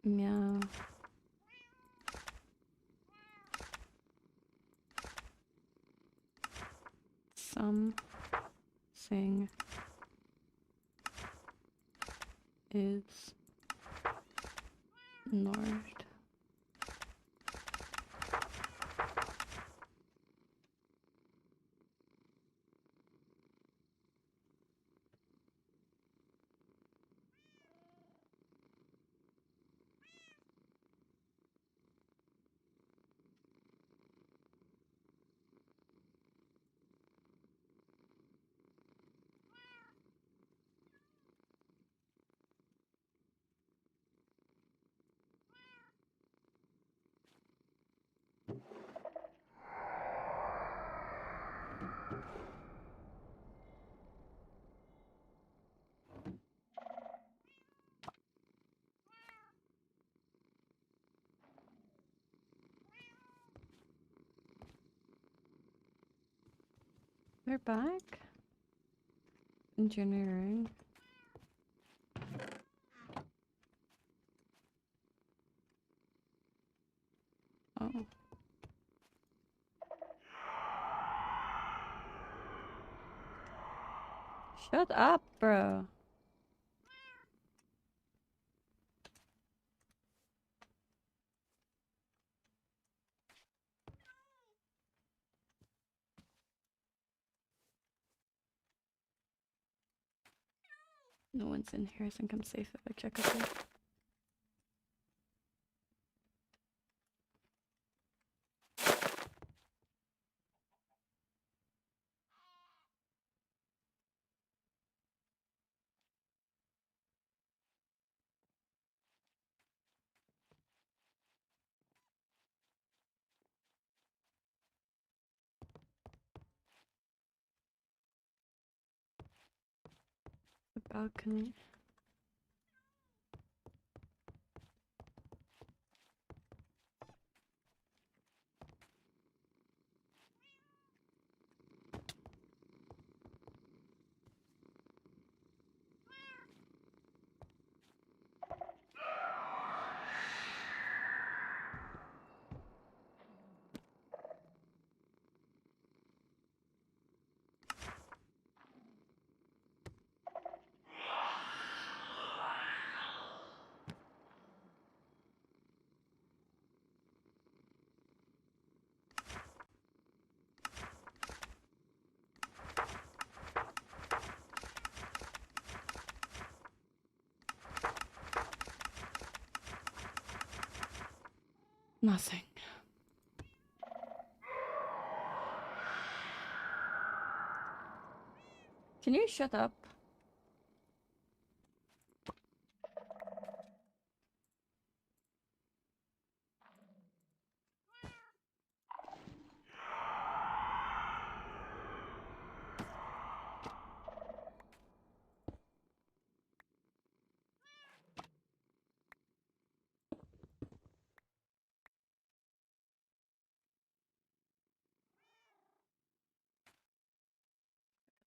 Meow. Something is north. We're back. Engineering. Oh. Shut up, bro. No one's in here. I think I'm safe if I check up here. The balcony. Nothing. Can you shut up?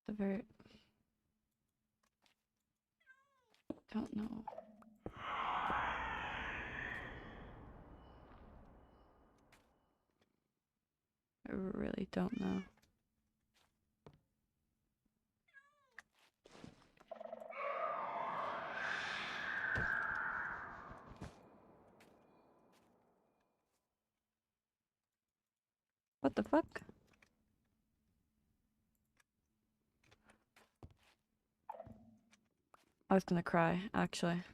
The very... Don't know. I really don't know. What the fuck? I was gonna cry, actually.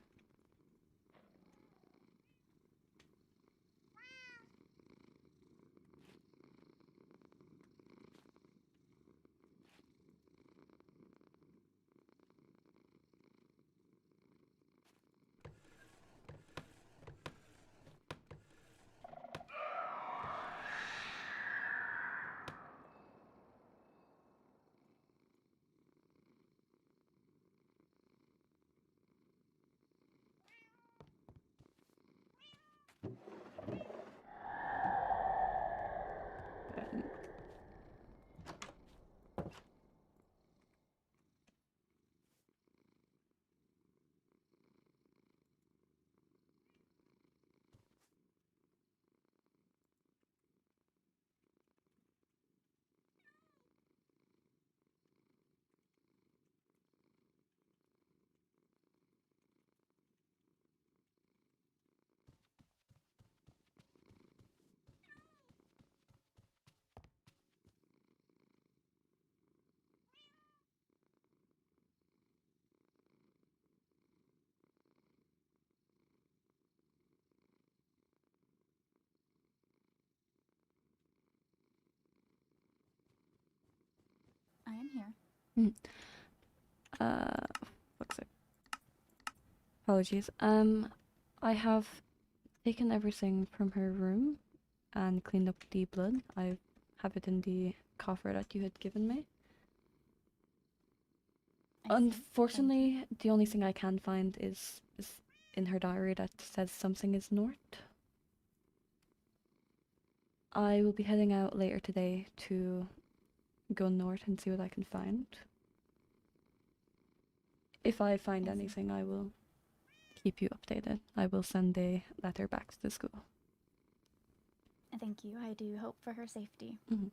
I am here. What's it? Apologies. I have taken everything from her room and cleaned up the blood. I have it in the coffer that you had given me. Unfortunately, the only thing I can find is in her diary that says something is north. I will be heading out later today to go north and see what I can find. If I find anything, I will keep you updated. I will send a letter back to the school. Thank you. I do hope for her safety. Mm-hmm.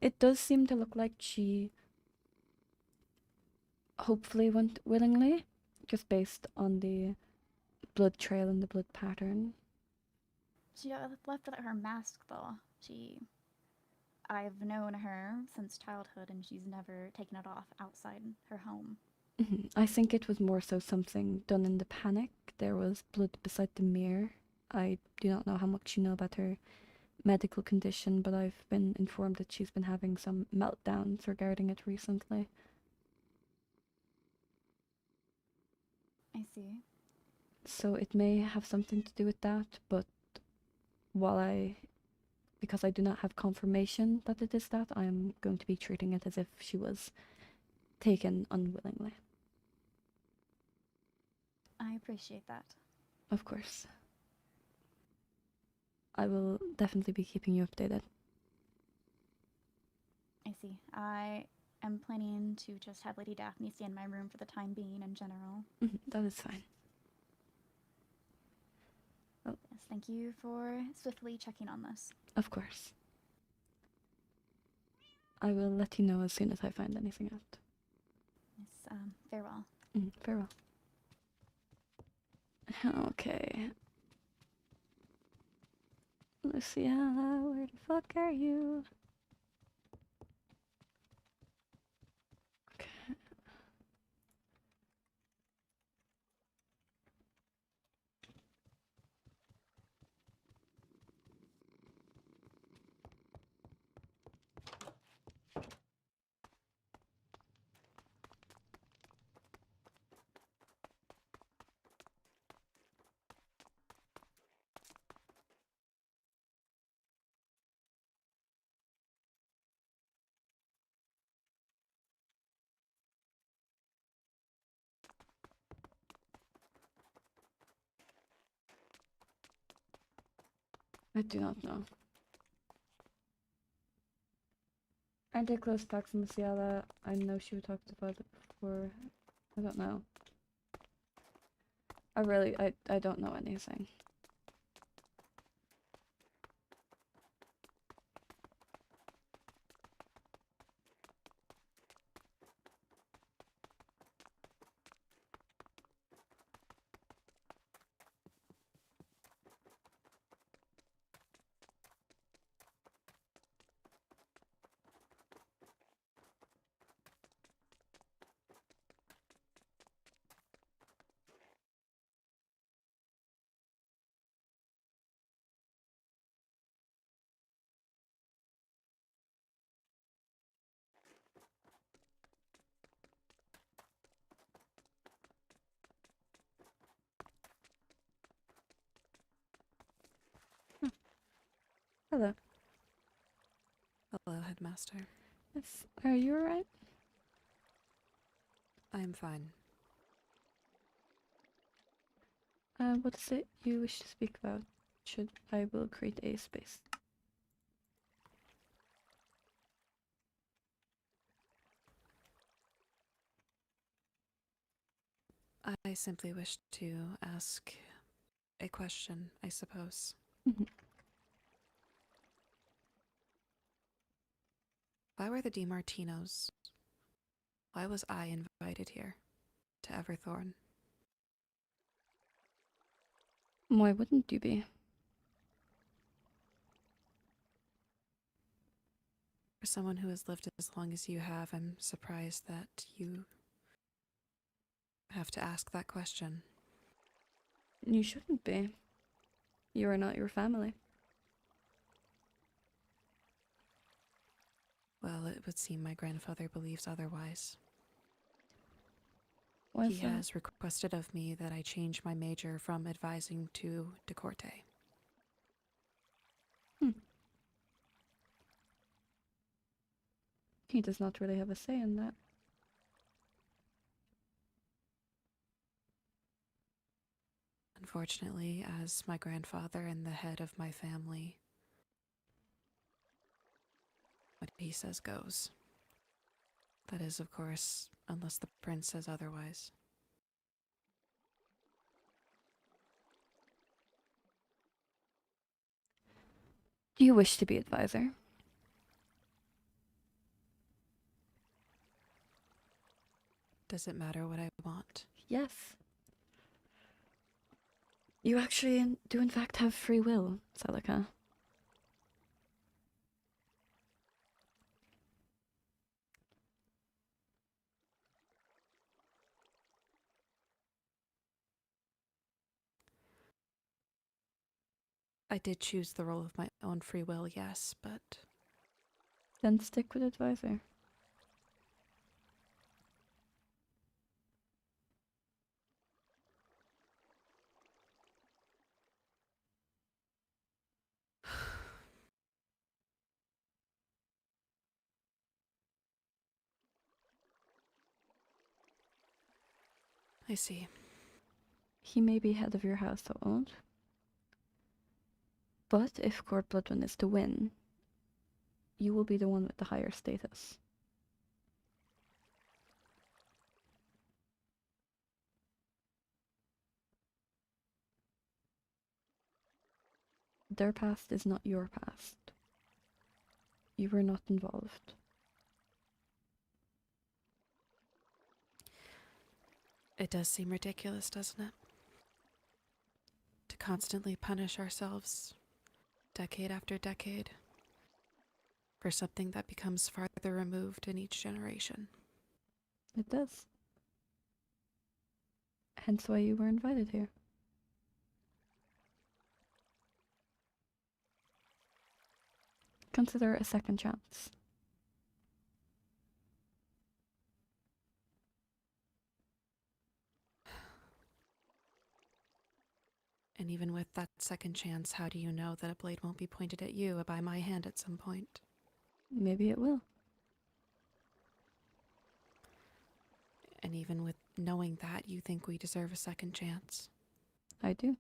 It does seem to look like she hopefully went willingly, just based on the blood trail and the blood pattern. She left without her mask, though. I've known her since childhood, and she's never taken it off outside her home. Mm-hmm. I think it was more so something done in the panic. There was blood beside the mirror. I do not know how much you know about her medical condition, but I've been informed that she's been having some meltdowns regarding it recently. I see. So it may have something to do with that, but because I do not have confirmation that it is that, I am going to be treating it as if she was taken unwillingly. I appreciate that. Of course. I will definitely be keeping you updated. I see. I am planning to just have Lady Daphne stay in my room for the time being in general. That is fine. Oh. Yes, thank you for swiftly checking on this. Of course. I will let you know as soon as I find anything out. Yes, farewell. Farewell. Okay. Luciana, where the fuck are you? Okay. I do not know. Aren't they close talks in Luciala? I know she talked about it before. I don't know. I don't know anything. Hello. Hello, Headmaster. Yes. Are you alright? I'm fine. What is it you wish to speak about? I will create a space. I simply wish to ask a question, I suppose. Mhm. Why were the DiMartinos? Why was I invited here to Everthorn? Why wouldn't you be? For someone who has lived as long as you have, I'm surprised that you have to ask that question. You shouldn't be. You are not your family. Well, it would seem my grandfather believes otherwise. Why He is that? has requested of me that I change my major from advising to decorte. He does not really have a say in that. Unfortunately, as my grandfather and the head of my family, what he says goes. That is, of course, unless the prince says otherwise. Do you wish to be advisor? Does it matter what I want? Yes. You actually do in fact have free will, Celica. I did choose the role of my own free will, yes, but Then stick with advisor. I see. He may be head of your household, but if Court Bloodwind is to win, you will be the one with the higher status. Their past is not your past. You were not involved. It does seem ridiculous, doesn't it? To constantly punish ourselves, decade after decade, for something that becomes farther removed in each generation. It does. Hence why you were invited here. Consider a second chance. And even with that second chance, how do you know that a blade won't be pointed at you by my hand at some point? Maybe it will. And even with knowing that, you think we deserve a second chance? I do.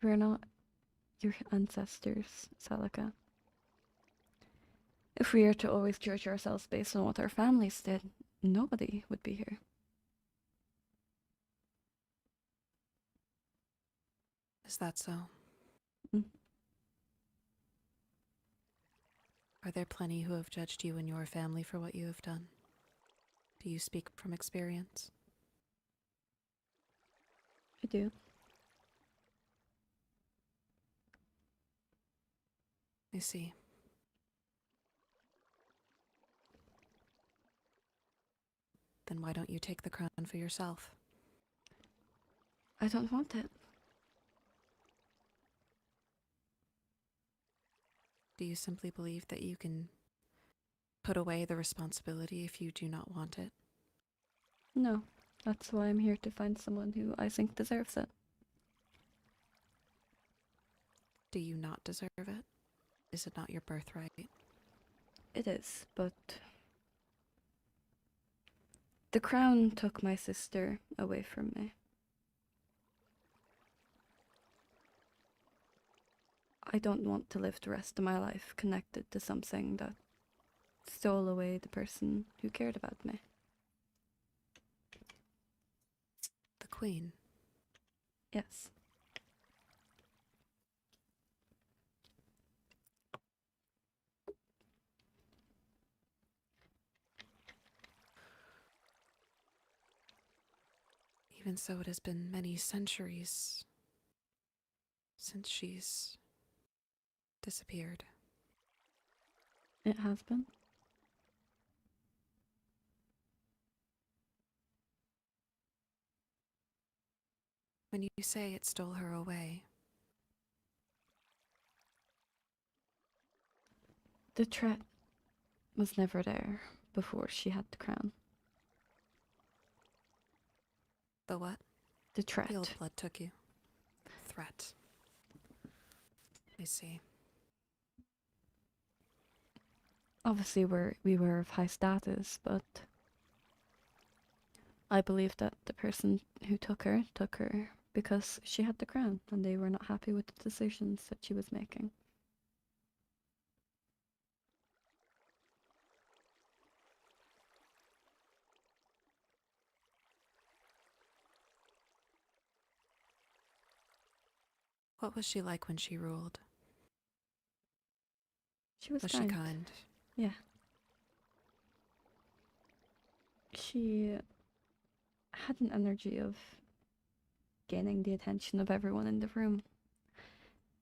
We're not your ancestors, Salika. If we are to always judge ourselves based on what our families did, nobody would be here. Is that so? Mm. Are there plenty who have judged you and your family for what you have done? Do you speak from experience? I do. I see. Then why don't you take the crown for yourself? I don't want it. Do you simply believe that you can put away the responsibility if you do not want it? No, that's why I'm here to find someone who I think deserves it. Do you not deserve it? Is it not your birthright? It is, but the crown took my sister away from me. I don't want to live the rest of my life connected to something that stole away the person who cared about me. The Queen? Yes. Even so, it has been many centuries since she's disappeared. It has been. When you say it stole her away, The threat was never there before she had the crown. the what? The threat. The old blood took you. Threat. I see. Obviously, we were of high status, but I believe that the person who took her because she had the crown, and they were not happy with the decisions that she was making. What was she like when she ruled? She was Was kind. she kind? Yeah. She had an energy of gaining the attention of everyone in the room.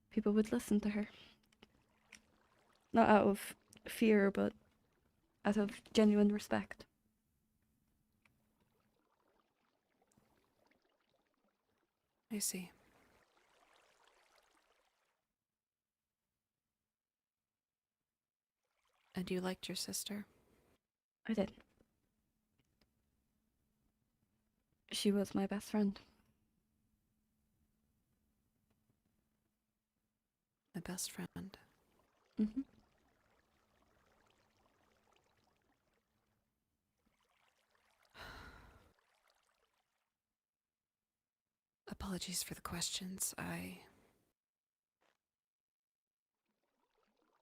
People would listen to her. Not out of fear, but out of genuine respect. I see. And you liked your sister? I did. She was my best friend. My best friend. Mm-hmm. Apologies for the questions.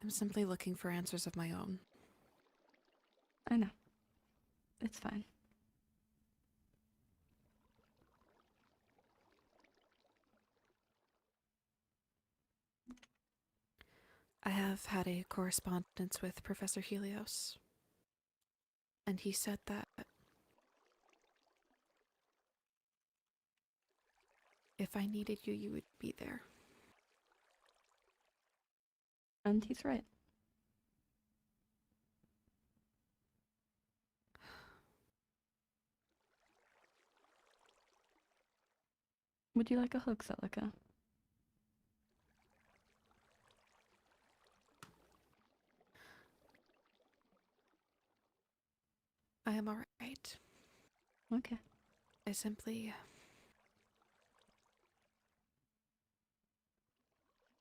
I'm simply looking for answers of my own. I know. It's fine. I have had a correspondence with Professor Helios, and he said that if I needed you, you would be there. And he's right. Would you like a hug, Celica? I am alright. Okay. I simply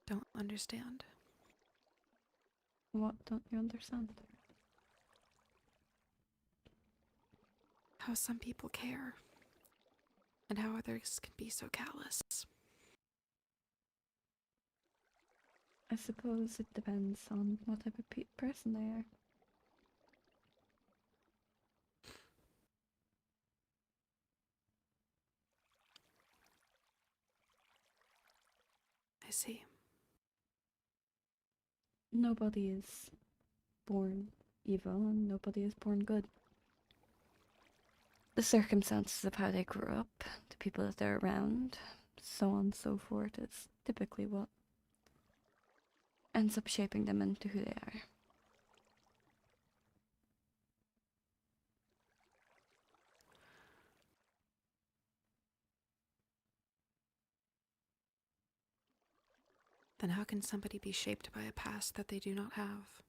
don't understand. What don't you understand? How some people care, and how others can be so callous. I suppose it depends on what type of person they are. I see. Nobody is born evil and nobody is born good. The circumstances of how they grew up, the people that they're around, so on and so forth is typically what ends up shaping them into who they are. Then how can somebody be shaped by a past that they do not have?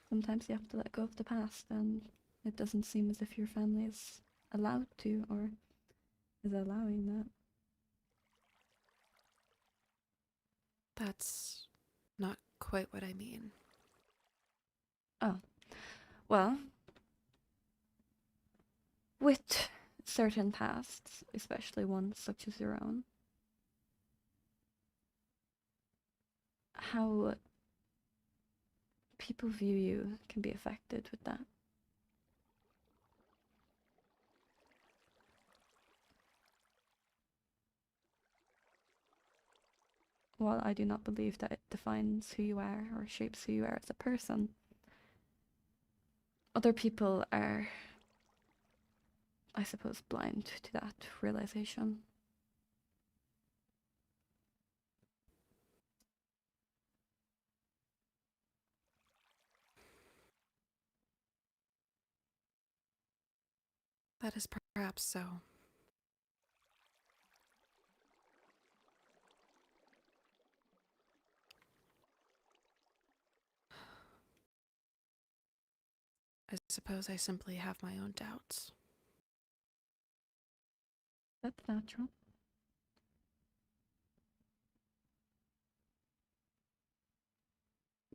Sometimes you have to let go of the past, and it doesn't seem as if your family is allowed to or is allowing that. That's not quite what I mean. Oh, well, with certain pasts, especially ones such as your own, how people view you can be affected with that. While I do not believe that it defines who you are or shapes who you are as a person, other people are, I suppose, blind to that realization. That is perhaps so. I suppose I simply have my own doubts. That's natural.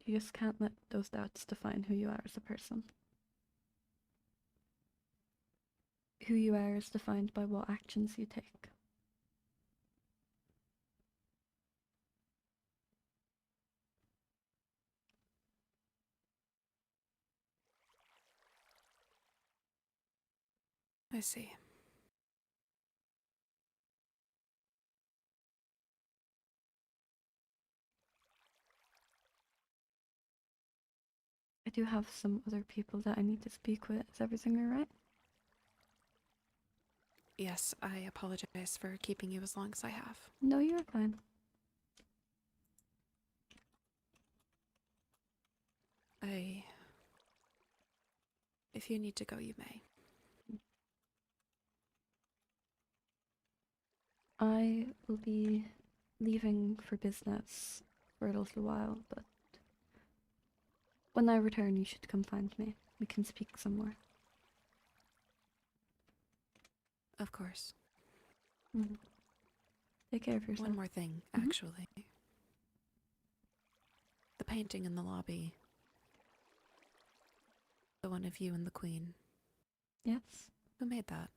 You just can't let those doubts define who you are as a person. Who you are is defined by what actions you take. I see. I do have some other people that I need to speak with. Is everything alright? Yes, I apologize for keeping you as long as I have. No, you're fine. If you need to go, you may. I will be leaving for business for a little while, but when I return, you should come find me. We can speak some more. Of course. Mm-hmm. Take care of yourself. One more thing, actually. The painting in the lobby. The one of you and the Queen. Yes? Who made that?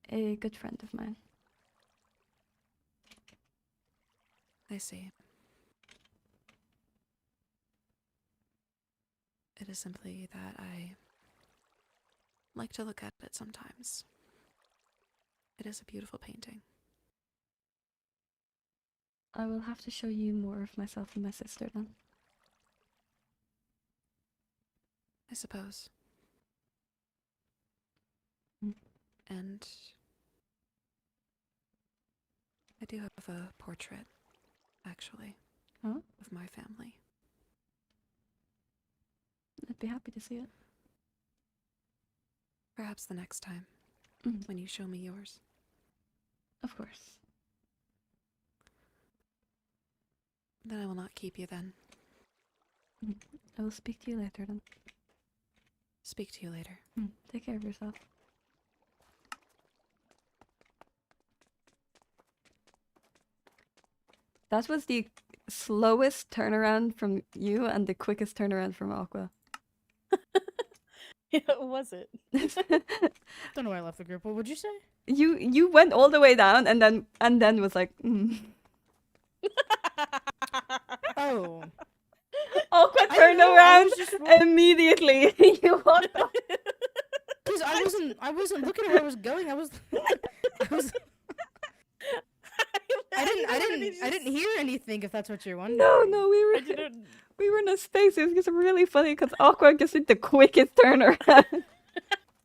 A good friend of mine. I see. It is simply that I like to look at it sometimes. It is a beautiful painting. I will have to show you more of myself and my sister then. I suppose. Mm. And I do have a portrait, actually, Huh? of my family. I'd be happy to see it. Perhaps the next time, when you show me yours. Of course. Then I will not keep you then. I will speak to you later then. Speak to you later. Take care of yourself. That was the slowest turnaround from you and the quickest turnaround from Aqua. Was it? Don't know why I left the group. What would you say? You went all the way down and then was like, Oh. Awkward I don't know, I turnaround was just immediately. You walked off. Because I wasn't looking at where I was going. I was I didn't hear anything. If that's what you're wondering. No, we were in a space. It was just really funny because Awkward just did the quickest turnaround.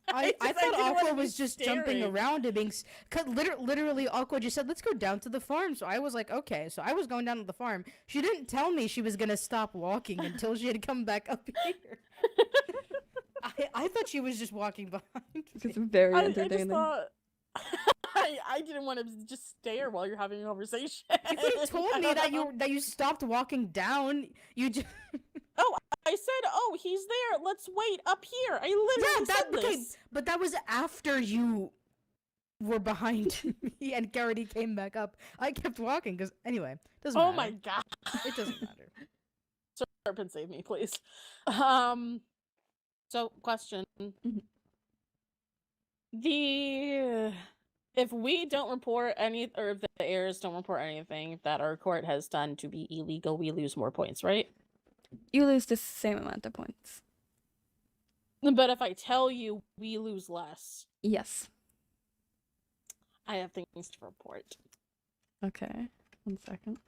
I thought didn't wanna Aqua be was just jumping staring. around and being. Cause literally, Aqua just said, "Let's go down to the farm." So I was like, "Okay." So I was going down to the farm. She didn't tell me she was gonna stop walking until she had come back up here. I thought she was just walking behind. It's very I just entertaining. thought I didn't want to just stare while you're having a conversation. You could have told me that you stopped walking down. You just. Oh, I said, "Oh, he's there. Let's wait up here." I literally said this. But that was after you were behind me and Garrity came back up. I kept walking because anyway, doesn't matter. Oh my god. It doesn't matter. Serpent, save me, please. So question. If we don't report any, or if the heirs don't report anything that our court has done to be illegal, we lose more points, right? You lose the same amount of points. But if I tell you, we lose less. Yes. I have things to report. Okay. 1 second.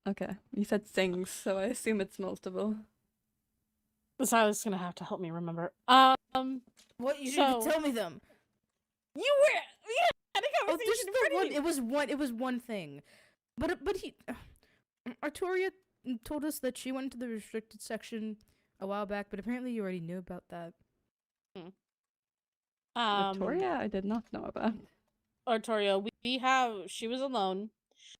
Okay. You said things, so I assume it's multiple. Silas gonna have to help me remember. What you didn't tell me them? You were had a Oh, conversation in this front of one. me. It was one thing, but he, Artoria told us that she went to the restricted section a while back, but apparently you already knew about that. Victoria, I did not know about. Artoria, she was alone.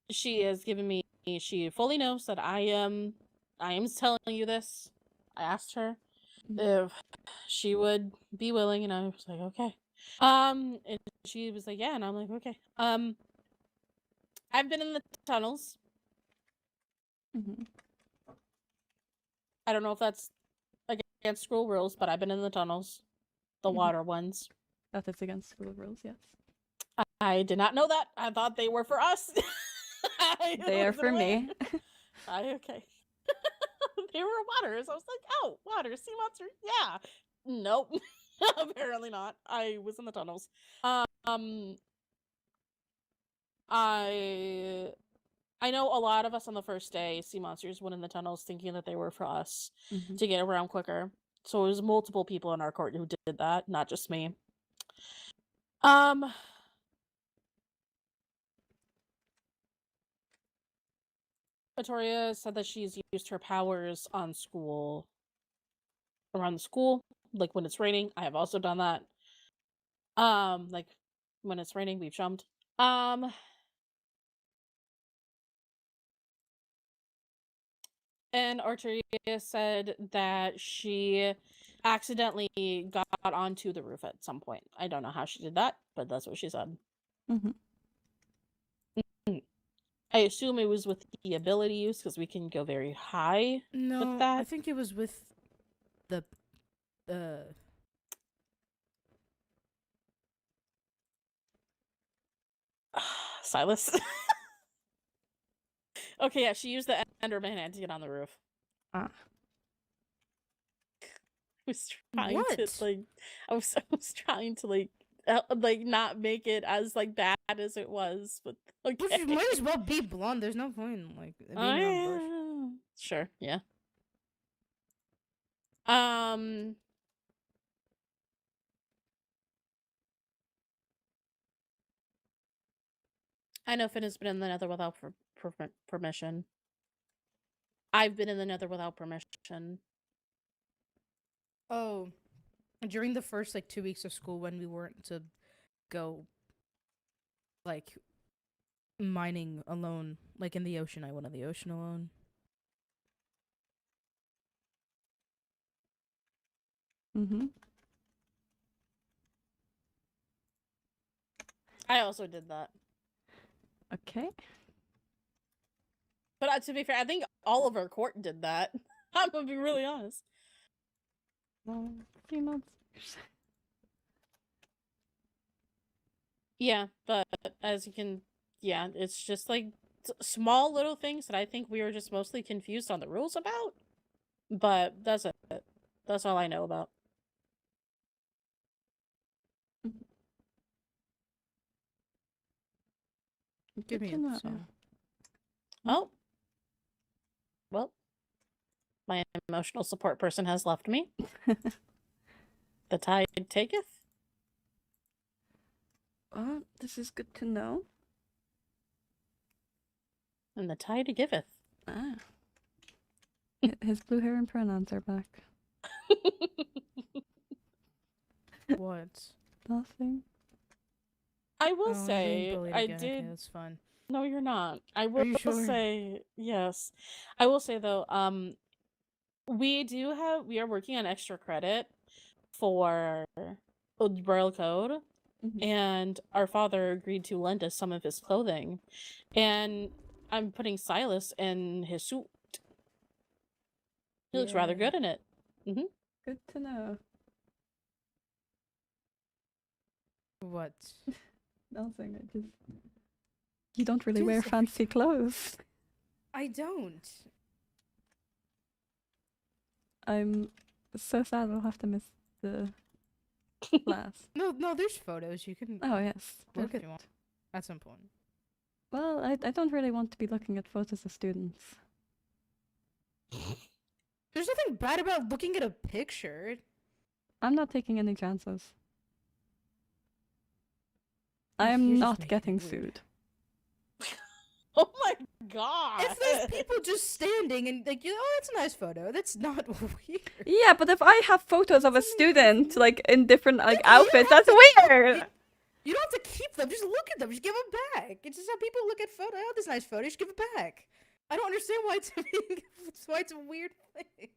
She has given me. She fully knows that I am telling you this. I asked her if she would be willing, and I was like, okay. And she was like, yeah, and I'm like, okay. I've been in the tunnels. I don't know if that's against school rules, but I've been in the tunnels, the water ones. That is against school rules, yes. I did not know that. I thought they were for us. They are for me. Okay. They were waters. I was like, oh, water, sea monster. Yeah. Nope. Apparently not. I was in the tunnels. I know a lot of us on the first day, sea monsters went in the tunnels thinking that they were for us to get around quicker. So it was multiple people in our court who did that, not just me. Victoria said that she's used her powers on school, around the school, like when it's raining. I have also done that. Like when it's raining, we've jumped. And Arteria said that she accidentally got onto the roof at some point. I don't know how she did that, but that's what she said. I assume it was with the ability use because we can go very high with that. I think it was with the Silas. Okay, yeah, she used the Enderman hand to get on the roof. I was trying to like, I was trying to like not make it as like bad as it was, but okay. But you might as well be blonde. There's no point in like being around bush. Sure, yeah. I know Finn has been in the Nether without permission. I've been in the Nether without permission. Oh, during the first like 2 weeks of school when we weren't to go like mining alone, like in the ocean, I went in the ocean alone. I also did that. Okay. But to be fair, I think all of our court did that. I'm gonna be really honest. 3 months. Yeah, but as you can, yeah, it's just like small little things that I think we were just mostly confused on the rules about. But that's it. That's all I know about. Give me a song. Oh. Well, my emotional support person has left me. The tide taketh. This is good to know. And the tide giveth. Ah. His blue hair and pronouns are back. What? Nothing. I will Oh, I'm being say, bullied I again. did. Okay, that's fine. No, you're not. I will you sure? say yes. I will say though, we are working on extra credit for Braille code, and our father agreed to lend us some of his clothing, and I'm putting Silas in his suit. He looks rather good in it. Mm-hmm. Good to know. What? Nothing. I just. You don't really Dude, wear it's like- fancy clothes. I don't. I'm so sad I'll have to miss the class. No, there's photos. You can Oh, yes. look if Perfect. you want. At some point. Well, I don't really want to be looking at photos of students. There's nothing bad about looking at a picture. I'm not taking any chances. I You're am just not making it getting weird. sued. Oh my god! If there's people just standing and like, that's a nice photo. That's not weird. Yeah, but if I have photos of a student like in different like outfits, that's weird. You don't have to keep them. Just look at them. Just give them back. It's just how people look at photos. Oh, this nice photo. Just give it back. I don't understand why it's a weird thing.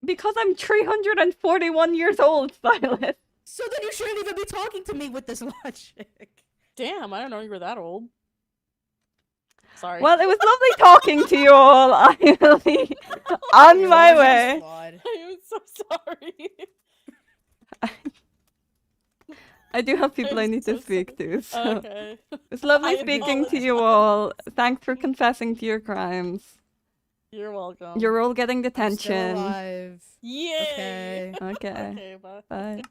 Because I'm 341 years old, Silas. So then you shouldn't even be talking to me with this logic. Damn, I don't know you were that old. Sorry. Well, it was lovely talking to you all. I will be on my way. I'm so sorry. I do have people I I'm need so to speak to. So Okay. it's lovely I speaking to you all. Thanks for confessing to your crimes. You're welcome. You're all getting Still detention. alive. Yay! Okay. Okay. Okay, bye. Bye.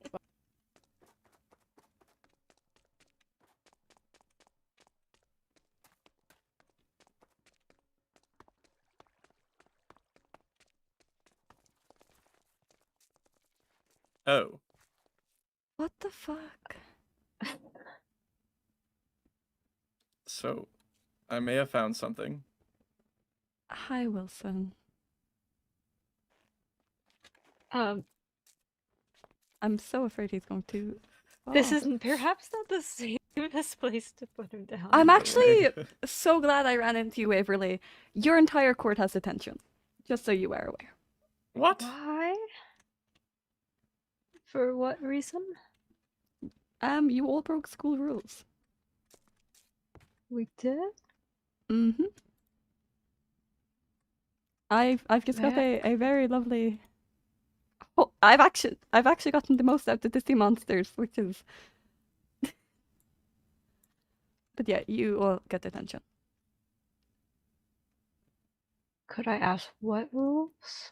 Oh. What the fuck? So, I may have found something. Hi, Wilson. Um, I'm so afraid he's going to. This Oh. is perhaps not the safest place to put him down. I'm actually so glad I ran into you, Waverly. Your entire court has detention. Just so you are aware. What? Why? For what reason? You all broke school rules. We did? Mm-hmm. I've just got a very lovely. Oh, I've actually gotten the most out of the sea monsters, which is. But yeah, you all get detention. Could I ask what rules?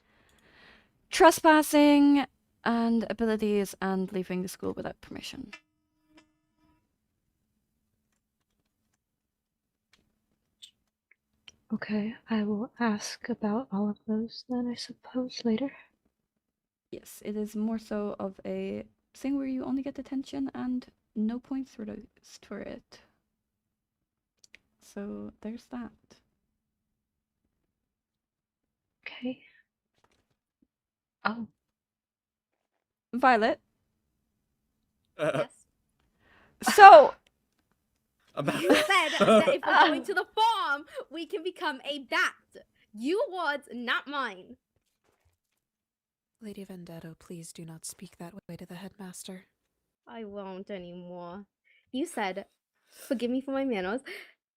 Trespassing and abilities and leaving the school without permission. Okay, I will ask about all of those then, I suppose, later. Yes, it is more so of a thing where you only get detention and no points reduced for it. So there's that. Okay. Oh. Violet. Yes. So. You said that if we're going to the farm, we can become a bat. Your words, not mine. Lady Vendetto, please do not speak that way to the headmaster. I won't anymore. You said, forgive me for my manners,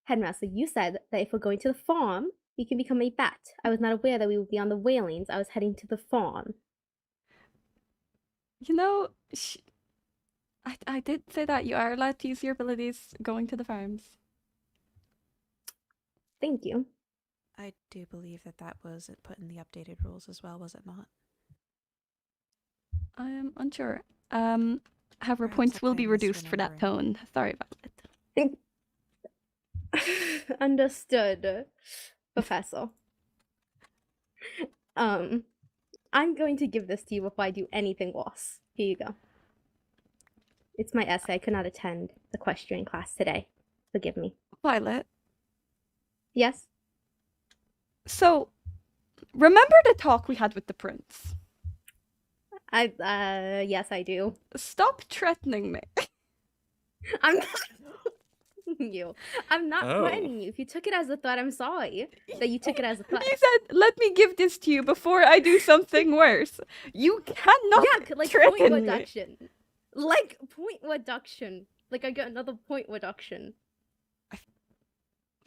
headmaster, you said that if we're going to the farm, You can become a bat. I was not aware that we would be on the whalings. I was heading to the farm. You know, I did say that you are allowed to use your abilities going to the farms. Thank you. I do believe that was put in the updated rules as well, was it not? I am unsure. However, Perhaps points will be I'm reduced for that misremembering. tone. Sorry about it. Understood, Professor. I'm going to give this to you before I do anything else. Here you go. It's my essay. I could not attend the equestrian class today. Forgive me. Violet. Yes? So, remember the talk we had with the prince? Yes, I do. Stop threatening me. I'm not you. I'm not Oh. threatening you. If you took it as a threat, I'm sorry that you took it as a threat. You said, let me give this to you before I do something worse. You cannot Yeah, like threaten point me. reduction. Like point reduction. Like I get another point reduction.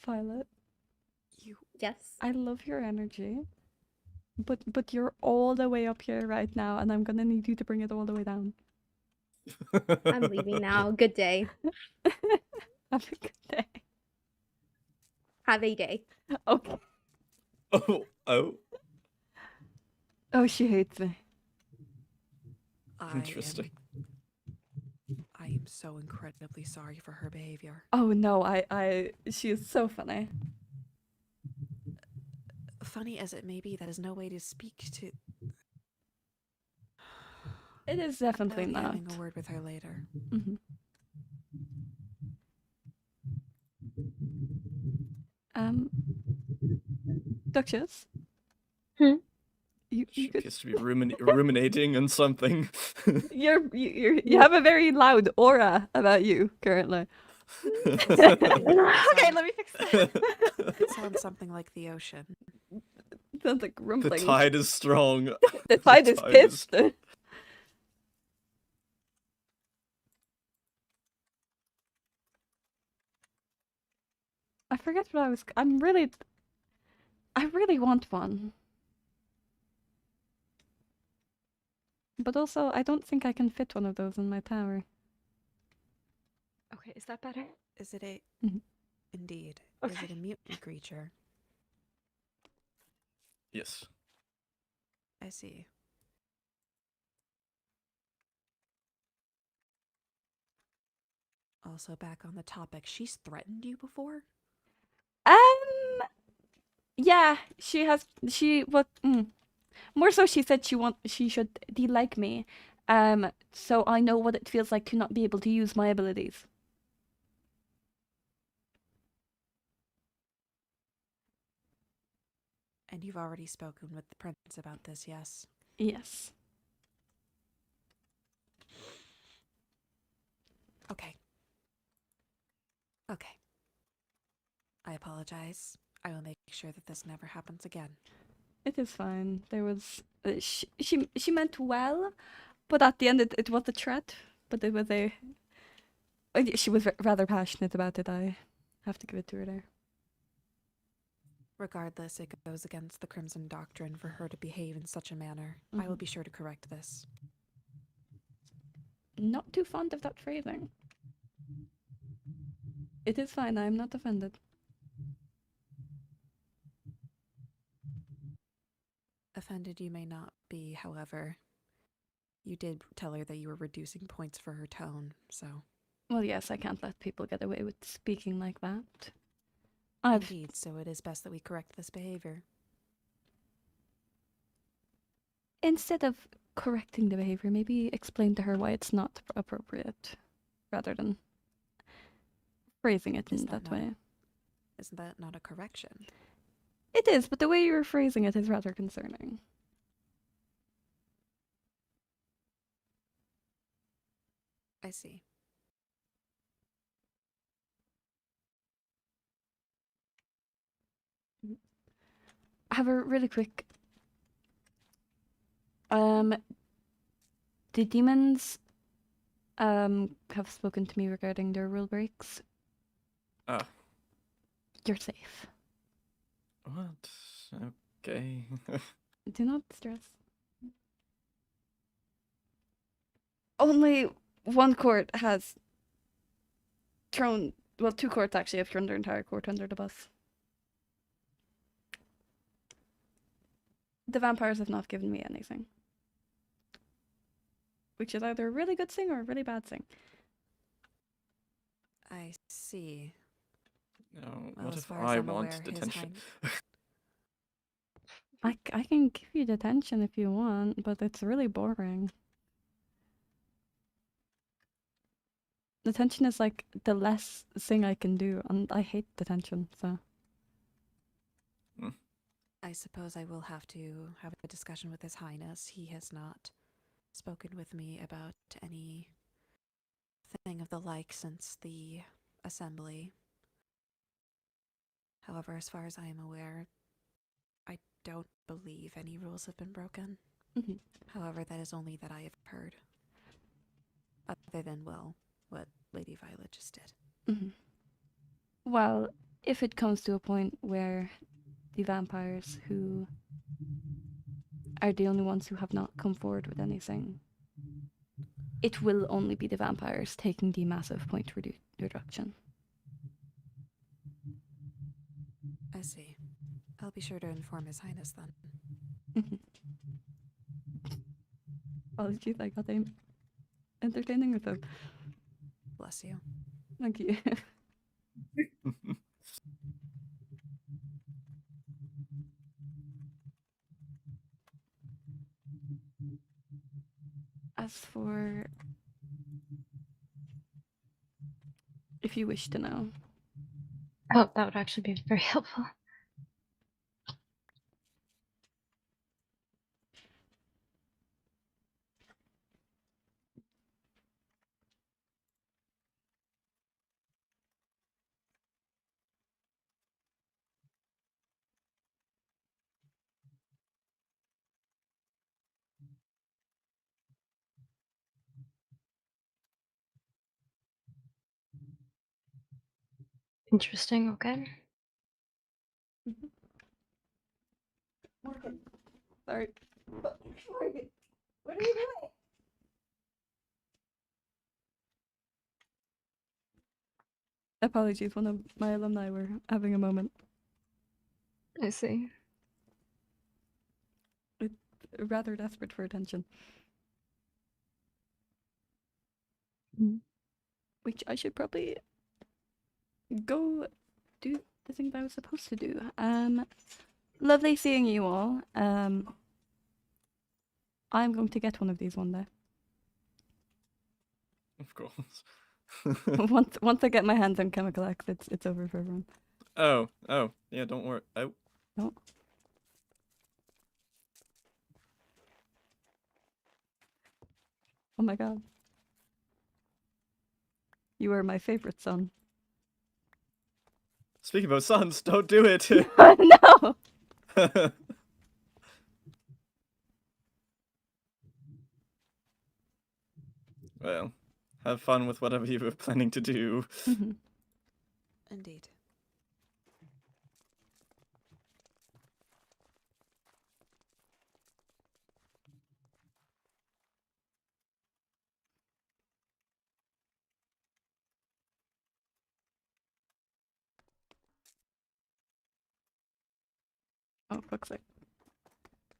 Violet, Yes. I love your energy. But you're all the way up here right now, and I'm gonna need you to bring it all the way down. I'm leaving now. Good day. Have a good day. Have a day. Okay. Oh. Oh, she hates me. Interesting. I am so incredibly sorry for her behavior. Oh no, she is so funny. Funny as it may be, that is no way to speak to. It is definitely I'll be not. having a word with her later. Mm-hmm. Duchess? You She could... appears to be ruminating on something. you have a very loud aura about you currently. Okay, let me fix that. It sounds something like the ocean. Sounds like The rumbling. tide is strong. The tide is pissed. I forget what I was. I really want one. But also, I don't think I can fit one of those in my tower. Okay, is that better? Is it a... Mhm. Indeed. Okay. Is it a mutant creature? Yes. I see. Also, back on the topic, she's threatened you before? Yeah, she has. More so, she said she should de-like me. So I know what it feels like to not be able to use my abilities. And you've already spoken with the prince about this, yes? Yes. Okay. Okay. I apologize. I will make sure that this never happens again. It is fine. There was she meant well, but at the end it was a threat. But it was a. She was rather passionate about it. I have to give it to her there. Regardless, it goes against the Crimson Doctrine for her to behave in such a manner. I will be sure to correct this. Not too fond of that phrasing. It is fine. I am not offended. Offended you may not be, however. You did tell her that you were reducing points for her tone, so... Well, yes, I can't let people get away with speaking like that. Indeed, so it is best that we correct this behavior. Instead of correcting the behavior, maybe explain to her why it's not appropriate, rather than phrasing it in that way. Isn't that not a correction? It is, but the way you're phrasing it is rather concerning. I see. I have a really quick. The demons have spoken to me regarding their rule breaks. Ah. You're safe. Well, Do not stress. Only one court has thrown, well, 2 courts actually have thrown their entire court under the bus. The vampires have not given me anything. Which is either a really good thing or a really bad thing. I see. No, Well, what as if far as I I'm want aware, his detention? I can give you detention if you want, but it's really boring. Detention is like the less thing I can do, and I hate detention, so. I suppose I will have to have a discussion with His Highness. He has not spoken with me about any thing of the like since the assembly. However, as far as I am aware, I don't believe any rules have been broken. Mhm. However, that is only that I have heard. Other than, well, what Lady Violet just did. Mhm. Well, if it comes to a point where the vampires who are the only ones who have not come forward with anything, it will only be the vampires taking the massive point reduction. I see. I'll be sure to inform His Highness then. Apologies, I got entertaining with them. Bless you. Thank you. As for if you wish to know. Oh, that would actually be very helpful. Interesting, okay. Morgan. Sorry. Morgan, what are you doing? Apologies, one of my alumni were having a moment. I see. It's rather desperate for attention. Which I should probably go do the thing that I was supposed to do. Lovely seeing you all. I'm going to get one of these one day. Of course. once I get my hands on Chemical X, it's over for everyone. Oh, yeah, don't worry. Oh. No. Oh my god. You are my favorite son. Speaking about sons, don't do it. No. Well, have fun with whatever you were planning to do. Indeed. Oh, fuck's sake.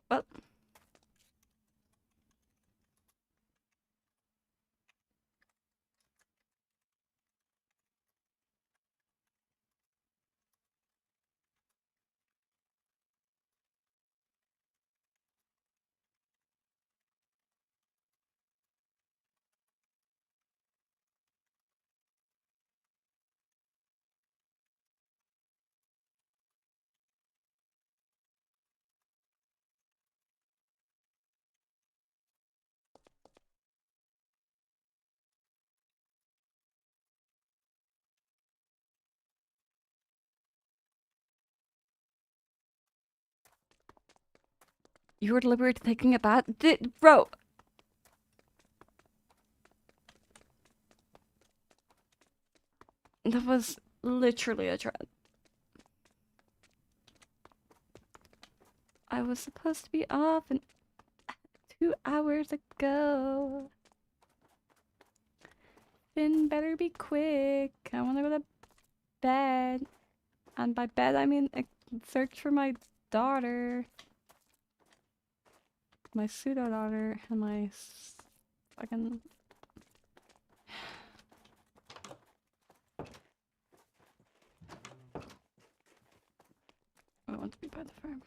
Well. You were deliberately taking a bath? Bro! That was literally a I was supposed to be off 2 hours ago. Finn, better be quick. I want to go to bed. And by bed, I mean search for my daughter. My pseudo daughter and my fucking. I want to be by the farm.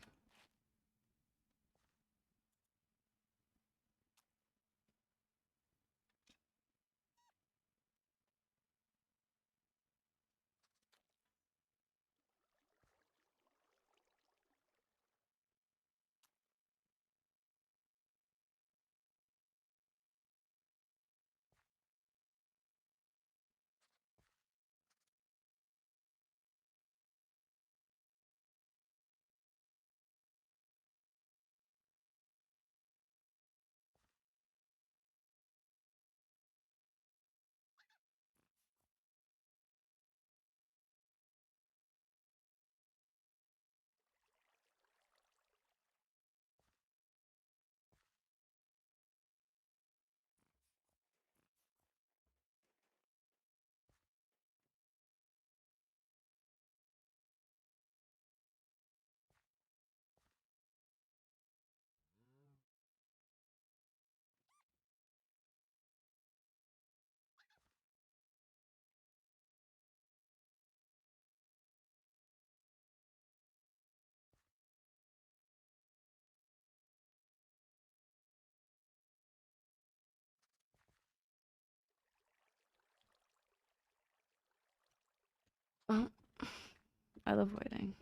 I love waiting.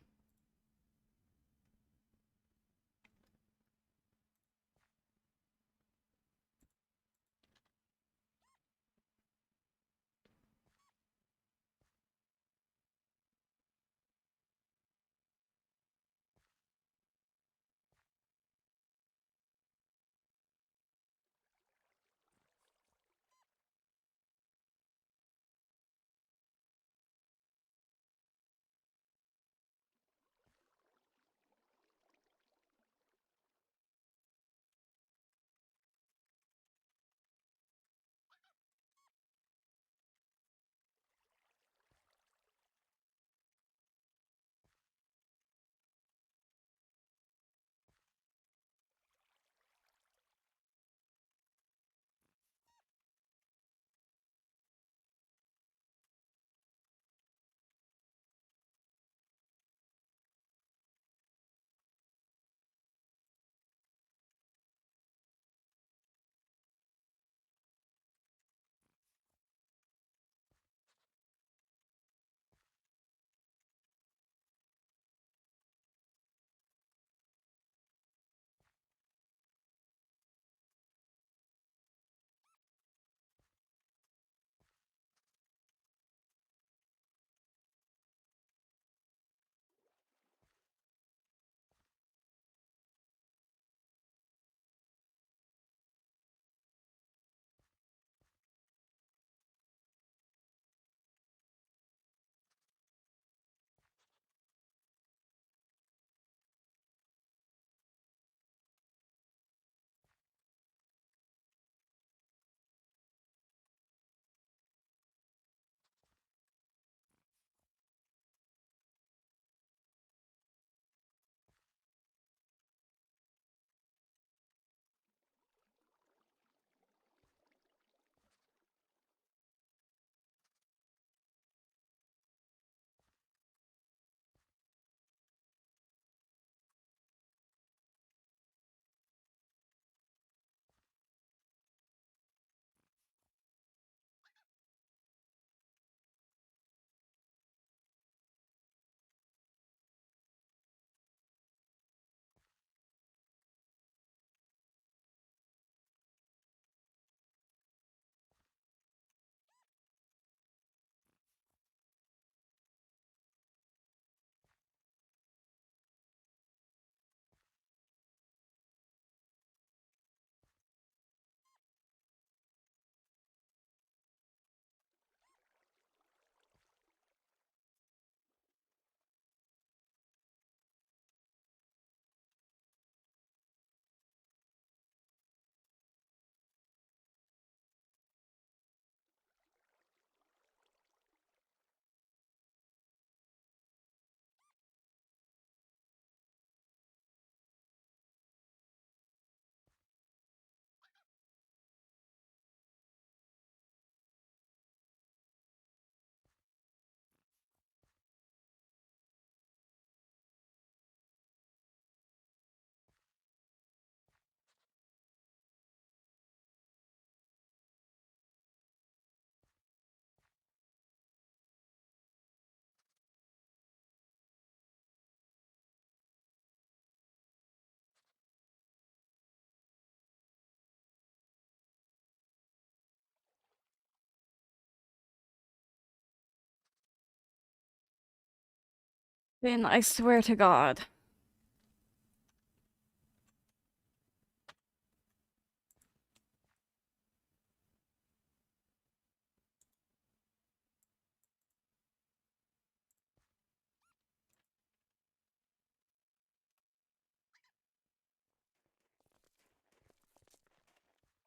Finn, I swear to God.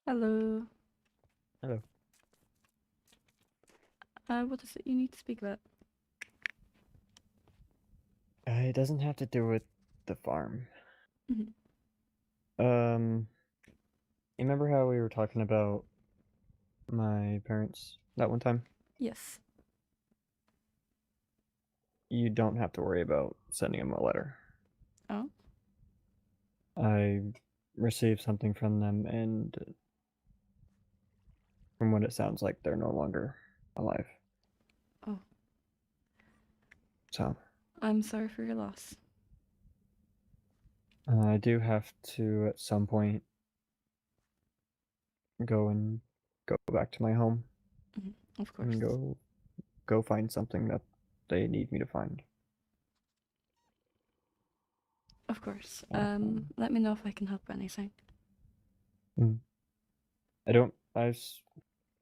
Hello. Hello. What is it you need to speak about? It doesn't have to do with the farm. Mhm. You remember how we were talking about my parents that one time? Yes. You don't have to worry about sending them a letter. Oh? I received something from them, and from what it sounds like, they're no longer alive. Oh. So, I'm sorry for your loss. I do have to, at some point, go back to my home. Of course. And go find something that they need me to find. Of course. Let me know if I can help anything. It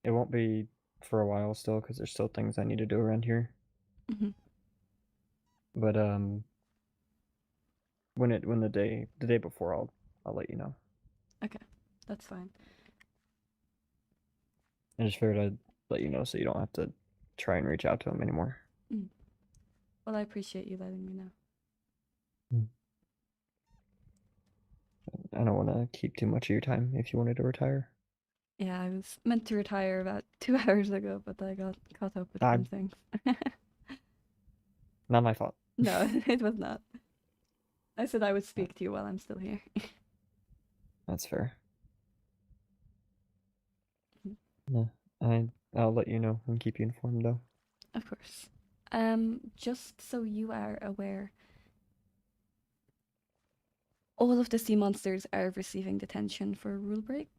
won't be for a while still, because there's still things I need to do around here. Mhm. But when the day before, I'll let you know. Okay, that's fine. I just figured I'd let you know so you don't have to try and reach out to them anymore. Well, I appreciate you letting me know. I don't want to keep too much of your time if you wanted to retire. Yeah, I was meant to retire about 2 hours ago, but I got caught up with some things. Not my fault. No, it was not. I said I would speak to you while I'm still here. That's fair. Yeah, I'll let you know and keep you informed though. Of course. Just so you are aware, all of the sea monsters are receiving detention for a rule break.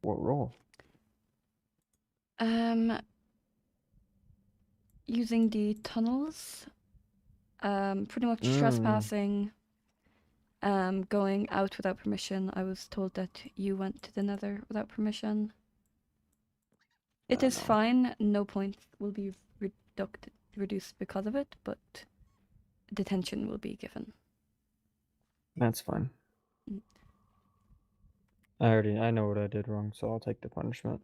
What role? Using the tunnels, pretty much trespassing, going out without permission. I was told that you went to the Nether without permission. It is fine. No points will be reduced because of it, but detention will be given. That's fine. I know what I did wrong, so I'll take the punishment.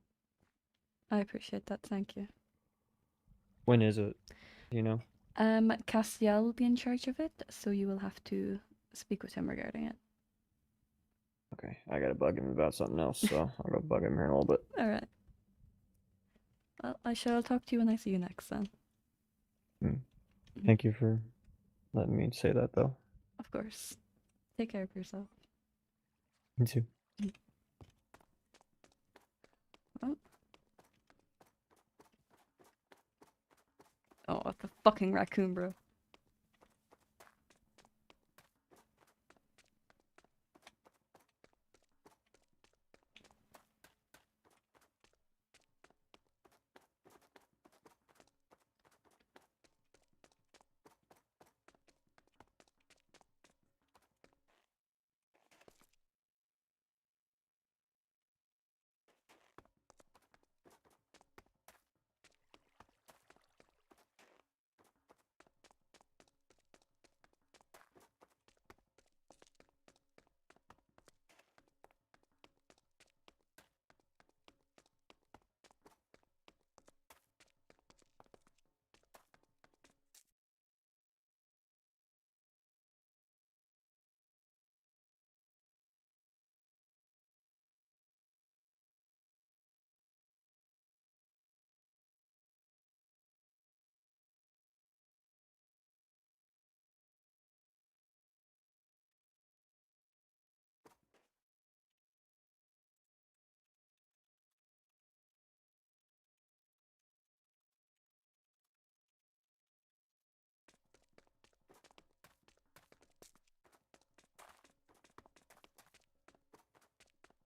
I appreciate that. Thank you. When is it? You know? Castiel will be in charge of it, so you will have to speak with him regarding it. Okay, I gotta bug him about something else, so I'll go bug him here in a little bit. All right. Well, I shall talk to you when I see you next, then. Thank you for letting me say that, though. Of course. Take care of yourself. You too. Oh, what the fucking raccoon, bro.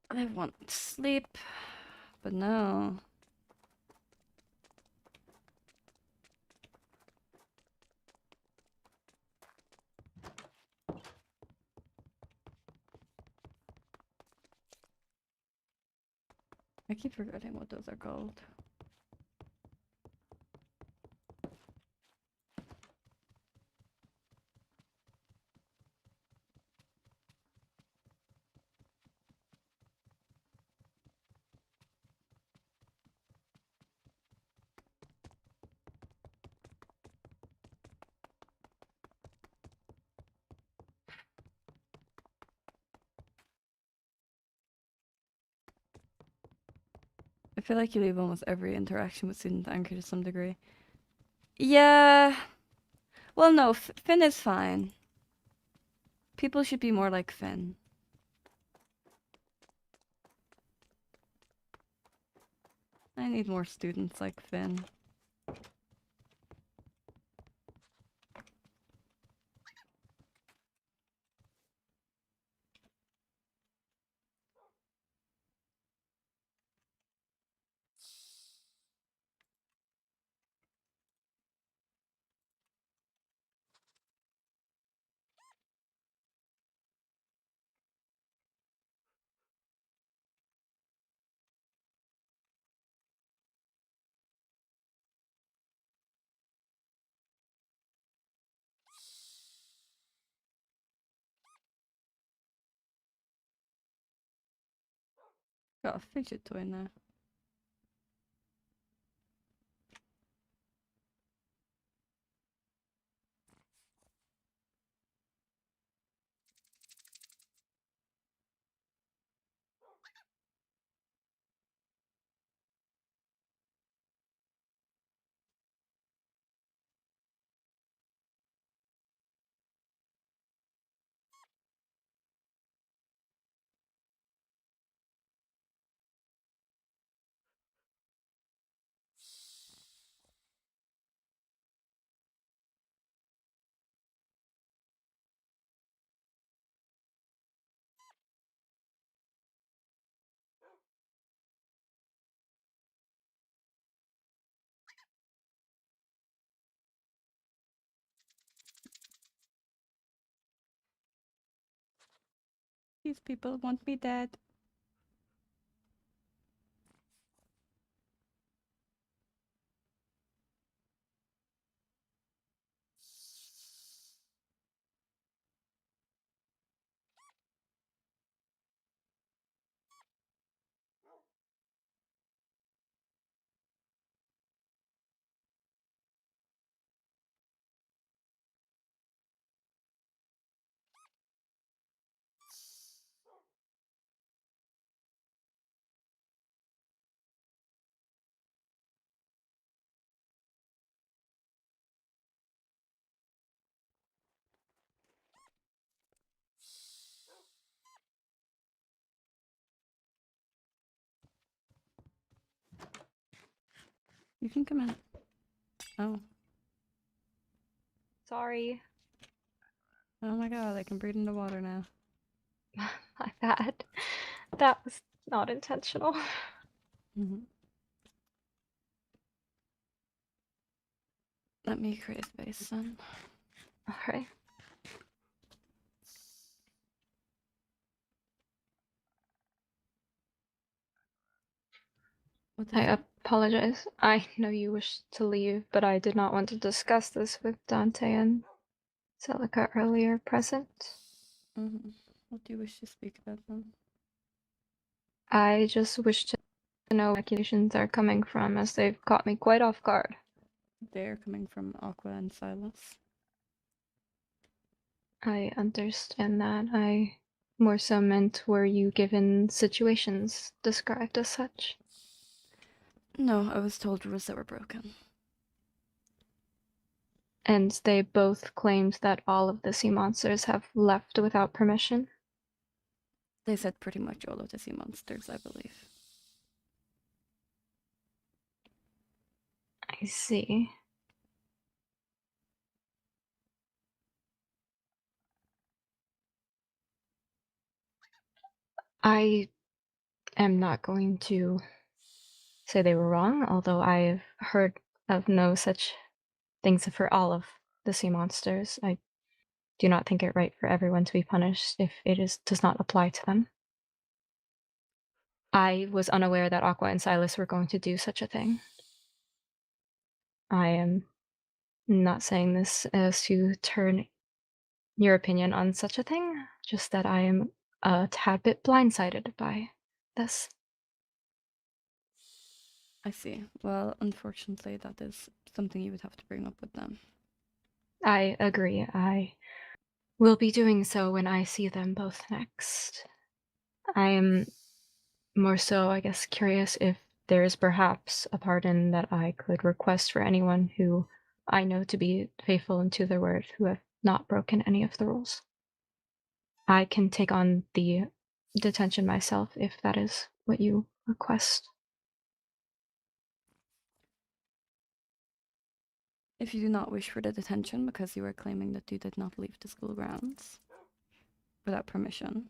I want sleep, but no. I keep forgetting what those are called. I feel like you leave almost every interaction with student anchor to some degree. Yeah. Well, no, Finn is fine. People should be more like Finn. I need more students like Finn. Got a fidget toy now. These people want me dead. You can come in. Oh. Sorry. Oh my god, I can breathe in the water now. My bad. That was not intentional. Let me create space then. Alright. I apologize. I know you wished to leave, but I did not want to discuss this with Dante and Celica earlier present. What do you wish to speak about then? I just wish to know where accusations are coming from, as they've caught me quite off guard. They're coming from Aqua and Silas. I understand that. I more so meant, were you given situations described as such? No, I was told rules that were broken. And they both claimed that all of the sea monsters have left without permission? They said pretty much all of the sea monsters, I believe. I see. I am not going to say they were wrong, although I've heard of no such things for all of the sea monsters. I do not think it right for everyone to be punished if it does not apply to them. I was unaware that Aqua and Silas were going to do such a thing. I am not saying this as to turn your opinion on such a thing, just that I am a tad bit blindsided by this. I see. Well, unfortunately, that is something you would have to bring up with them. I agree. I will be doing so when I see them both next. I am more so, I guess, curious if there is perhaps a pardon that I could request for anyone who I know to be faithful and to their word, who have not broken any of the rules. I can take on the detention myself if that is what you request. If you do not wish for the detention because you are claiming that you did not leave the school grounds without permission,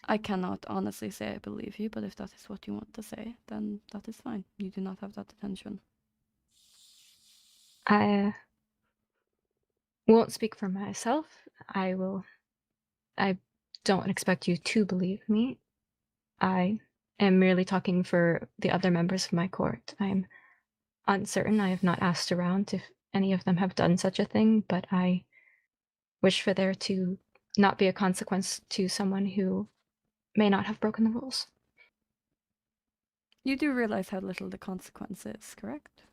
I cannot honestly say I believe you, but if that is what you want to say, then that is fine. You do not have that detention. I won't speak for myself. I don't expect you to believe me. I am merely talking for the other members of my court. I am uncertain. I have not asked around if any of them have done such a thing, but I wish for there to not be a consequence to someone who may not have broken the rules. You do realize how little the consequence is, correct?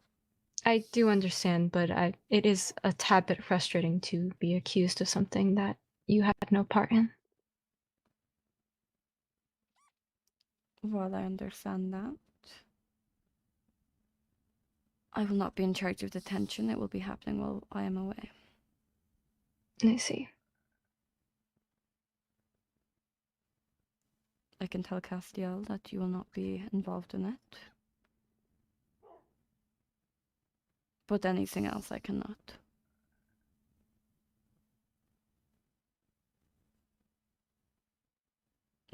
I do understand, but it is a tad bit frustrating to be accused of something that you had no part in. While I understand that, I will not be in charge of detention. It will be happening while I am away. I see. I can tell Castiel that you will not be involved in it. But anything else I cannot.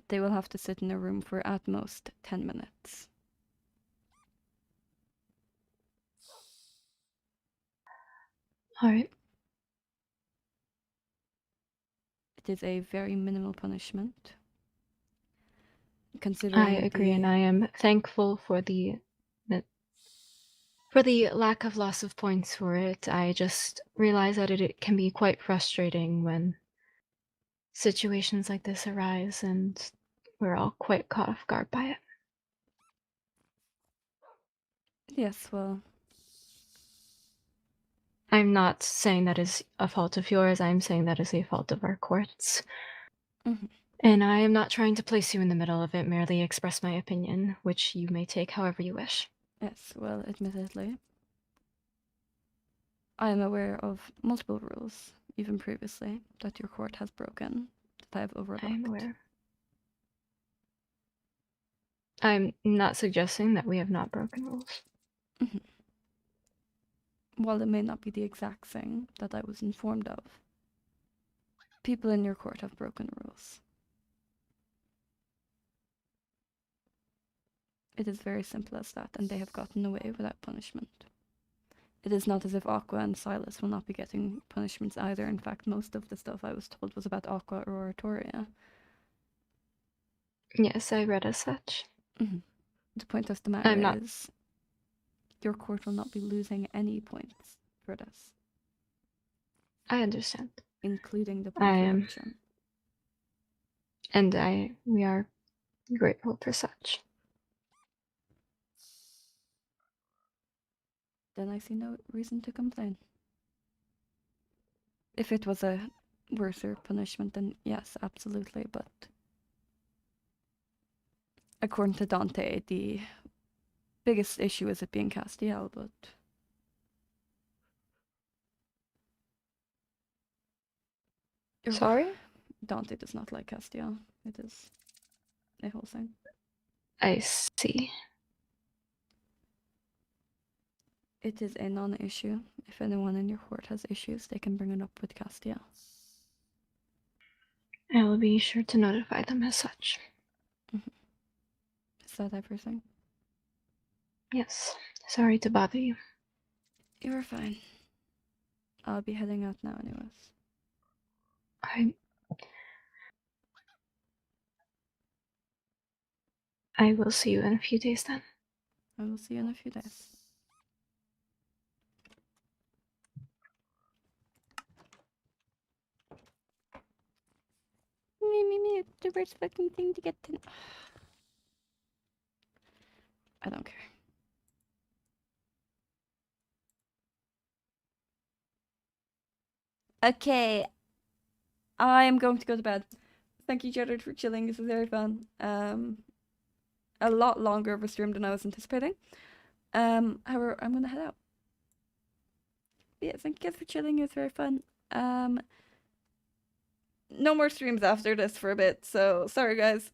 They will have to sit in a room for at most 10 minutes. Alright. It is a very minimal punishment. I agree, and I am thankful for the lack of loss of points for it. I just realize that it can be quite frustrating when situations like this arise, and we're all quite caught off guard by it. Yes, well, I'm not saying that is a fault of yours, I'm saying that is a fault of our courts. And I am not trying to place you in the middle of it, merely express my opinion, which you may take however you wish. yes, well, admittedly, I am aware of multiple rules, even previously, that your court has broken, that I have overlooked. I am aware. I'm not suggesting that we have not broken rules. While it may not be the exact thing that I was informed of, people in your court have broken rules. It is very simple as that, and they have gotten away without punishment. It is not as if Aqua and Silas will not be getting punishments either. In fact, most of the stuff I was told was about Aqua or Oratoria. Yes, I read as such. The point of the matter is, your court will not be losing any points for this. I understand. Including the point reduction. And we are grateful for such. Then I see no reason to complain. If it was a worser punishment, then yes, absolutely, but according to Dante, the biggest issue is it being Castiel, but Sorry? Dante does not like Castiel. It is a whole thing. I see. It is a non-issue. If anyone in your court has issues, they can bring it up with Castiel. I will be sure to notify them as such. Is that everything? Yes. Sorry to bother you. You're fine. I'll be heading out now anyways. I will see you in a few days then. I will see you in a few days. Me, the worst fucking thing to get to. I don't care. Okay. I'm going to go to bed. Thank you, Jared, for chilling. This was very fun. A lot longer of a stream than I was anticipating. However, I'm gonna head out. Yeah, thank you guys for chilling. It was very fun. No more streams after this for a bit, so sorry guys.